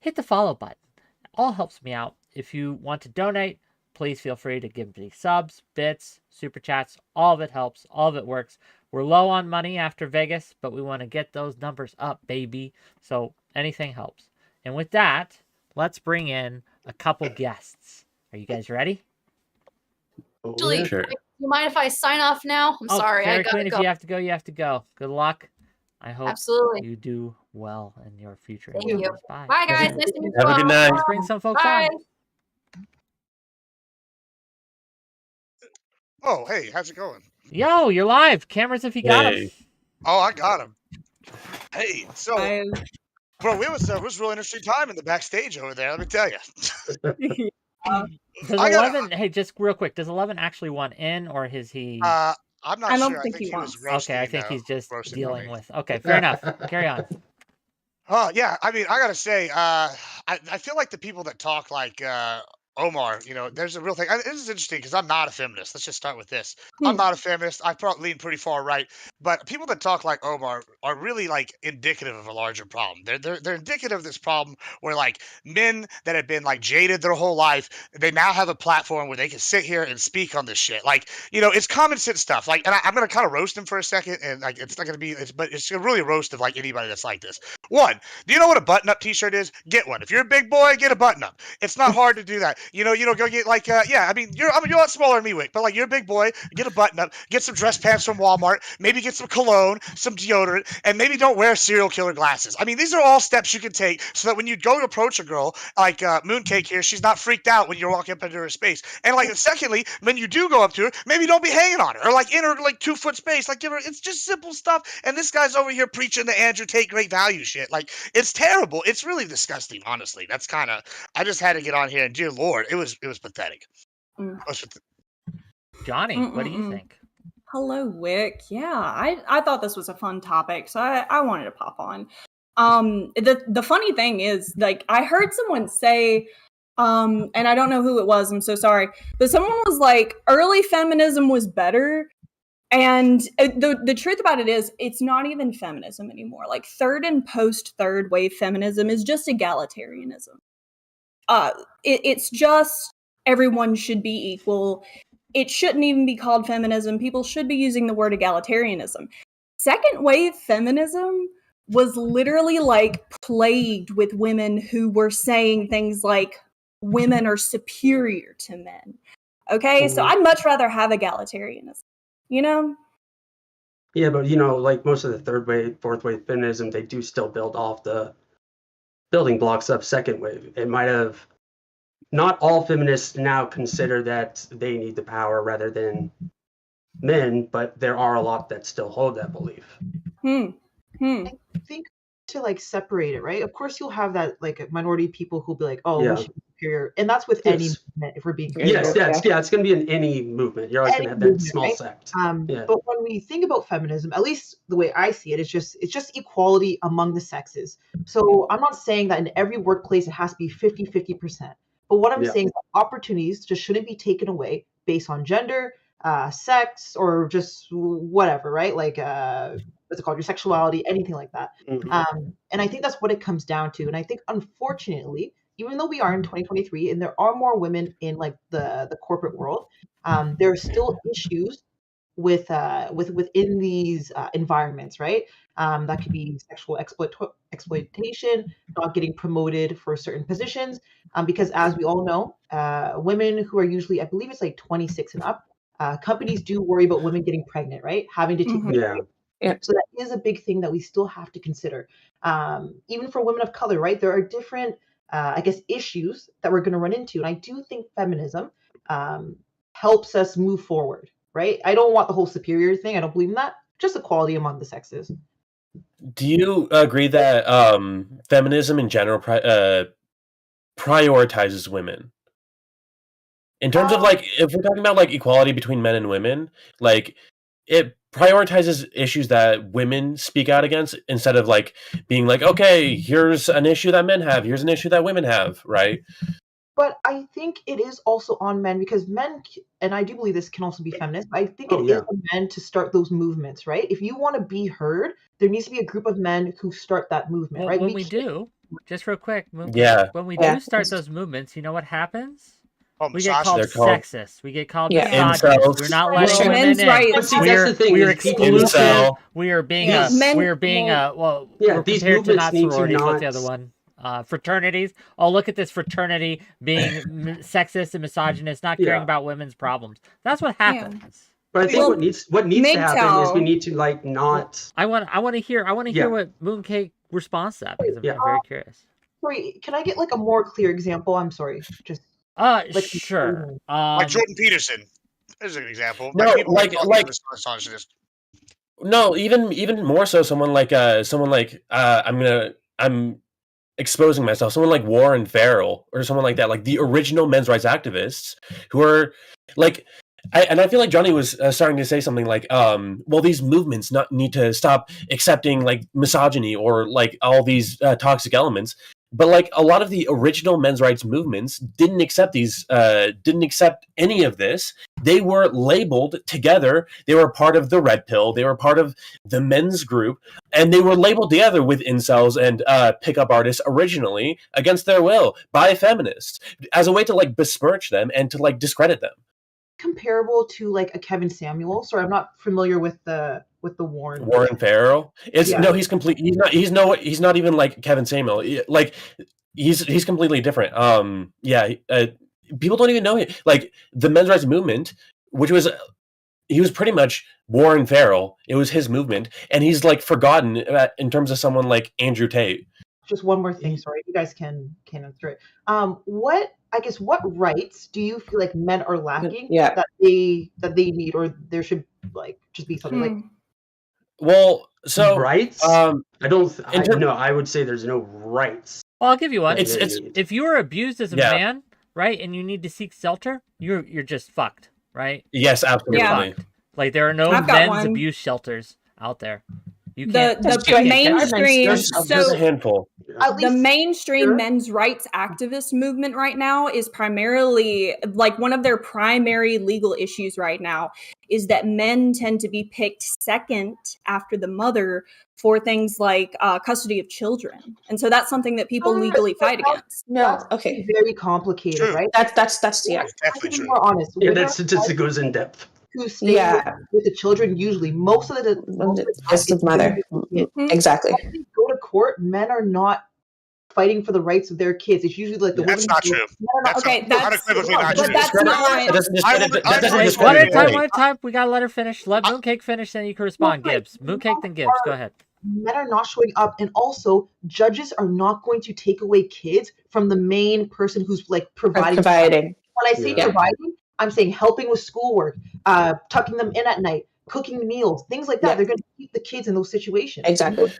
hit the follow button. It all helps me out. If you want to donate, please feel free to give me subs, bits, super chats. All of it helps. All of it works. We're low on money after Vegas, but we want to get those numbers up, baby. So anything helps. And with that, let's bring in a couple guests. Are you guys ready? Actually, Sure. do you mind if I sign off now? I'm sorry, I Fairy gotta Queen, go. if you have to go, you have to go. Good luck. I hope Absolutely. you do well in your future Thank you. endeavors. Bye. Bye, guys. Nice to meet you. Have a good all. night. Let's bring some folks Bye. on. Oh, hey, how's it going? Yo, you're live. Cameras if you got Hey. them. Oh, I got him. Hey, so, bro, it was a real interesting time in the backstage over there. Let me tell you. Does I gotta- 11? Hey, just real quick. Does 11 actually want in, or is he? I'm not I don't sure. think I think he he was wants. roasting. Okay, I think he's just roasting dealing me. with. Okay, fair enough. Carry on. Oh yeah, I mean, I gotta say, I feel like the people that talk like Omar, you know, there's a real thing. This is interesting because I'm not a feminist. Let's just start with this. I'm not a feminist. I probably lean pretty far right, but people that talk like Omar are really like indicative of a larger problem. They're indicative of this problem where like men that have been like jaded their whole life, they now have a platform where they can sit here and speak on this shit. Like, you know, it's common sense stuff. Like, and I'm gonna kind of roast him for a second, and like, it's not gonna be, but it's really a roast of like anybody that's like this. One, do you know what a button-up T-shirt is? Get one. If you're a big boy, get a button-up. It's not hard to do that. You know, go get like, yeah. I mean, you're a lot smaller than me, Wick, but like, you're a big boy. Get a button-up. Get some dress pants from Walmart. Maybe get some cologne, some deodorant, and maybe don't wear serial killer glasses. I mean, these are all steps you can take so that when you go approach a girl like Mooncake here, she's not freaked out when you're walking up into her space. And like, secondly, when you do go up to her, maybe don't be hanging on her or like in her like 2-foot space. Like, give her. It's just simple stuff. And this guy's over here preaching the Andrew Tate great value shit. Like, it's terrible. It's really disgusting, honestly. That's kind of. I just had to get on here, and dear Lord, it was pathetic. Johnny, what do you think? Hello, Wick. Yeah, I thought this was a fun topic, so I wanted to pop on. The funny thing is, like, I heard someone say, and I don't know who it was, I'm so sorry, but someone was like, early feminism was better. And the truth about it is, it's not even feminism anymore. Like, third and post-third wave feminism is just egalitarianism. It's just everyone should be equal. It shouldn't even be called feminism. People should be using the word egalitarianism. Second wave feminism was literally like plagued with women who were saying things like women are superior to men. Okay, so I'd much rather have egalitarianism. You know? Yeah, but you know, like most of the third wave, fourth wave feminism, they do still build off the building blocks of second wave. It might have not all feminists now consider that they need the power rather than men, but there are a lot that still hold that belief. I think to like separate it, right? Of course, you'll have that like minority people who'll be like, "Oh, we should be superior," and that's with any movement. If we're being yes, it's going to be in any movement. You're always going to have that small sect. But when we think about feminism, at least the way I see it, it's just equality among the sexes. So I'm not saying that in every workplace it has to be 50-50%. But what I'm saying is that opportunities just shouldn't be taken away based on gender, sex, or just whatever, right? Like what's it called, your sexuality, anything like that. And I think that's what it comes down to. And I think, unfortunately, even though we are in 2023 and there are more women in like the corporate world, there are still issues within these environments, right? That could be sexual exploitation, not getting promoted for certain positions, because as we all know, women who are usually, I believe it's like 26 and up, companies do worry about women getting pregnant, right? Having to take care of. So that is a big thing that we still have to consider. Even for women of color, right? There are different, I guess, issues that we're going to run into. And I do think feminism helps us move forward, right? I don't want the whole superior thing. I don't believe in that. Just equality among the sexes. Do you agree that feminism in general prioritizes women? In terms of like, if we're talking about like equality between men and women, like it prioritizes issues that women speak out against instead of like being like, okay, here's an issue that men have, here's an issue that women have, right? But I think it is also on men because men, and I do believe this can also be feminist, but I think it is on men to start those movements, right? If you want to be heard, there needs to be a group of men who start that movement, right? When we do, just real quick, when we do start those movements, you know what happens? We get called sexist. We get called misogynist. We're not letting women in. We're exclusive. We are being we're compared to not sororities. What's the other one? fraternities. Oh, look at this fraternity being sexist and misogynist, not caring Yeah. about women's problems. That's what happens. But I think Well, what needs to happen is we need to like not. I want to hear Yeah. what Mooncake responds to that, because I'm Yeah. very curious. Sorry, can I get like a more clear example? I'm sorry, just Sure. Like Jordan Peterson. There's an example. No, people like- talking like- about misogynist. No, even more so, someone like I'm exposing myself. Someone like Warren Farrell or someone like that, like the original men's rights activists who are like. I feel like Johnny was starting to say something like, well, these movements need to stop accepting like misogyny or like all these toxic elements. But like a lot of the original men's rights movements didn't accept any of this. They were labeled together. They were part of the Red Pill. They were part of the men's group, and they were labeled together with incels and pickup artists originally against their will by feminists as a way to like besmirch them and to like discredit them. comparable to like a Kevin Samuel. Sorry, I'm not familiar with the Warren. Warren Farrell. It's Yeah. no, he's complete. He's not even like Kevin Samuel. Like he's completely different. People don't even know him. Like the men's rights movement, which was he was pretty much Warren Farrell. It was his movement, and he's like forgotten in terms of someone like Andrew Tate. Just one more thing, sorry, you guys can answer it. What rights do you feel like men are lacking that they need, or there should like just be something like? Well, so rights. I would say there's no rights. Well, I'll give you one. It's if you were abused as a man, right, and you need to seek shelter, you're just fucked, right? Yes, absolutely. You're fucked. Like there are no men's abuse shelters out there. You can't. The mainstream. There's a handful. The mainstream men's rights activist movement right now is primarily like one of their primary legal issues right now is that men tend to be picked second after the mother for things like custody of children, and so that's something that people legally fight against. No, okay, very complicated, right? That's yeah. Definitely true. More honest. Yeah, that statistic goes in depth. Who stay with the children usually most of the It's the mother. Exactly. When they go to court, men are not fighting for the rights of their kids. It's usually like the That's not true. That's unequivocally not true. That's not. One at a time. We gotta let her finish. Let Mooncake finish, then you can respond. Gibbs, Mooncake, then Gibbs. Go ahead. Men are not showing up, and also judges are not going to take away kids from the main person who's like providing. Providing. When I say providing, I'm saying helping with schoolwork, tucking them in at night, cooking meals, things like that. They're going to keep the kids in those situations. Exactly.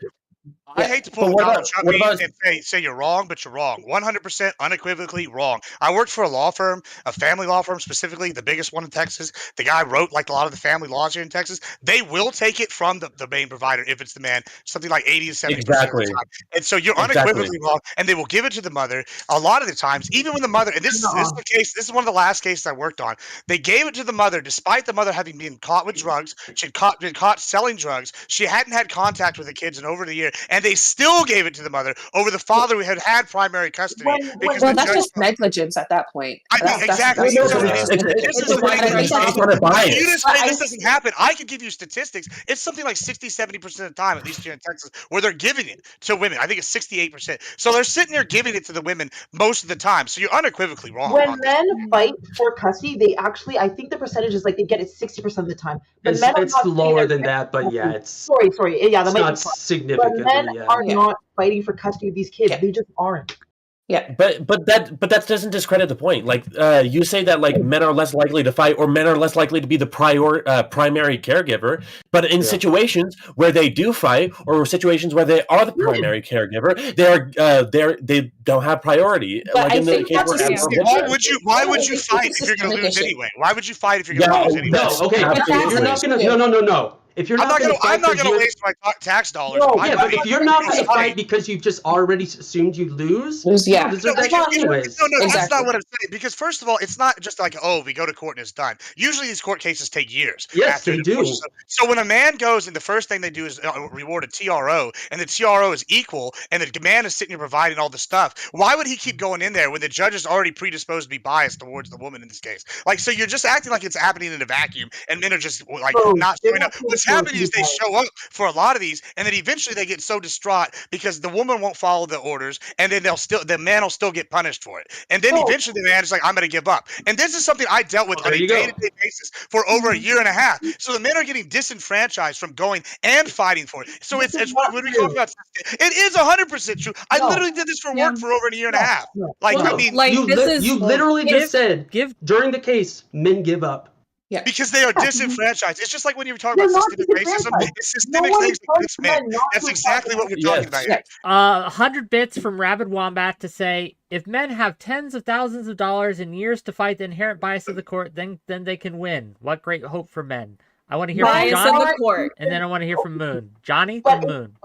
I hate to pull Donald Trump and say you're wrong, but you're wrong. 100% unequivocally wrong. I worked for a law firm, a family law firm specifically, the biggest one in Texas. The guy wrote like a lot of the family laws here in Texas. They will take it from the main provider if it's the man, something like 80 to 70% of the time. And so you're unequivocally wrong, and they will give it to the mother a lot of the times, even when the mother, and this is the case, this is one of the last cases I worked on. They gave it to the mother despite the mother having been caught with drugs. She'd been caught selling drugs. She hadn't had contact with the kids in over a year, and they still gave it to the mother over the father who had primary custody. Well, that's just negligence at that point. Exactly. It's This doesn't happen. I could give you statistics. It's something like 60-70% of the time, at least here in Texas, where they're giving it to women. I think it's 68%. So they're sitting there giving it to the women most of the time. So you're unequivocally wrong. When men fight for custody, they actually, I think the percentage is like they get it 60% of the time. It's lower than that, but yeah, it's sorry. Yeah, that might not be significantly. But men are not fighting for custody of these kids. They just aren't. Yeah, but that doesn't discredit the point. Like you say that like men are less likely to fight, or men are less likely to be the primary caregiver. But in situations where they do fight, or situations where they are the primary caregiver, they don't have priority. But like why would you fight if you're going to lose anyway? Why would you fight if you're going to lose anyway? No, okay. No. If you're not I'm not going to waste my tax dollars. But if you're not going to fight because you've just already assumed you lose, that's not what I'm saying. Because first of all, it's not just like, we go to court and it's done. Usually these court cases take years. Yes, they do. So when a man goes and the first thing they do is reward a TRO, and the TRO is equal, and the man is sitting here providing all the stuff, why would he keep going in there when the judge is already predisposed to be biased towards the woman in this case? Like, so you're just acting like it's happening in a vacuum, and men are just like not showing up. Listen, happening is they show up for a lot of these, and then eventually they get so distraught because the woman won't follow the orders, and then the man will still get punished for it. And then eventually the man is like, I'm going to give up. And this is something I dealt with on a day-to-day basis for over a year and a half. So the men are getting disenfranchised from going and fighting for it. So it's when we talk about it is 100% true. I literally did this for work for over a year and a half. Like, I mean, like, you literally just said during the case, men give up. Yeah. Because they are disenfranchised. It's just like when you were talking about systemic racism. It's systemic things against men. That's exactly what we're talking about here. 100 bits from Rabid Wombat to say, if men have tens of thousands of dollars and years to fight the inherent bias of the court, then they can win. What great hope for men. I want to hear from Johnny, and then I want to hear from Moon. Johnny, then Moon.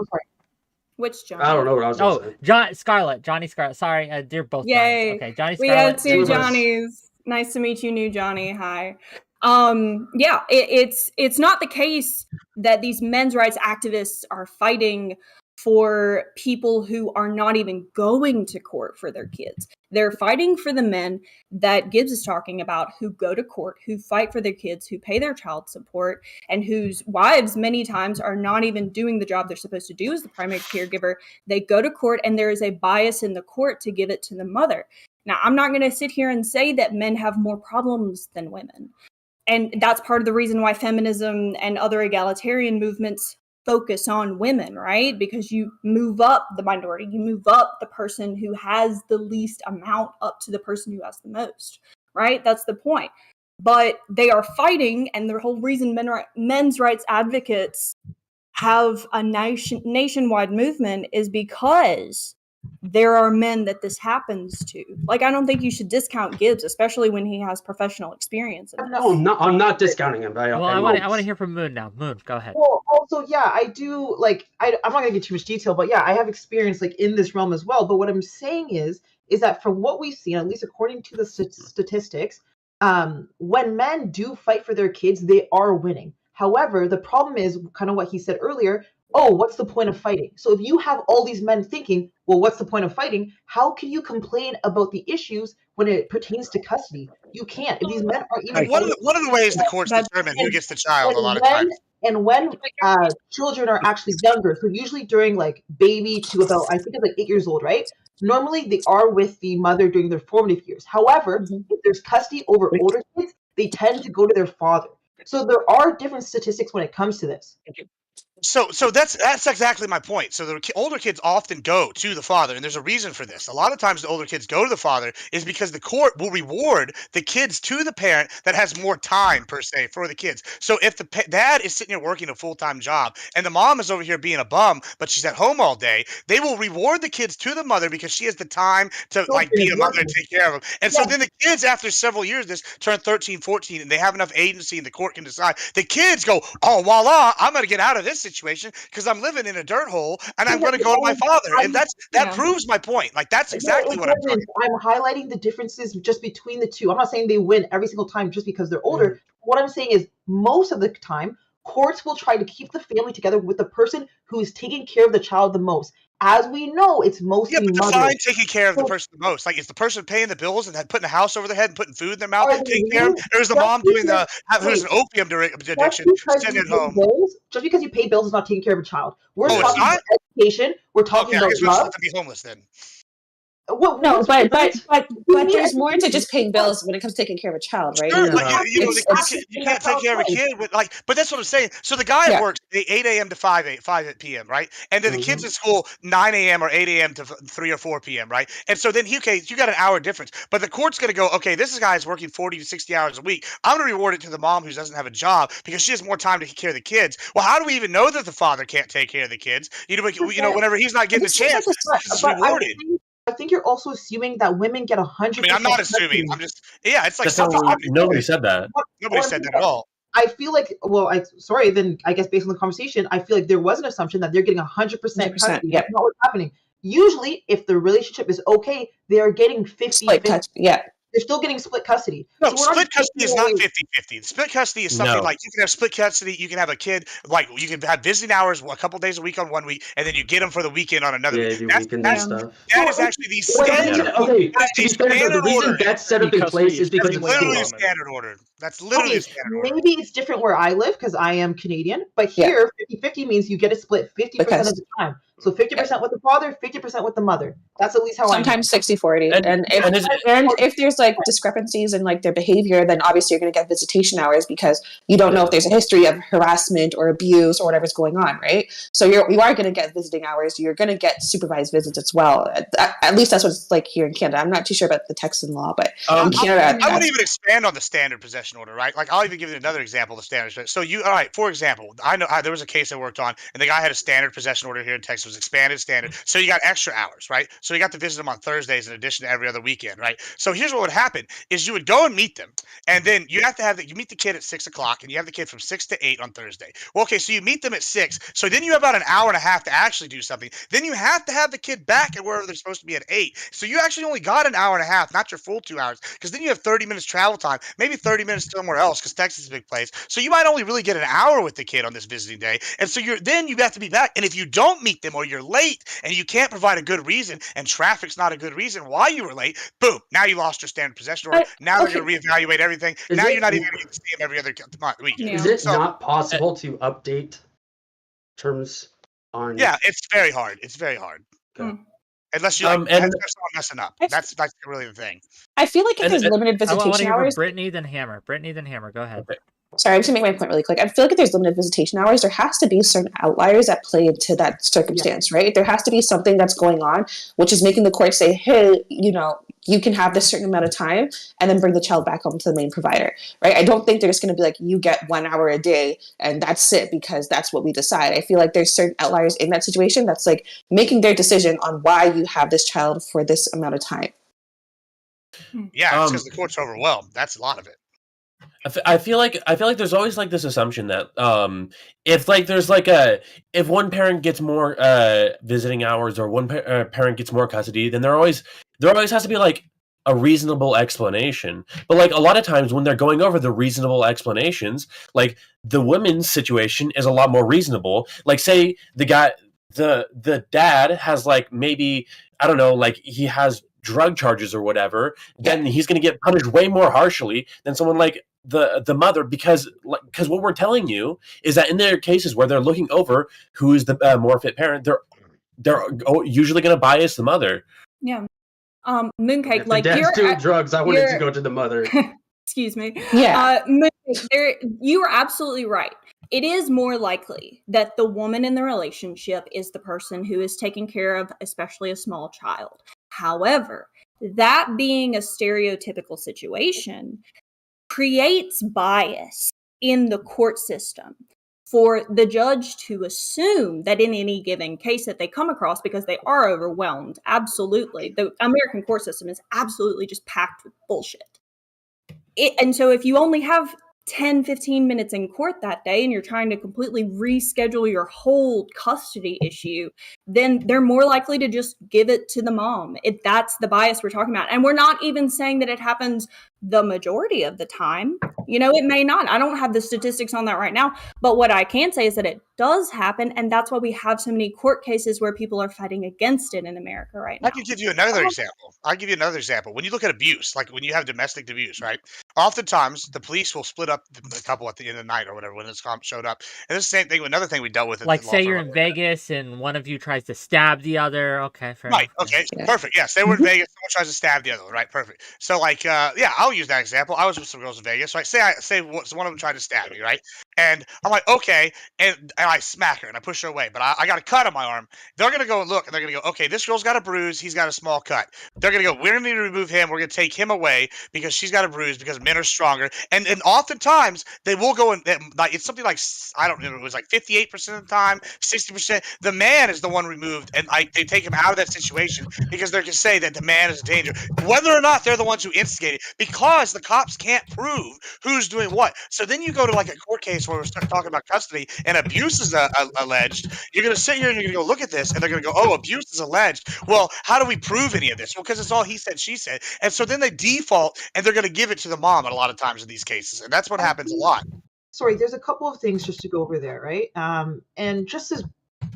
Which Johnny? I don't know what I was going to say. Johnny Scarlett. Sorry, they're both Yay. Johnnies. Okay, Johnny We Scarlett. had two Johnnies. Nice to meet you, new Johnny. Hi. It's not the case that these men's rights activists are fighting for people who are not even going to court for their kids. They're fighting for the men that Gibbs is talking about, who go to court, who fight for their kids, who pay their child support, and whose wives many times are not even doing the job they're supposed to do as the primary caregiver. They go to court, and there is a bias in the court to give it to the mother. Now, I'm not going to sit here and say that men have more problems than women. And that's part of the reason why feminism and other egalitarian movements focus on women, right? Because you move up the minority, you move up the person who has the least amount up to the person who has the most, right? That's the point. But they are fighting, and the whole reason men's rights advocates have a nationwide movement is because there are men that this happens to. Like, I don't think you should discount Gibbs, especially when he has professional experience in this. No, I'm not discounting him. I want to hear from Moon now. Moon, go ahead. Well, also, yeah, I do, like, I'm not going to get too much detail, but yeah, I have experience, like, in this realm as well. But what I'm saying is that from what we've seen, at least according to the statistics, when men do fight for their kids, they are winning. However, the problem is kind of what he said earlier. Oh, what's the point of fighting? So if you have all these men thinking, well, what's the point of fighting? How can you complain about the issues when it pertains to custody? You can't. If these men aren't even one of the ways the courts determine who gets the child a lot of times. And when children are actually younger, so usually during like baby to about, I think it's like 8 years old, right? Normally they are with the mother during their formative years. However, if there's custody over older kids, they tend to go to their father. So there are different statistics when it comes to this. So that's exactly my point. So the older kids often go to the father, and there's a reason for this. A lot of times the older kids go to the father is because the court will reward the kids to the parent that has more time, per se, for the kids. So if the dad is sitting here working a full-time job and the mom is over here being a bum, but she's at home all day, they will reward the kids to the mother because she has the time to be a mother and take care of them. And so then the kids, after several years, this turn 13, 14, and they have enough agency and the court can decide. The kids go, oh, voila, I'm going to get out of this situation because I'm living in a dirt hole and I'm going to go to my father. And that proves my point. Like, that's exactly what I'm talking about. I'm highlighting the differences just between the two. I'm not saying they win every single time just because they're older. What I'm saying is most of the time, courts will try to keep the family together with the person who is taking care of the child the most. As we know, it's mostly define taking care of the person the most. Like, is the person paying the bills and putting a house over their head and putting food in their mouth, taking care of them? Or is the mom doing who's an opium addiction, sitting at home? Just because you pay bills is not taking care of a child. We're talking about education. We're talking about love. To be homeless then. Well, no, but there's more to just paying bills when it comes to taking care of a child, right? Sure, but you can't take care of a kid with but that's what I'm saying. So the guy works 8 a.m. to 5 p.m., right? And then the kids at school 9 a.m. or 8 a.m. to 3 or 4 p.m., right? And so then you got an hour difference. But the court's going to go, okay, this guy is working 40 to 60 hours a week. I'm going to reward it to the mom who doesn't have a job because she has more time to take care of the kids. Well, how do we even know that the father can't take care of the kids? Whenever he's not getting a chance, he's rewarded. I think you're also assuming that women get 100%. I mean, I'm not assuming. I'm just, it's like nobody said that. Nobody said that at all. I feel like, then I guess based on the conversation, I feel like there was an assumption that they're getting 100% custody. That's not what's happening. Usually, if the relationship is okay, they are getting 50-50. Yeah. they're still getting split custody. No, So we're not split custody taking is not away- 50-50. Split custody is something No. like you can have split custody. You can have a kid, like you can have visiting hours a couple days a week on one week, and then you get them for the weekend on another Yeah, week. do That's, weekends that's, and stuff. that is actually the Well, standard. Okay, That's to the be fair, though, the standard reason order. that's set up in place is because That's it's literally legal. the standard order. That's literally Okay, the standard order. maybe it's different where I live because I am Canadian, but here 50-50 means you get it split 50% of the time. So 50% with the father, 50% with the mother. That's at least how Sometimes 60-40. And And if there's like discrepancies in like their behavior, then obviously you're going to get visitation hours because you don't know if there's a history of harassment or abuse or whatever's going on, right? So you are going to get visiting hours. You're going to get supervised visits as well. At least that's what it's like here in Canada. I'm not too sure about the Texan law, but in Canada, I wouldn't even expand on the standard possession order, right? Like I'll even give you another example of the standard. So all right, for example, I know there was a case I worked on, and the guy had a standard possession order here in Texas, was expanded standard. So you got extra hours, right? So you got to visit them on Thursdays in addition to every other weekend, right? So here's what would happen: is you would go and meet them, and then you have to have you meet the kid at 6 o'clock, and you have the kid from 6 to 8 on Thursday. Well, okay, so you meet them at 6, so then you have about an hour and a half to actually do something. Then you have to have the kid back at wherever they're supposed to be at 8. So you actually only got an hour and a half, not your full 2 hours, because then you have 30 minutes travel time, maybe 30 minutes somewhere else, because Texas is a big place. So you might only really get an hour with the kid on this visiting day, and so then you have to be back. And if you don't meet them or you're late and you can't provide a good reason, and traffic's not a good reason why you were late, boom, now you lost your standard possession order. Now they're going to reevaluate everything. Now you're not even going to get to see them every other week. Is it not possible to update terms on? Yeah, it's very hard. It's very hard. Okay. Unless you unless there's someone messing up. That's really the thing. I feel like if there's limited I want to visitation hear from hours. Brittany, then Hammer. Brittany, then Hammer. Go ahead. Sorry, I'm just going to make my point really quick. I feel like if there's limited visitation hours, there has to be certain outliers that play into that circumstance, right? There has to be something that's going on, which is making the court say, hey, you can have this certain amount of time and then bring the child back home to the main provider, right? I don't think they're just going to be like, you get 1 hour a day and that's it because that's what we decide. I feel like there's certain outliers in that situation that's like making their decision on why you have this child for this amount of time. Yeah, it's because the court's overwhelmed. That's a lot of it. I feel like there's always like this assumption that if one parent gets more visiting hours or one parent gets more custody, then there always has to be like a reasonable explanation. But like a lot of times when they're going over the reasonable explanations, like the women's situation is a lot more reasonable. Like say the dad has like maybe, I don't know, like he has drug charges or whatever, then he's going to get punished way more harshly than someone like the mother, because what we're telling you is that in their cases where they're looking over who is the more fit parent, they're usually going to bias the mother. Yeah. Mooncake, If like the dad's you're doing drugs, I wanted to go to the mother. Excuse me. Yeah. You are absolutely right. It is more likely that the woman in the relationship is the person who is taking care of, especially a small child. However, that being a stereotypical situation creates bias in the court system for the judge to assume that in any given case that they come across, because they are overwhelmed, absolutely. The American court system is absolutely just packed with bullshit. And so if you only have 10, 15 minutes in court that day and you're trying to completely reschedule your whole custody issue, then they're more likely to just give it to the mom. That's the bias we're talking about. And we're not even saying that it happens the majority of the time. It may not. I don't have the statistics on that right now. But what I can say is that it does happen. And that's why we have so many court cases where people are fighting against it in America right now. I can give you another example. I'll give you another example. When you look at abuse, like when you have domestic abuse, right? Oftentimes, the police will split up the couple at the end of the night or whatever when this comp showed up. And it's the same thing. Another thing we dealt with. Like, say you're in Vegas and one of you tries to stab the other. Okay, fair enough. Okay, perfect. Yeah, say we're in Vegas, someone tries to stab the other one, right? Perfect. So, like, I'll use that example. I was with some girls in Vegas, right? Say one of them tried to stab me, right? And I'm like, okay, and I smack her and I push her away, but I got a cut on my arm. They're gonna go and look, and they're gonna go, okay, this girl's got a bruise, he's got a small cut. They're gonna go, we're gonna need to remove him. We're gonna take him away because she's got a bruise because men are stronger. And oftentimes they will go and like it's something like I don't know, it was like 58% of the time, 60%. The man is the one one removed, and they take him out of that situation because they're going to say that the man is a danger, whether or not they're the ones who instigated, because the cops can't prove who's doing what. So then you go to like a court case where we start talking about custody and abuse is alleged. You're going to sit here and you're going to go look at this, and they're going to go, oh, abuse is alleged. Well, how do we prove any of this? Well, because it's all he said, she said. And so then they default, and they're going to give it to the mom a lot of times in these cases, and that's what happens a lot. Sorry, there's a couple of things just to go over there, right? And just to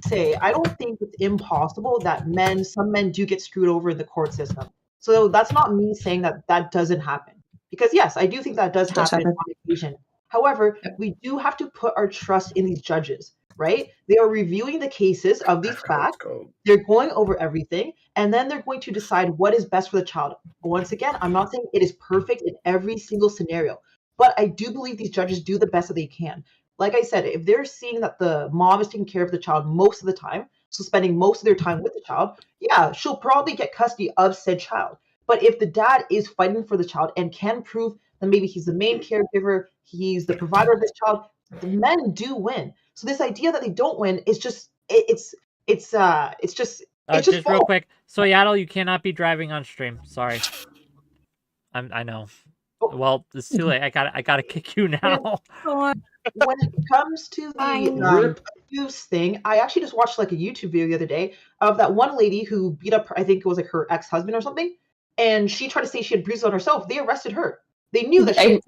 say, I don't think it's impossible that some men do get screwed over in the court system. So that's not me saying that doesn't happen. Because yes, I do think that does happen on occasion. However, we do have to put our trust in these judges, right? They are reviewing the cases of these facts. They're going over everything, and then they're going to decide what is best for the child. Once again, I'm not saying it is perfect in every single scenario, but I do believe these judges do the best that they can. Like I said, if they're seeing that the mom is taking care of the child most of the time, so spending most of their time with the child, yeah, she'll probably get custody of said child. But if the dad is fighting for the child and can prove that maybe he's the main caregiver, he's the provider of this child, the men do win. So this idea that they don't win is just it's just real quick. So Yaddle, you cannot be driving on stream. Sorry. I know. Well, it's too late. I gotta kick you now. When it comes to the abuse thing, I actually just watched like a YouTube video the other day of that one lady who beat up, I think it was like her ex-husband or something, and she tried to say she had bruised on herself. They arrested her. They knew that she.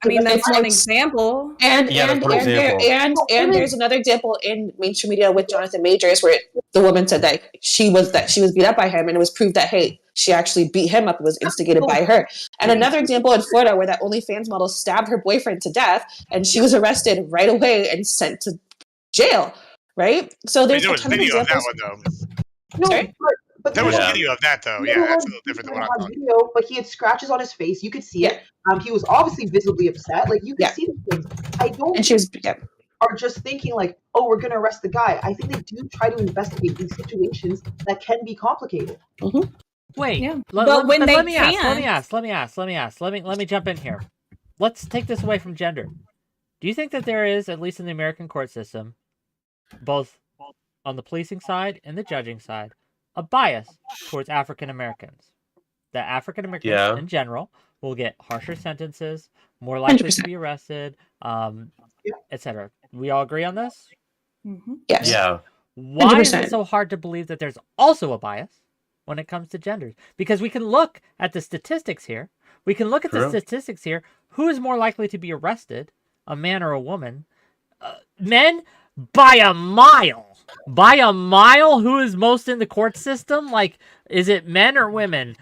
I mean, that's one example. And there's another example in mainstream media with Jonathan Majors where the woman said that she was beat up by him, and it was proved that hey, she actually beat him up. It was instigated by her. And another example in Florida where that OnlyFans model stabbed her boyfriend to death, and she was arrested right away and sent to jail. Right. So there's there a was ton of video of examples. that one though. No, but There was video of that though. Yeah, that's a little different than what I'm talking. Video, but he had scratches on his face. You could see it. He was obviously visibly upset. Like you could see the things. I don't. And she was. Are just thinking like, oh, we're going to arrest the guy. I think they do try to investigate these situations that can be complicated. Mm-hmm. Wait, but when they let me ask. Let me jump in here. Let's take this away from gender. Do you think that there is, at least in the American court system, both on the policing side and the judging side, a bias towards African Americans? That African Americans in general will get harsher sentences, more likely 100%. To be arrested, etc. We all agree on this? Mm-hmm. Yes. Yeah. Why 100%. Is it so hard to believe that there's also a bias when it comes to genders? Because we can look at the statistics here. We can look at the statistics here. Who is more likely to be arrested, a man or a woman? Men by a mile. By a mile, who is most in the court system? Like, is it men or women?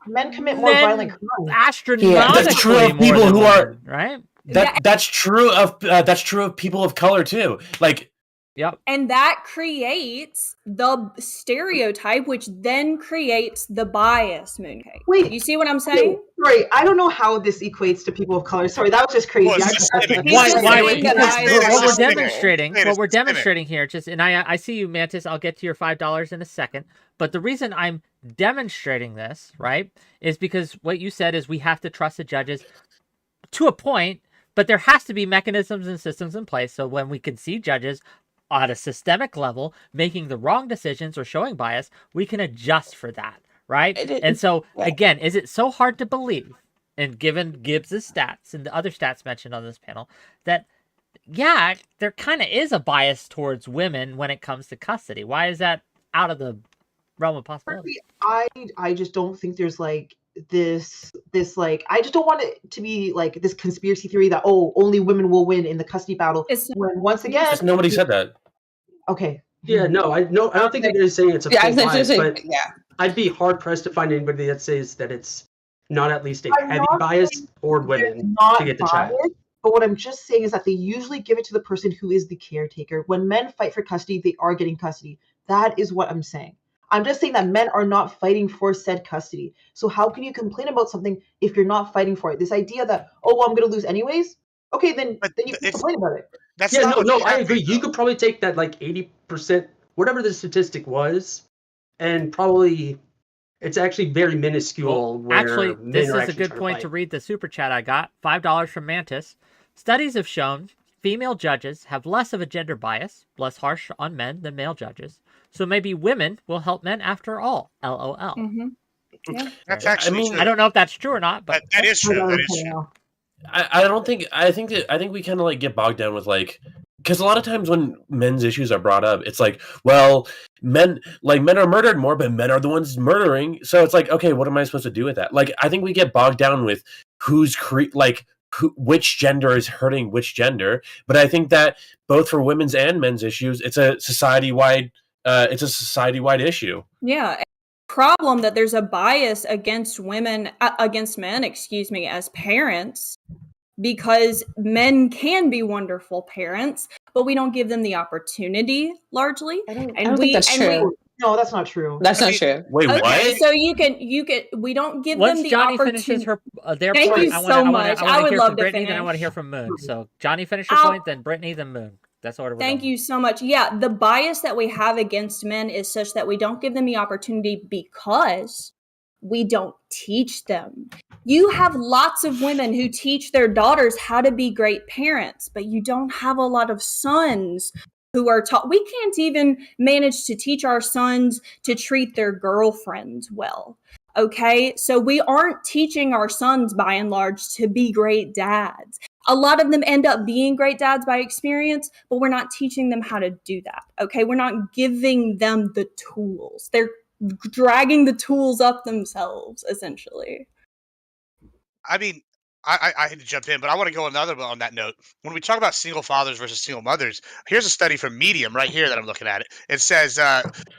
Men commit more violent crimes. Astronomically that's true of people who are right. That's true of people of color too. Like, yep. And that creates the stereotype, which then creates the bias, Mooncake. Wait, you see what I'm saying? Sorry, I don't know how this equates to people of color. Sorry, that was just crazy. What we're demonstrating here, just and I see you, Mantis. I'll get to your $5 in a second. But the reason I'm demonstrating this, right, is because what you said is we have to trust the judges to a point, but there has to be mechanisms and systems in place. So when we can see judges at a systemic level making the wrong decisions or showing bias, we can adjust for that, right? And so, again, is it so hard to believe, and given Gibbs' stats and the other stats mentioned on this panel, that, yeah, there kind of is a bias towards women when it comes to custody? Why is that out of the realm of possibility? I just don't think there's like this like, I just don't want it to be like this conspiracy theory that only women will win in the custody battle. When once again, nobody said that. Okay. Yeah, no, I don't think that they're saying it's a full bias, but I'd be hard pressed to find anybody that says that it's not at least a heavy bias toward women to get the child. But what I'm just saying is that they usually give it to the person who is the caretaker. When men fight for custody, they are getting custody. That is what I'm saying. I'm just saying that men are not fighting for said custody. So how can you complain about something if you're not fighting for it? This idea that, I'm going to lose anyways? Okay, then you can complain about it. I agree. You could probably take that like 80%, whatever the statistic was, and probably it's actually very minuscule. This is a good point to read the super chat I got. $5 from Mantis. Studies have shown female judges have less of a gender bias, less harsh on men than male judges. So maybe women will help men after all. LOL. Mm-hmm. Yeah. That's Right. actually I mean, true. I don't know if that's true or not, but That is true. Hold on, That is hold true. on. I think we kind of like get bogged down with like, because a lot of times when men's issues are brought up, it's like, well, men are murdered more, but men are the ones murdering. So it's like, okay, what am I supposed to do with that? Like, I think we get bogged down with which gender is hurting which gender. But I think that both for women's and men's issues, it's a society-wide issue. Yeah. Problem that there's a bias against women, against men, as parents, because men can be wonderful parents, but we don't give them the opportunity largely. I don't think that's true. No, that's not true. That's not true. Wait, Okay, what? so you can. We don't give once them the Johnny opportunity. finishes their Thank point, you I so want much. to I would hear love from to Brittany, then I finish. want to hear from Moon. So Johnny, finish your point, then Brittany, then Moon. That's what we're Thank going. you so much. Yeah, the bias that we have against men is such that we don't give them the opportunity because we don't teach them. You have lots of women who teach their daughters how to be great parents, but you don't have a lot of sons who are taught. We can't even manage to teach our sons to treat their girlfriends well. Okay, so we aren't teaching our sons by and large to be great dads. A lot of them end up being great dads by experience, but we're not teaching them how to do that. Okay, we're not giving them the tools. They're dragging the tools up themselves, essentially. I mean, I hate to jump in, but I want to go on that note. When we talk about single fathers versus single mothers, here's a study from Medium right here that I'm looking at. It says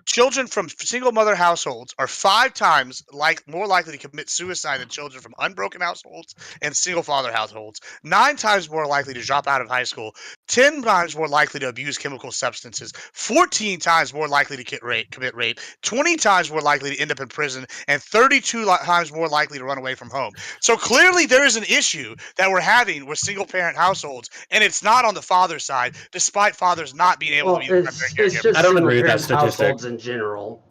children from single mother households are 5 times more likely to commit suicide than children from unbroken households and single father households. 9 times more likely to drop out of high school. 10 times more likely to abuse chemical substances. 14 times more likely to commit rape. 20 times more likely to end up in prison, and 32 times more likely to run away from home. So clearly there is an issue that we're having with single parent households, and it's not on the father's side, despite fathers not being able Well, to be the it's primary caregiver. just I don't agree with that single-parent statistic. households in general.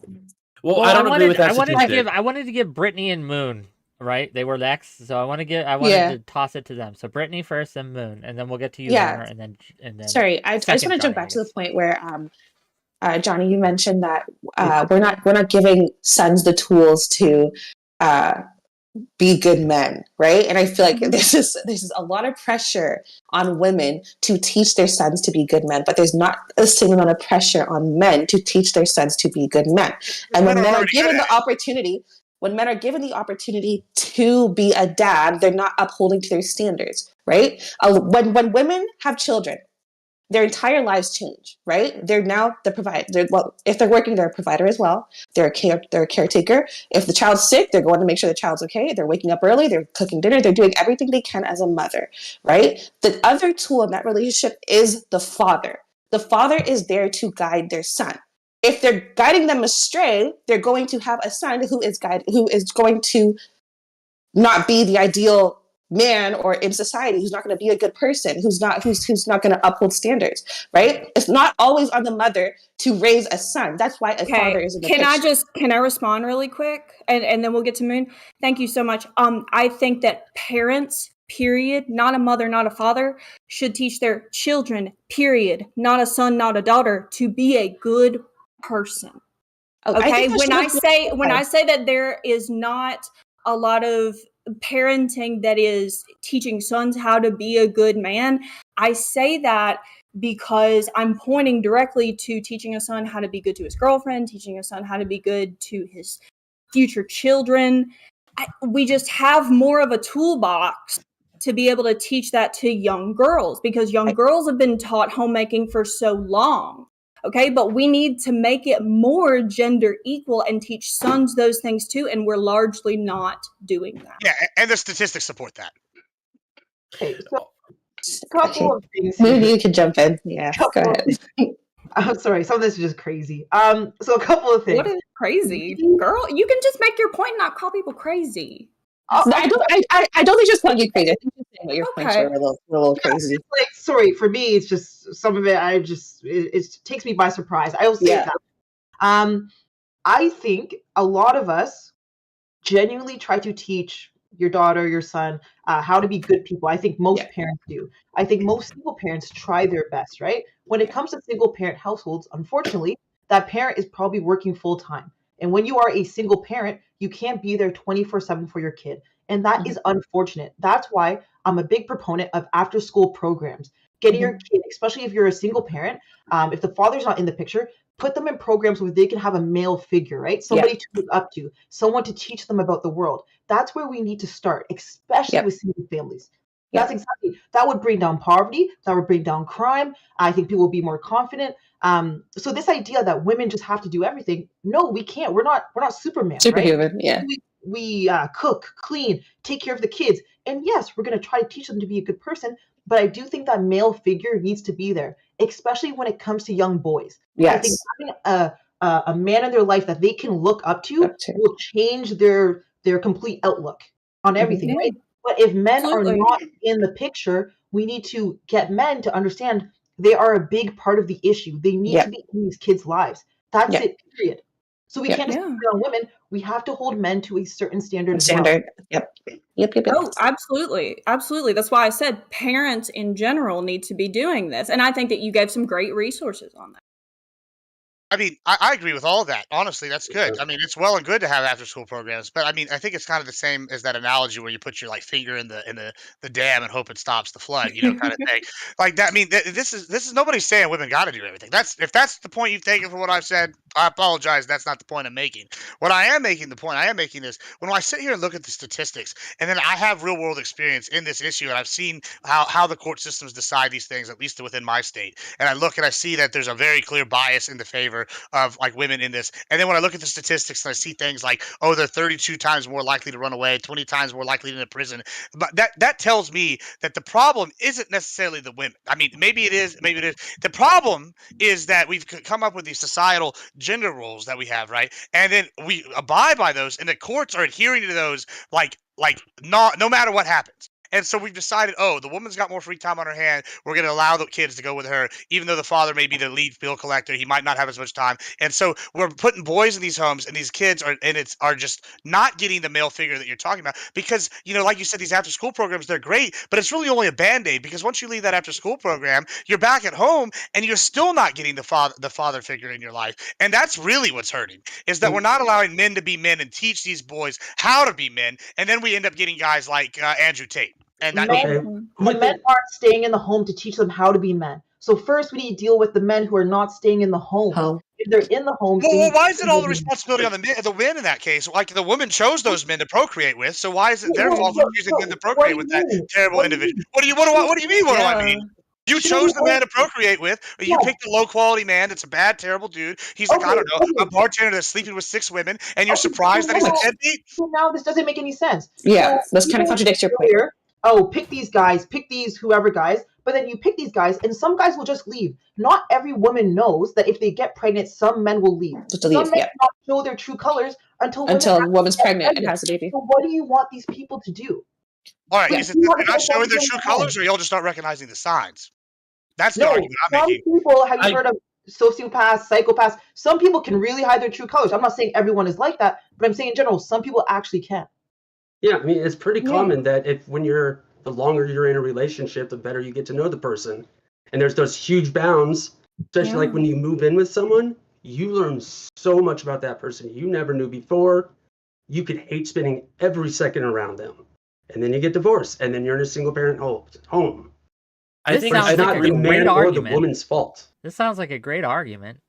Well, I don't agree with that I statistic. wanted to give Brittany and Moon, right? They were next, so I wanted to toss it to them. So Brittany first, then Moon, and then we'll get to you, Yeah. Hunter, and then. Sorry, I just want to Johnny, jump back to the guess. point where Johnny, you mentioned that we're not giving sons the tools to be good men, right? And I feel like there's a lot of pressure on women to teach their sons to be good men, but there's not the same amount of pressure on men to teach their sons to be good men. And when men are given the opportunity, to be a dad, they're not upholding to their standards, right? When women have children, their entire lives change, right? They're now the provider. Well, if they're working, they're a provider as well. They're a caretaker. If the child's sick, they're going to make sure the child's okay. They're waking up early. They're cooking dinner. They're doing everything they can as a mother, right? The other tool in that relationship is the father. The father is there to guide their son. If they're guiding them astray, they're going to have a son who is going to not be the ideal man or in society, who's not going to be a good person, who's not going to uphold standards, right? It's not always on the mother to raise a son. That's why a father is in the picture. Can I respond really quick, and then we'll get to Moon? Thank you so much. I think that parents, period, not a mother, not a father, should teach their children, period, not a son, not a daughter, to be a good person. Okay, when I say that there is not a lot of parenting that is teaching sons how to be a good man, I say that because I'm pointing directly to teaching a son how to be good to his girlfriend, teaching a son how to be good to his future children. We just have more of a toolbox to be able to teach that to young girls, because young girls have been taught homemaking for so long. Okay, but we need to make it more gender equal and teach sons those things too, and we're largely not doing that. Yeah, and the statistics support that. Okay, so a couple of things. Maybe you could jump in. Yeah, go ahead. I'm sorry, some of this is just crazy. So a couple of things. What is crazy, girl? You can just make your point, and not call people crazy. I don't think just calling you crazy. I think just saying what your points were a little crazy. Like, sorry, for me, it's just some of it. It takes me by surprise. I will say that. I think a lot of us genuinely try to teach your daughter, your son, how to be good people. I think most Yeah. parents do. I think most single parents try their best, right? When it comes to single parent households, unfortunately, that parent is probably working full time. And when you are a single parent, you can't be there 24/7 for your kid. And that is unfortunate. That's why I'm a big proponent of after school programs. Getting your kid, especially if you're a single parent, if the father's not in the picture, put them in programs where they can have a male figure, right? Somebody to look up to, someone to teach them about the world. That's where we need to start, especially with single families. That's exactly, that would bring down poverty, that would bring down crime. I think people will be more confident. So this idea that women just have to do everything, no, we can't. We're not Superman, Superhuman, right? yeah. We cook, clean, take care of the kids. And yes, we're going to try to teach them to be a good person, but I do think that male figure needs to be there, especially when it comes to young boys. I think Yes. having a man in their life that they can look up to will change their complete outlook on everything, Yeah. right? But if men Absolutely. are not in the picture, we need to get men to understand they are a big part of the issue. They need to be in these kids' lives. That's it, period. So we can't just put it on women. We have to hold men to a certain standard as well. Yep. Oh, absolutely. Absolutely. That's why I said parents in general need to be doing this. And I think that you gave some great resources on that. I mean, I agree with all of that. Honestly, that's good. I mean, it's well and good to have after school programs, but I mean, I think it's kind of the same as that analogy where you put your like finger in the dam and hope it stops the flood, you know, kind of thing. Like that. I mean, this is nobody's saying women got to do everything. If that's the point you've taken for what I've said, I apologize. That's not the point I'm making. What I am making, the point I am making is when I sit here and look at the statistics, and then I have real world experience in this issue, and I've seen how the court systems decide these things, at least within my state, and I look and I see that there's a very clear bias in the favor of like women in this. And then when I look at the statistics and I see things like, oh, they're 32 times more likely to run away, 20 times more likely to end in prison. But that tells me that the problem isn't necessarily the women. I mean, maybe it is, maybe it is. The problem is that we've come up with these societal gender roles that we have, right? And then we abide by those, and the courts are adhering to those like no matter what happens. And so we've decided, oh, the woman's got more free time on her hand. We're going to allow the kids to go with her, even though the father may be the lead bill collector. He might not have as much time. And so we're putting boys in these homes, and these kids are just not getting the male figure that you're talking about. Because, you know, like you said, these after school programs, they're great, but it's really only a Band-Aid, because once you leave that after school program, you're back at home and you're still not getting the father figure in your life. And that's really what's hurting, is that we're not allowing men to be men and teach these boys how to be men. And then we end up getting guys like Andrew Tate. And that, Men aren't staying in the home to teach them how to be men. So first we need to deal with the men who are not staying in the home. If they're in the home, well, why is it all the responsibility on the men in that case? Like the woman chose those men to procreate with, so why is it their fault for choosing them to procreate with that terrible individual? What do you mean? What do I mean? You chose the man to procreate with, or you picked a low quality man that's a bad, terrible dude. He's like, I don't know, a bartender that's sleeping with 6 women, and you're surprised that he's a deadbeat? So now this doesn't make any sense. Yeah, this kind of contradicts your point. Oh, pick these guys, pick these whoever guys, but then you pick these guys, and some guys will just leave. Not every woman knows that if they get pregnant, some men will leave. Some men not show their true colors until a woman's pregnant and has a baby. So what do you want these people to do? All right, is it that they're not showing their true colors, or y'all just not recognizing the signs? That's the argument I'm making. Some people, have you heard of sociopaths, psychopaths? Some people can really hide their true colors. I'm not saying everyone is like that, but I'm saying in general, some people actually can. Yeah, I mean, it's pretty common that the longer you're in a relationship, the better you get to know the person. And there's those huge bounds, especially like when you move in with someone, you learn so much about that person you never knew before. You could hate spending every second around them. And then you get divorced, and then you're in a single parent home. I think it's not the man or the woman's fault. This sounds like a great argument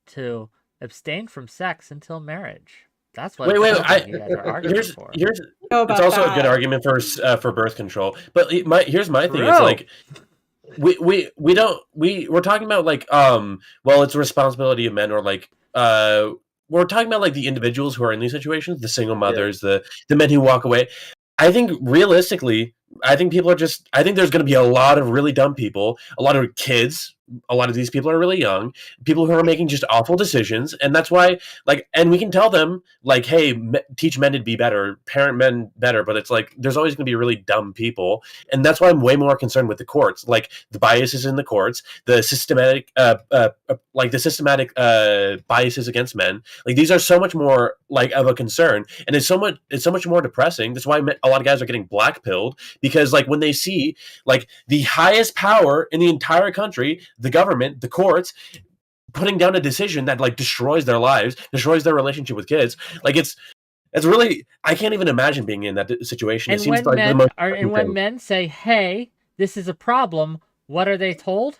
to abstain from sex until marriage. That's what you guys are arguing for. It's also a good argument for birth control. But here's my thing: it's like we're talking about like well, it's a responsibility of men, or like we're talking about like the individuals who are in these situations, the single mothers, the men who walk away. I think realistically, I think people are just. I think there's going to be a lot of really dumb people, a lot of kids. A lot of these people are really young, people who are making just awful decisions, and that's why, like, and we can tell them, like, hey, teach men to be better, parent men better, but it's like there's always going to be really dumb people, and that's why I'm way more concerned with the courts, like the biases in the courts, the systematic, biases against men. Like these are so much more like of a concern, and it's so much more depressing. That's why a lot of guys are getting blackpilled, because like when they see like the highest power in the entire country, the government, the courts, putting down a decision that like destroys their lives, destroys their relationship with kids. Like it's really, I can't even imagine being in that situation. And it seems when like when men say, "Hey, this is a problem," what are they told?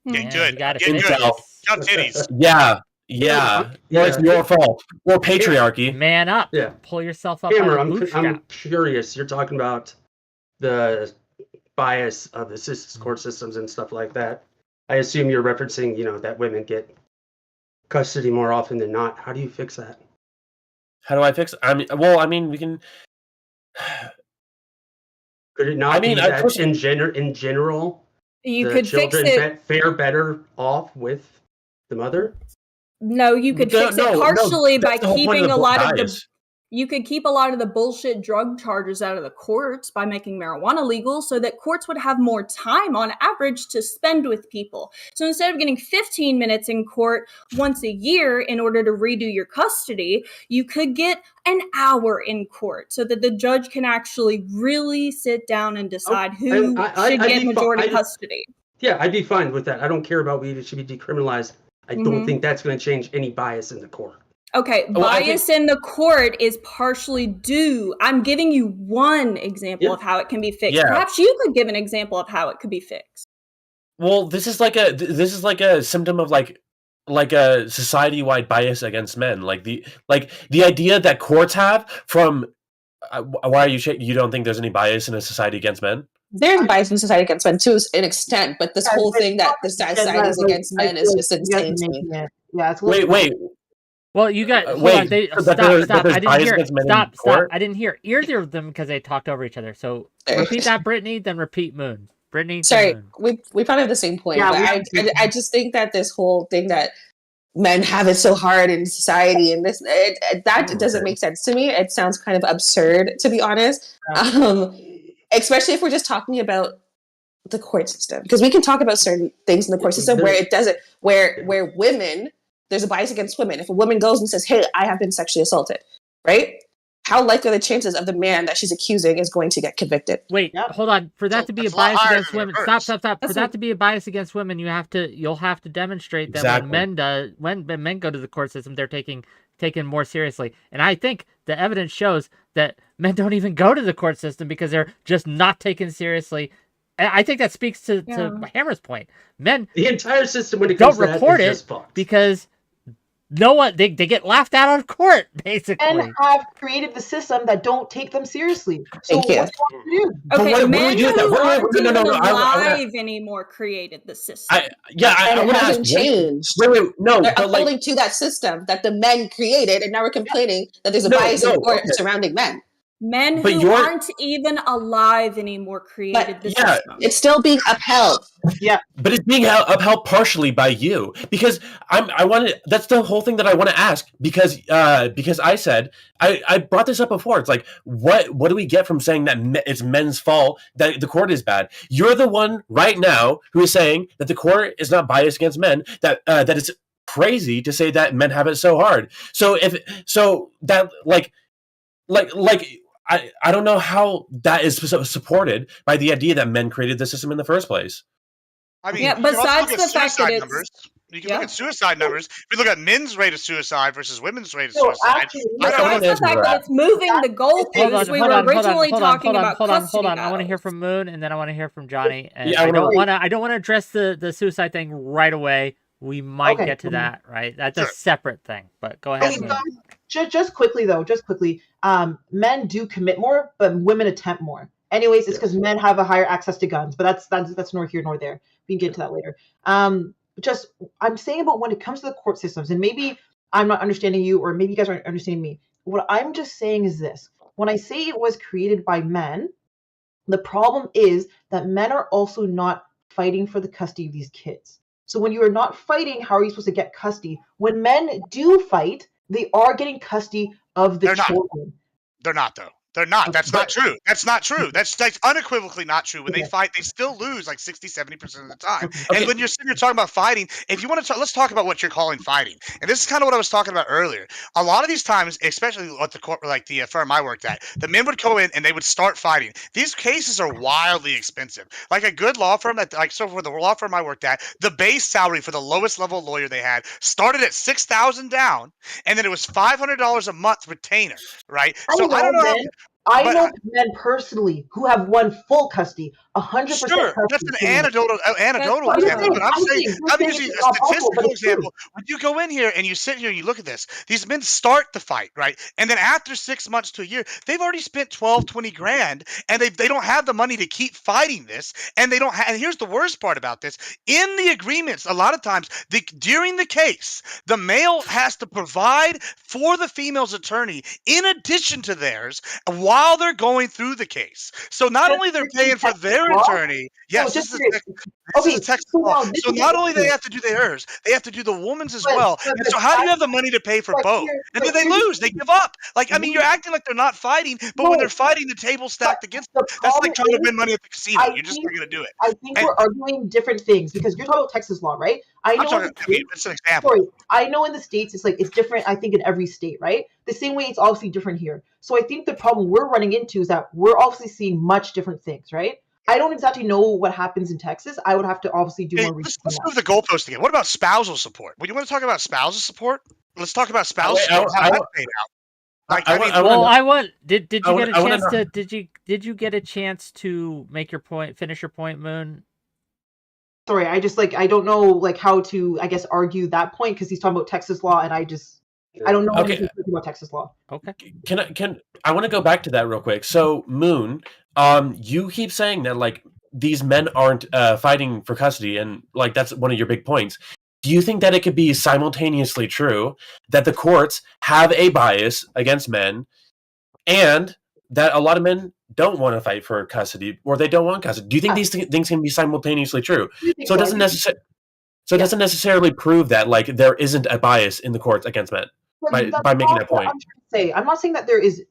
Get Man, good. you gotta Get fix good. it. Count titties. Yeah. Yeah. It's your fault. Or patriarchy. Man up. Yeah. Pull yourself up Hammer, by the I'm bootstrap. curious. You're talking about the bias of the court systems and stuff like that. I assume you're referencing, that women get custody more often than not. How do you fix that? How do I fix it? I mean, we can. Could it not be that in general, You the could fix children it. fare better off with the mother? No, you could fix it partially by that's the whole point of keeping the a lot of the. bias. You could keep a lot of the bullshit drug charges out of the courts by making marijuana legal, so that courts would have more time on average to spend with people. So instead of getting 15 minutes in court once a year in order to redo your custody, you could get an hour in court so that the judge can actually really sit down and decide who should get majority custody. Yeah, I'd be fine with that. I don't care about weed. It should be decriminalized. I don't think that's going to change any bias in the court. Okay, bias in the court is partially due. I'm giving you one example of how it can be fixed. Yeah. Perhaps you could give an example of how it could be fixed. Well, this is like a symptom of like a society-wide bias against men. Like the idea that courts have from. Why are you don't think there's any bias in a society against men? There's bias in society against men to an extent, but this whole thing that the society is against men is just insane to me. Yeah, it's wait. Well, you got wait. Stop! I didn't hear. Stop! Court? I didn't hear either of them because they talked over each other. So repeat that, Brittany. Then repeat Moon. Brittany. Sorry, Moon. we probably have the same point. Yeah, but I just think that this whole thing that men have it so hard in society and that doesn't make sense to me. It sounds kind of absurd, to be honest. Especially if we're just talking about the court system, because we can talk about certain things in the court system where it doesn't, where women, there's a bias against women. If a woman goes and says, "Hey, I have been sexually assaulted," right? How likely are the chances of the man that she's accusing is going to get convicted? Wait, hold on. For that to be a bias against women, stop. For that to be a bias against women, you'll have to demonstrate that when men go to the court system, they're taken more seriously. And I think the evidence shows that men don't even go to the court system because they're just not taken seriously. I think that speaks to Hammer's point. Men, the entire system, when it comes don't to report that, it is just fucked. because no one they get laughed out on court, basically. And have created the system that don't take them seriously. So Thank you. what's wrong with you? Okay, men who aren't even No, alive anymore created the system. And it hasn't changed. No, They're but upholding to that system that the men created, and now we're complaining that there's a bias in court surrounding men. Men who aren't even alive anymore created the system. It's still being upheld. Yeah, but it's being upheld partially by you, because that's the whole thing that I want to ask, because I said I brought this up before. It's like, what do we get from saying that it's men's fault that the court is bad? You're the one right now who is saying that the court is not biased against men, that it's crazy to say that men have it so hard. So I don't know how that is supported by the idea that men created the system in the first place. I mean, besides the fact that you can look at suicide numbers. If you look at men's rate of suicide versus women's rate of So suicide, besides the fact that it's moving the goalposts, we were originally talking about custody. Hold on. I want to hear from Moon, and then I want to hear from Johnny. And Yeah, I don't want to address the suicide thing right away. We might get to that, right? That's a separate thing. But go ahead. Just quickly, men do commit more, but women attempt more. Anyways, it's because men have a higher access to guns, but that's nor here nor there. We can get into that later. I'm saying about when it comes to the court systems, and maybe I'm not understanding you, or maybe you guys aren't understanding me. What I'm just saying is this: when I say it was created by men, The problem is that men are also not fighting for the custody of these kids. So when you are not fighting, how are you supposed to get custody? When men do fight, they are getting custody of the They're not. children. They're not, though. They're not. That's not true. That's not true. That's unequivocally not true. When they fight, they still lose like 60, 70% of the time. And when you're sitting here talking about fighting, if you want to, let's talk about what you're calling fighting. And this is kind of what I was talking about earlier. A lot of these times, especially at the court, like the firm I worked at, the men would go in and they would start fighting. These cases are wildly expensive. Like a good law firm, so for the law firm I worked at, the base salary for the lowest level lawyer they had started at $6,000 down, and then it was $500 a month retainer, right? So I don't know. I know men personally who have won full custody, 100% Sure, that's an anecdotal example. But I'm using a statistical example. When you go in here and you sit here and you look at this, these men start the fight, right? And then after 6 months to a year, they've already spent 12, 20 grand, and they don't have the money to keep fighting this. And they don't and here's the worst part about this. In the agreements, a lot of times, during the case, the male has to provide for the female's attorney in addition to theirs while they're going through the case. So not only they're paying for their attorney, yes, this is a Texas law. So not only they have to do theirs, they have to do the woman's as well. And so how do you have the money to pay for both? And then they lose, they give up. Like, I mean, you're acting like they're not fighting, but when they're fighting, the table's stacked against them. That's like trying to win money at the casino. You're just not going to do it. I think we're arguing different things because you're talking about Texas law, right? It's an example. I know in the States it's different, I think, in every state, right? The same way it's obviously different here. So I think the problem we're running into is that we're obviously seeing much different things, right? I don't exactly know what happens in Texas. I would have to obviously do more research. Let's move the goalpost again. What about spousal support? Would you want to talk about spousal support? Let's talk about spousal support. How that paid out. Did you get a chance to did you get a chance to make your point, finish your point, Moon? Sorry, I just I don't know how to argue that point because he's talking about Texas law and I don't know anything about Texas law. Okay. I want to go back to that real quick. So Moon, you keep saying that these men aren't fighting for custody, and that's one of your big points. Do you think that it could be simultaneously true that the courts have a bias against men, and that a lot of men don't want to fight for custody, or they don't want custody? Do you think these things can be simultaneously true? So it doesn't necessarily prove that there isn't a bias in the courts against men by making that point. I'm not saying that there is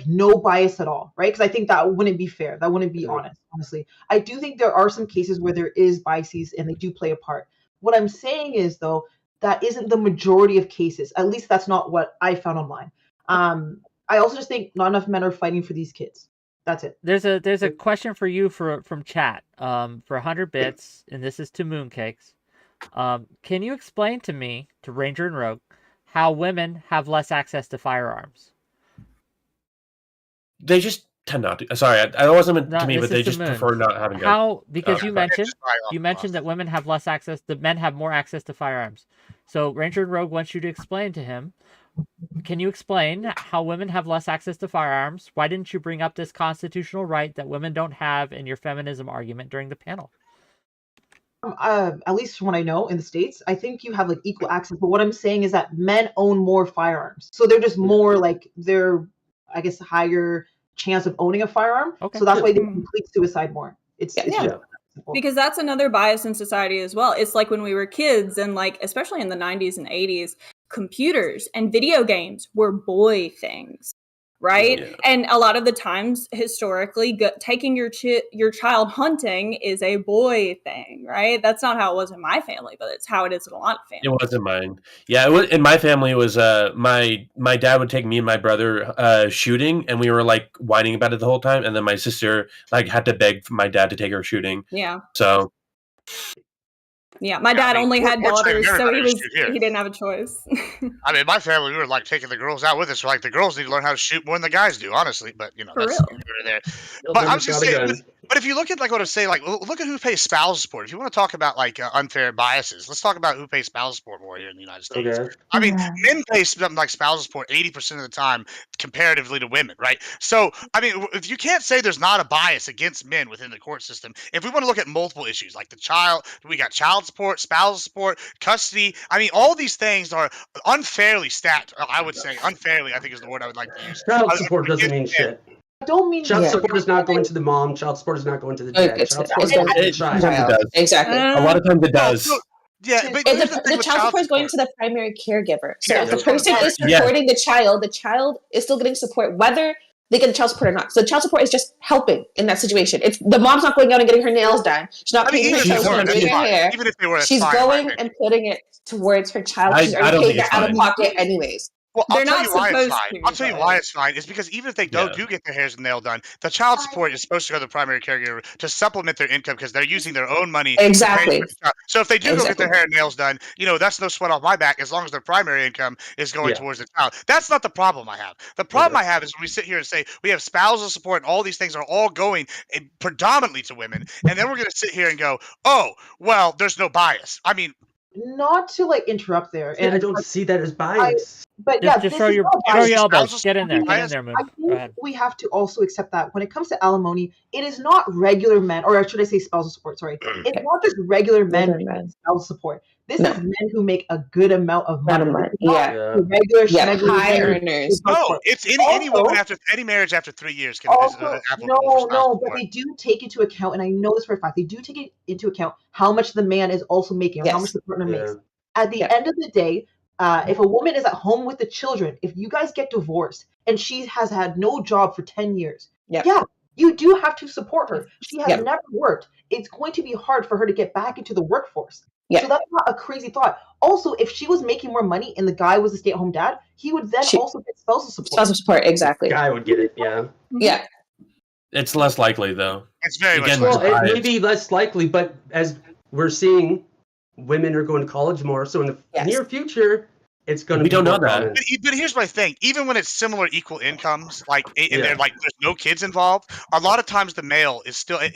no bias at all, right? Because I think that wouldn't be fair. That wouldn't be honest, honestly. I do think there are some cases where there is biases and they do play a part. What I'm saying is, though, that isn't the majority of cases. At least that's not what I found online. I also just think not enough men are fighting for these kids. That's it. There's a question for you from chat for 100 bits, and this is to Mooncakes. Can you explain to me, to Ranger and Rogue, how women have less access to firearms? They just tend not to. Sorry, I wasn't to me, but they just prefer not having guns. How? Because you mentioned that women have less access. That men have more access to firearms. So Ranger and Rogue wants you to explain to him. Can you explain how women have less access to firearms? Why didn't you bring up this constitutional right that women don't have in your feminism argument during the panel? At least from what I know in the States, I think you have equal access. But what I'm saying is that men own more firearms, so they're just more they're higher chance of owning a firearm. Okay. So that's why they complete suicide more. It's because that's another bias in society as well. It's like when we were kids and especially in the 90s and 80s, computers and video games were boy things, right? Yeah. And a lot of the times historically taking your child hunting is a boy thing, right? That's not how it was in my family, but it's how it is in a lot of families. It wasn't mine. Yeah, in my family it was my dad would take me and my brother shooting, and we were whining about it the whole time, and then my sister had to beg for my dad to take her shooting. Yeah. So yeah, my dad only had daughters, so he didn't have a choice. I mean, my family, we were taking the girls out with us. We're the girls need to learn how to shoot more than the guys do, honestly. But that's there. But I was just saying. But if you look at what I was saying, look at who pays spousal support. If you want to talk about unfair biases, let's talk about who pays spousal support more here in the United States. Okay. I mean, men pay something like spousal support 80% of the time comparatively to women, right? So I mean, if you can't say there's not a bias against men within the court system, if we want to look at multiple issues like we got child support, spousal support, custody. I mean, all these things are unfairly stacked. I would say unfairly, I think is the word I would like to use. Child support doesn't mean shit. don't mean Child Yeah. support is not going to the mom. Child support is not going to the Oh, dad. it's- Child support is it's going to the It- child. sometimes it does. Exactly. A lot of times it does. So, yeah, but And here's the thing the with child support is going to the primary caregiver. So Yeah, if the that's what I'm person is saying. Yeah. supporting the child is still getting support whether they get child support or not. So child support is just helping in that situation. It's the mom's not going out and getting her nails done. She's not I mean, paying her even if child they were, support, that's doing her fine. hair. Even if they were, that's She's fine, in my going opinion. and putting it towards her child. I She's don't already think paying it's that out of fine. pocket anyways. Well, I'll They're tell not you why it's supposed fine. to, I'll tell you but- why it's fine. It's because even if they Yeah. do get their hairs and nail done, the child support is supposed to go to the primary caregiver to supplement their income because they're using their own money. to pay Exactly. for the child. So if they do go get Exactly. their hair and nails done, that's no sweat off my back as long as their primary income is going Yeah. towards the child. That's not the problem I have. The problem I have is when we sit here and say we have spousal support and all these things are all going predominantly to women, and then we're going to sit here and go, oh, well, there's no bias. I mean, Not to like interrupt there, See, I and don't see that as bias. but Just, yeah, just this throw is your not throw bias. your elbows. Spouses Get in there. Get in bias. there, Moon. I Go think ahead. we have to also accept that when it comes to alimony, it is not regular men, or should I say spousal support? Sorry, it's not just regular men Regular making men. spousal support. This No. is men who make a good amount of Amount money. of money, This is not yeah. Yeah. regular Yeah, schmegular high men earners. with spousal No, support. it's any woman Also- after any marriage after 3 years is Also, applicable for spousal no, but support. they do take into account, and I know this for a fact, they do take it into account how much the man is also making, or how Yes. much the partner Yeah. makes. At the Yeah. end of the day, if a woman is at home with the children, if you guys get divorced and she has had no job for 10 years, Yep. yeah, you do have to support her. She has Yep. never worked. It's going to be hard for her to get back into the workforce. Yeah. So that's not a crazy thought. Also, if she was making more money and the guy was a stay-at-home dad, he would then She- also get spousal support. Spousal support, exactly. Guy would get it. Yeah. Yeah. It's less likely though. It's very much Again, less Well, it bias. may be less likely, but as we're seeing, women are going to college more. So in the Yes. near future, it's going to We be don't know more that. common. But here's my thing. Even when it's similar equal incomes, and Yeah. they're like there's no kids involved, a lot of times the male is still, at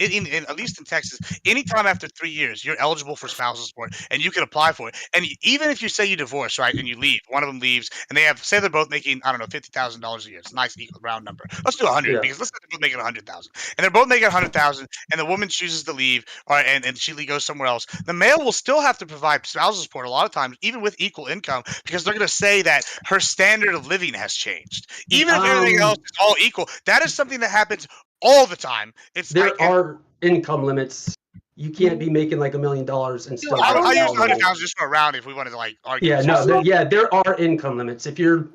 least in Texas, anytime after 3 years, you're eligible for spousal support and you can apply for it. And even if you say you divorce, right, and you leave, one of them leaves, and say they're both making, I don't know, $50,000 a year. It's a nice equal round number. Let's do 100 Yeah. because let's say they're both making 100,000, and they're both making 100,000, and the woman chooses to leave, and she goes somewhere else. The male will still have to provide spousal support a lot of times, even with equal income, because they're going to say that her standard of living has changed. Even if everything else is all equal, that is something that happens all the time. There are income limits. You can't be making like $1 million and still. I get use alimony. 100,000 just for a round if we wanted to argue. Yeah, no, there are income limits. If you're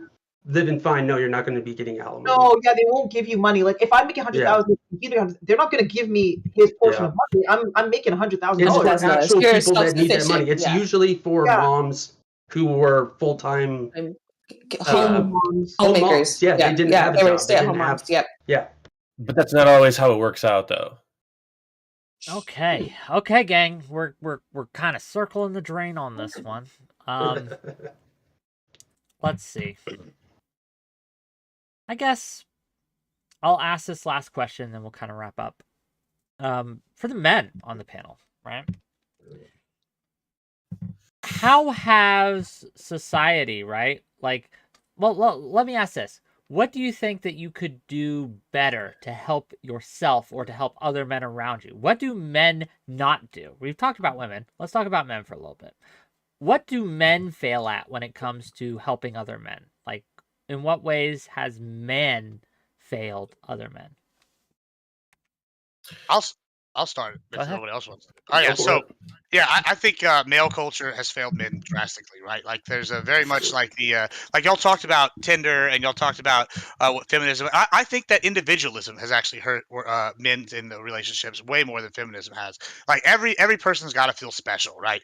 living fine, no, you're not going to be getting alimony. No, yeah, they won't give you money. Like if I make 100,000, they're not going to give me his portion of money. I'm making $100,000. It's for $100,000. actual You're people that need that money. self-sufficient, It's yeah. usually for Yeah. moms who were full-time Home moms. homemakers. moms. Yeah, they didn't have a they were job. They stay-at-home didn't have- moms. Yep. Yeah. But that's not always how it works out though. Okay, gang. We're kind of circling the drain on this one. Let's see. I guess I'll ask this last question, then we'll kind of wrap up. For the men on the panel, right? How has society, right? Like, well, let me ask this. What do you think that you could do better to help yourself or to help other men around you? What do men not do? We've talked about women. Let's talk about men for a little bit. What do men fail at when it comes to helping other men? Like, in what ways has men failed other men? I'll start Go if ahead. nobody else wants to. Oh yeah, Go for so it. yeah, I think male culture has failed men drastically, right? Like there's a very much like like y'all talked about Tinder and y'all talked about what feminism. I think that individualism has actually hurt men in the relationships way more than feminism has. Like every person's got to feel special, right?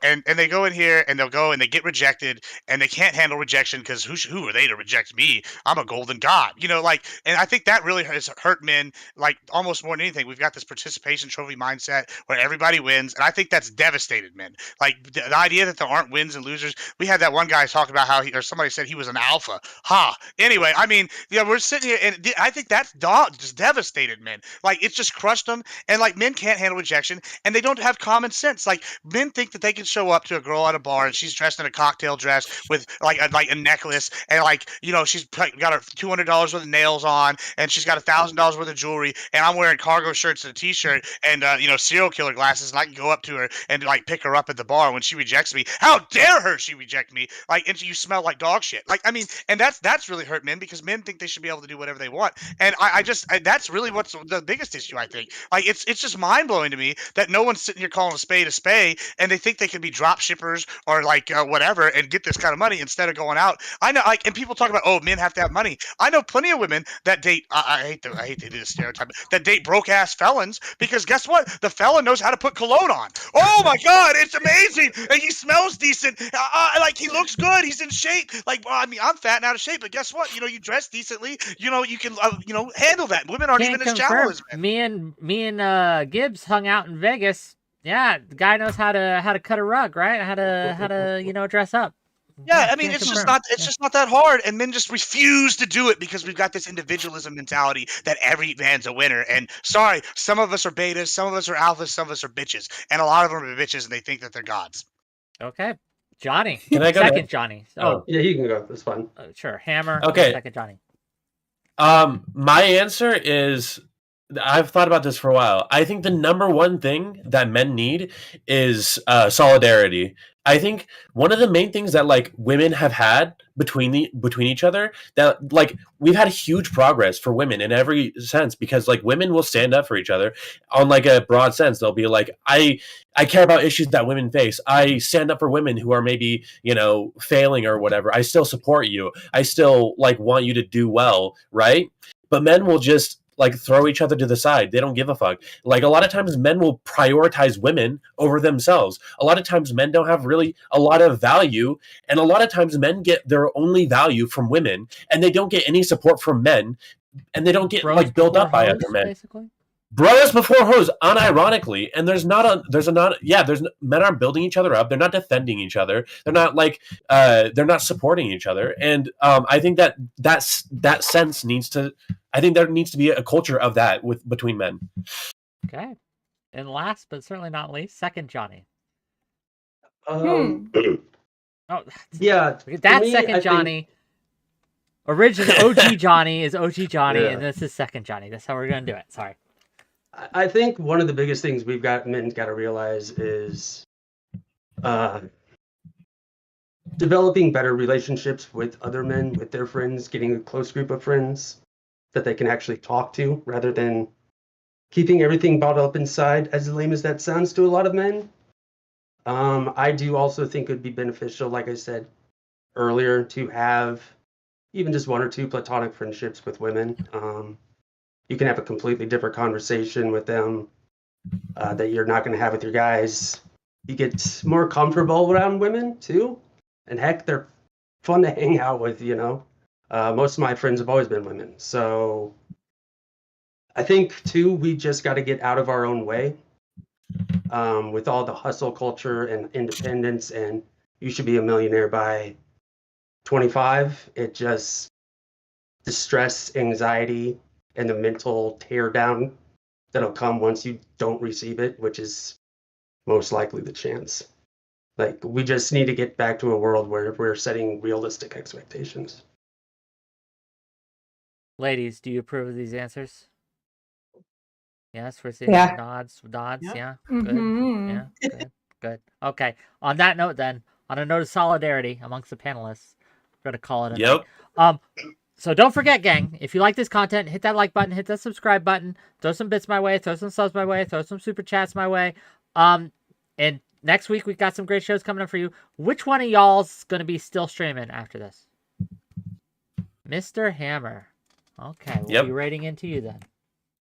And they go in here and they'll go and they get rejected and they can't handle rejection because who are they to reject me? I'm a golden god, and I think that really has hurt men like almost more than anything. We've got this participation trophy mindset where everybody wins, and I think that's devastated men. Like the idea that there aren't wins and losers. We had that one guy talk about how somebody said he was an alpha. Anyway, I mean, we're sitting here, and I think that's just devastated men. Like it's just crushed them, and like men can't handle rejection, and they don't have common sense. Like men think that they can show up to a girl at a bar and she's dressed in a cocktail dress with like a necklace, and she's got her $200 worth of nails on, and she's got $1,000 worth of jewelry, and I'm wearing cargo shirts and a t-shirt and serial killer glasses, and I can go up to her and like pick her up at the bar. When she rejects me, how dare her? She reject me. Like, and you smell like dog shit. Like, I mean, and that's really hurt men because men think they should be able to do whatever they want. And that's really what's the biggest issue. I think. Like, it's just mind blowing to me that no one's sitting here calling a spade, and they think they can be drop shippers or like whatever and get this kind of money instead of going out. I know, like, and people talk about, oh, men have to have money. I know plenty of women that date. I hate to do this stereotype. That date broke ass felons because guess what? The felon knows how to put cologne on. Oh my God, it's amazing, and he smells decent. Like, he looks good. He's in shape. Like, well, I mean, I'm fat and out of shape, but guess what? You know, you dress decently. You know, you can handle that. Women aren't even as shallow as men. Me and Gibbs hung out in Vegas. Yeah, the guy knows how to cut a rug, right? How to dress up. Yeah, I mean, it's just not that hard, and men just refuse to do it because we've got this individualism mentality that every man's a winner. And sorry, some of us are betas, some of us are alphas, some of us are bitches, and a lot of them are bitches, and they think that they're gods. Okay, Johnny. Can I go second? next? Johnny. Oh, yeah, you can go. That's fine. Sure, Hammer. Okay. Second, Johnny. My answer is, I've thought about this for a while. I think the number one thing that men need is solidarity. I think one of the main things that like women have had between each other, that like we've had huge progress for women in every sense, because like women will stand up for each other on like a broad sense. They'll be like, I care about issues that women face. I stand up for women who are maybe, failing or whatever. I still support you. I still like want you to do well, right? But men will just like throw each other to the side. They don't give a fuck. Like a lot of times men will prioritize women over themselves. A lot of times men don't have really a lot of value. And a lot of times men get their only value from women, and they don't get any support from men, and they don't get like built up by other men. Basically. Brothers before hoes, unironically, and men aren't building each other up. They're not defending each other. They're not like they're not supporting each other. And I think that sense needs to. I think there needs to be a culture of that between men. Okay, and last but certainly not least, second Johnny. Oh, yeah, that's second Johnny. Original OG Johnny is OG Johnny, and this is second Johnny. That's how we're gonna do it. Sorry. I think one of the biggest things men got to realize is developing better relationships with other men, with their friends, getting a close group of friends that they can actually talk to, rather than keeping everything bottled up inside, as lame as that sounds to a lot of men. I do also think it would be beneficial, like I said earlier, to have even just one or two platonic friendships with women. You can have a completely different conversation with them that you're not going to have with your guys. You get more comfortable around women too, and heck, they're fun to hang out with. Most of my friends have always been women, so I think too we just got to get out of our own way with all the hustle culture and independence, and you should be a millionaire by 25. It just the stress, anxiety, and the mental tear down that'll come once you don't receive it, which is most likely the chance. Like, we just need to get back to a world where we're setting realistic expectations. Ladies, do you approve of these answers? Yes, we're seeing nods. Yeah, Mm-hmm. good. Yeah, good. Okay. On that note, then, on a note of solidarity amongst the panelists, we're gonna call it a night. So don't forget, gang, if you like this content, hit that like button, hit that subscribe button, throw some bits my way, throw some subs my way, throw some super chats my way. And next week we've got some great shows coming up for you. Which one of y'all's gonna be still streaming after this? Mr. Hammer. Okay, we'll be rating into you then.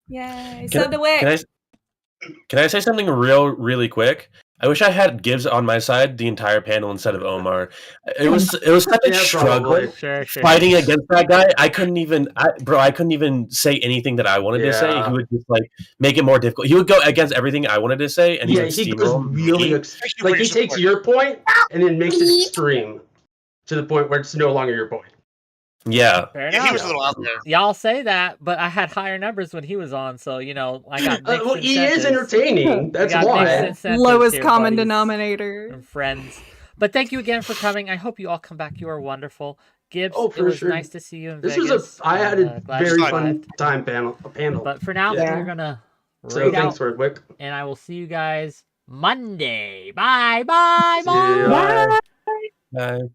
Yay! So the way. Can I say something really quick? I wish I had Gibbs on my side the entire panel instead of Omar. It was such a struggle fighting against that guy. I couldn't even say anything that I wanted to say. He would just like make it more difficult. He would go against everything I wanted to say, and he goes really like he takes your point and then makes it extreme to the point where it's no longer your point. Yeah. He was a little out there. Y'all say that, but I had higher numbers when he was on, so I got mixed he is entertaining. That's why. Lowest common denominator. And friends. But thank you again for coming. I hope you all come back. You are wonderful. Gibbs, it was nice to see you in Vegas. Was I had a very fun time panel. But for now, we're gonna so thanks for it, Wick. And I will see you guys Monday. Bye, bye, See ya. bye. Bye.